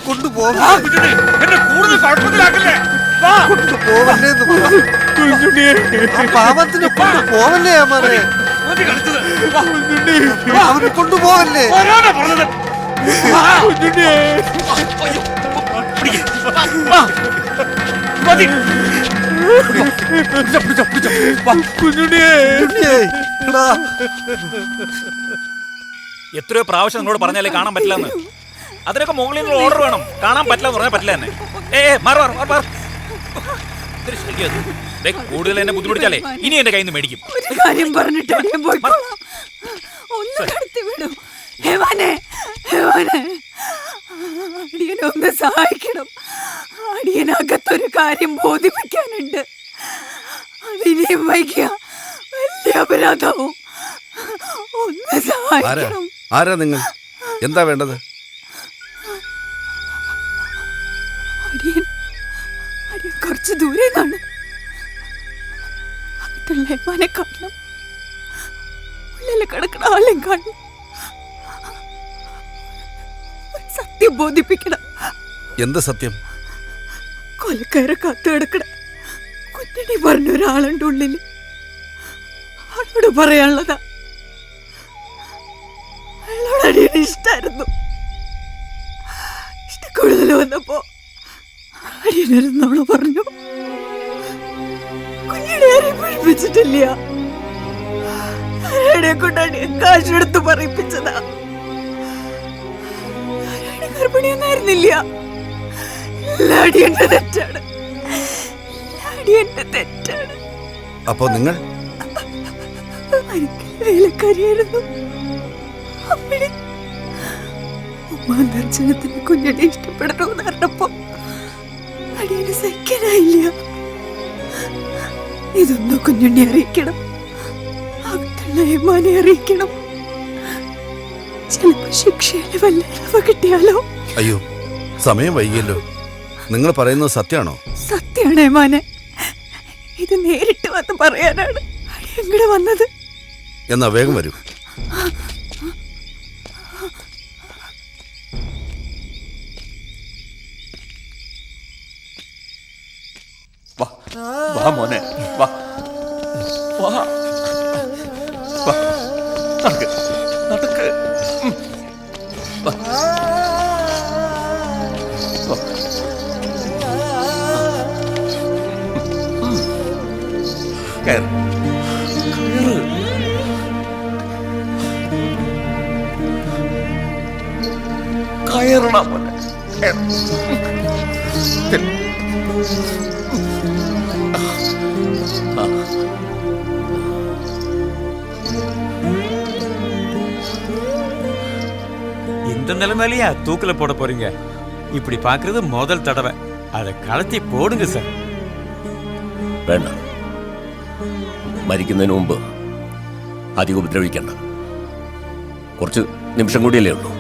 കൊണ്ടുപോവല്ലേന്ന് പറ. ആ പാവത്തിന് കൊണ്ടുപോവല്ലേ യമാനെ? അവനെ കൊണ്ടുപോവല്ലേ? എത്രയോ പ്രാവശ്യം നിങ്ങളോട് പറഞ്ഞാലേ കാണാൻ പറ്റില്ലെന്ന്. അതിനൊക്കെ മുകളിൽ നിന്ന് ഓർഡർ വേണം. കാണാൻ പറ്റില്ല എന്ന് പറഞ്ഞാൽ പറ്റില്ല തന്നെ. കൂടുതൽ എന്നെ ബുദ്ധിമുട്ടിച്ചാലേ ഇനി എന്റെ കയ്യിൽ നിന്ന് മേടിക്കും. ഒരു കാര്യം പറഞ്ഞിട്ട് അടിയൻ പോയിക്കോളാം. ഒന്ന് കടത്തി വിടും. ഹേവാനെ, ഹേവാനെ, അടിയനെ ഒന്ന് സഹായിക്കണം. അടിയനകത്തൊരു കാര്യം ബോധിപ്പിക്കാനുണ്ട്. അതിനെയും വൈകിയ വലിയ അപരാധവും. ഒന്ന് സഹായിക്കണം. ആരാ നിങ്ങൾ? എന്താ വേണ്ടത്? അടിയൻ അടിയൻ കുറച്ച് ദൂരെ നിന്നാണ്. അകത്തുള്ള ഹേമാനെ കാണണം. ഉള്ളിൽ കിടക്കണ ആളെയും കാണണം. സത്യം ബോധിപ്പിക്കണം. എന്ത് സത്യം? കൊലക്കയറെ കാത്തു കിടക്കണ കുഞ്ഞണി പറഞ്ഞ ഒരാളുണ്ട് ഉള്ളില്. അവളോട് പറയാനുള്ളതാ. അയാളോട് അടിയന് ഇഷ്ടായിരുന്നു. ഇഷ്ടക്കൂടുതൽ വന്നപ്പോ അടിയനരുന്ന് അവള് പറഞ്ഞു, കുഞ്ഞിനെ ആരെയും പഠിപ്പിച്ചിട്ടില്ല. ആരുടെ കൊണ്ട് അടിയൻ കാശെടുത്ത് പറയിപ്പിച്ചതാ. ഗർഭിണിയൊന്നായിരുന്നില്ല. അടിയന്റെ തെറ്റാണ്. അടിയന്റെ തെറ്റാണ്. അപ്പോ നിങ്ങൾ വേലക്കാരിയായിരുന്നു. അമ്മയുടെ ഉമ്മാൻ ദർശനത്തിന് കുഞ്ഞിനെ ഇഷ്ടപ്പെടണമെന്ന് പറഞ്ഞപ്പോ അടിയന് സഹിക്കാനായില്ല. ഇതൊന്നും കുഞ്ഞുണ്ണി അറിയിക്കണം. അകത്തുള്ള ഏമാനെ അറിയിക്കണം. ചിലപ്പോ ശിക്ഷയില് വല്ല ഇളവ് കിട്ടിയാലോ? അയ്യോ, സമയം വൈകിയല്ലോ. നിങ്ങൾ പറയുന്നത് സത്യമാണോ? സത്യാണ് ഏമാനെ. ഇത് നേരിട്ട് വന്ന് പറയാനാണ് അടിയങ്ങടെ വന്നത്. എന്നാ വേഗം വരൂ. വാ മോനെ, വാ വാ വാ, നടക്ക് നടക്ക്. വാ. കയറ് കയറ്. കയറണം മോനെ, കയറ്. இந்த நிலைமையிலயா தூக்கில போட போறீங்க? இப்படி பாக்குறது முதல் தடவை. அதை கலத்தி போடுங்க சார். വേണ്ട, മരിക്കുന്നതിന് മുമ്പ് അധികം ഉപദ്രവിക്കണ്ട. കുറച്ച് നിമിഷം കൂടിയല്ലേ ഉള്ളൂ.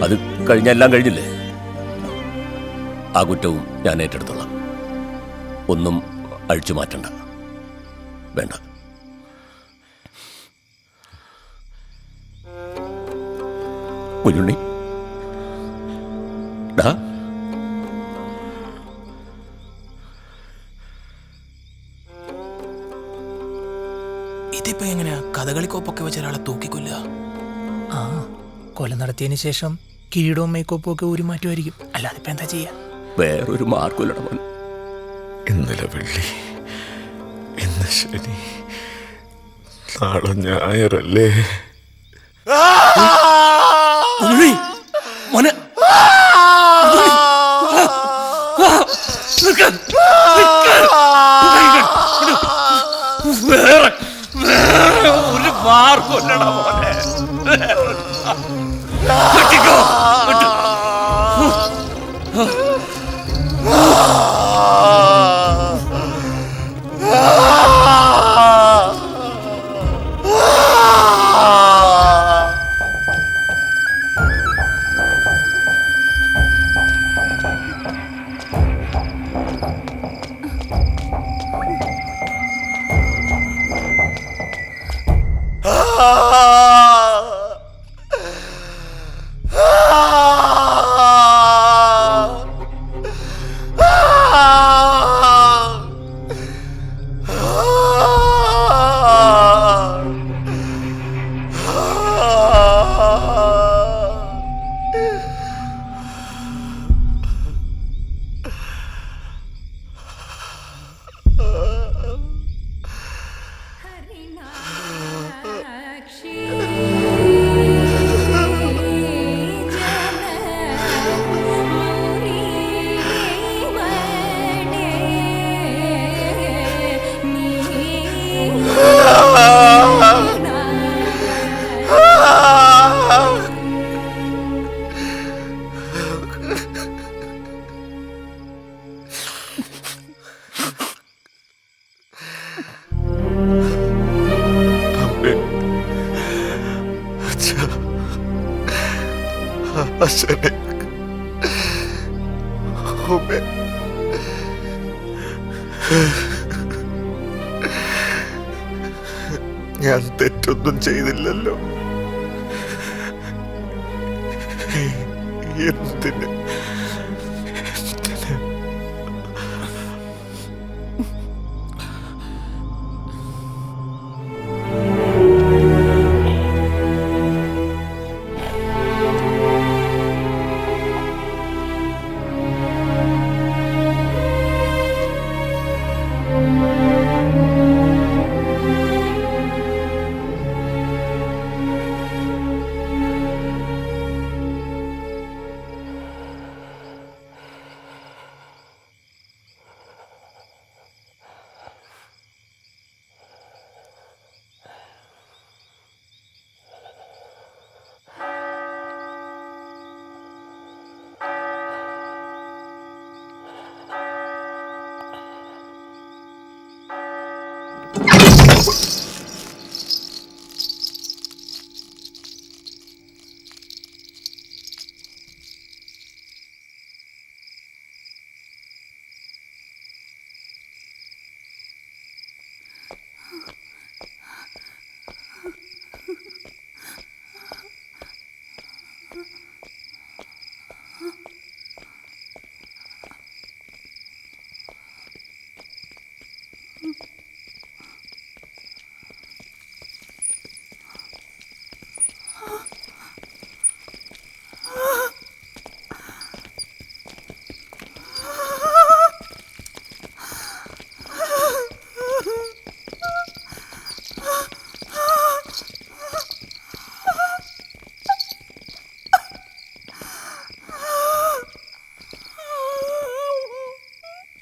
അത് കഴിഞ്ഞ എല്ലാം കഴിഞ്ഞില്ലേ? ആ കുറ്റവും ഞാൻ ഏറ്റെടുത്തോളാം. ഒന്നും അഴിച്ചു മാറ്റണ്ട. വേണ്ട. കുഞ്ഞുണ്ണി, ഡാ, ഇതിപ്പോ എങ്ങനെയാ കഥകളിക്കോപ്പൊക്കെ വെച്ച ഒരാളെ തൂക്കിക്കൊല്ലുക? ആ, കൊല നടത്തിയതിന് ശേഷം കിരീടവും മേക്കോപ്പും ഒക്കെ ഊരി മാറ്റുമായിരിക്കും. അല്ലാതെ ഇപ്പൊ എന്താ ചെയ്യാ? വേറൊരു മാർഗമില്ലട മോൻ. ഇന്നലെ വെള്ളി, ഇന്ന് ശനി, നാളെ ഞായറല്ലേ? മോനെ, വേറെ ഒരു മാർഗമില്ലടാ മോനെ. വെട്ടിക്കോ, വെട്ടു. അച്ഛനെ അമ്മേ ഞാൻ തെറ്റൊന്നും ചെയ്തില്ലല്ലോ. എന്തിന്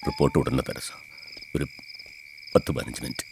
റിപ്പോർട്ട് ഉടനെ തരാം സാർ. ഒരു 10-15 മിനിറ്റ്.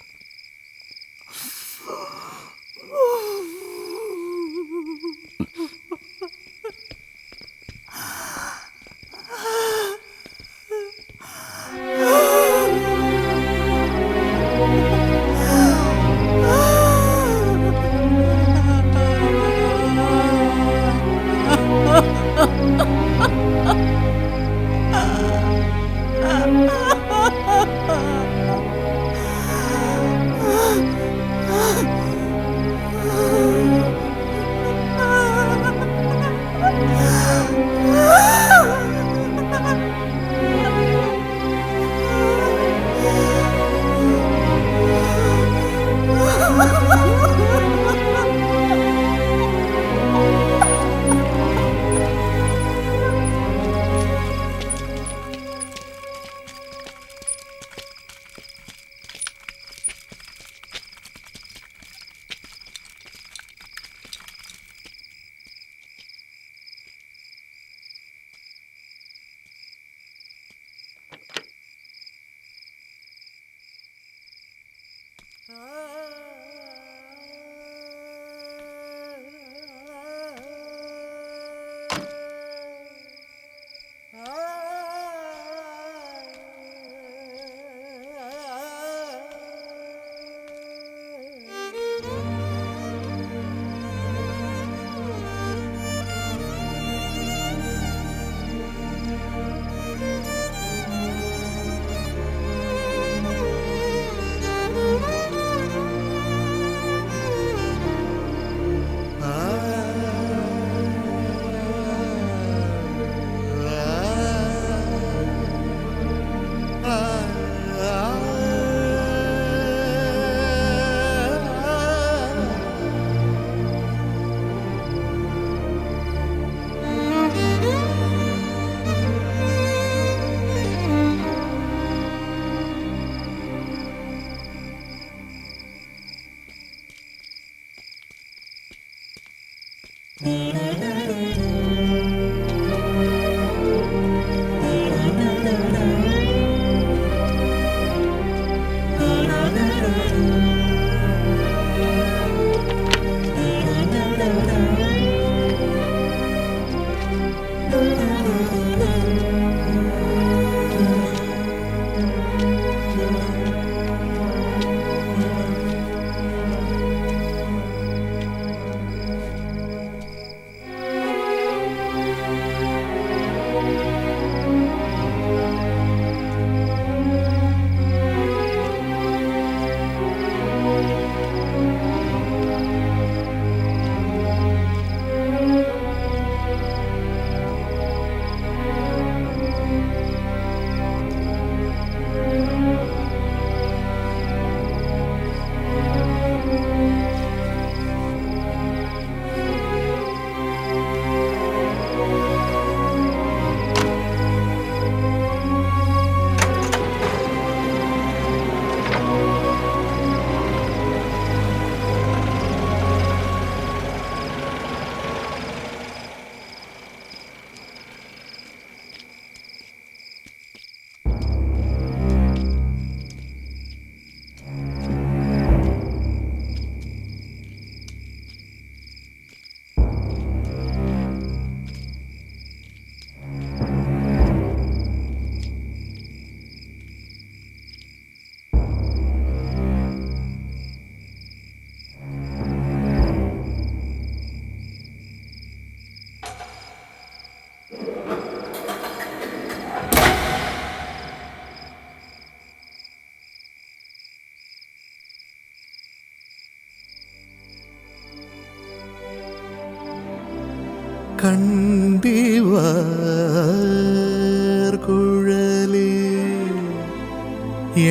കണ്ടിവാർകുഴലേ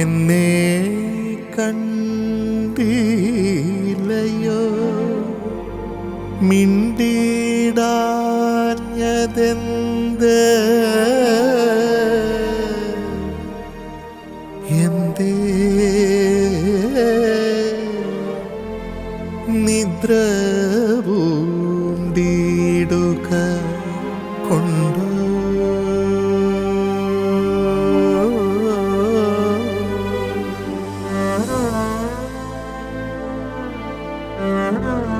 എന്നെ കണ്ടില്ലയോ മിണ്ടിടാഞ്ഞതെന്ത് എന്തേ നിദ്ര പൂണ്ടിടുക കൊണ്ടോ Ah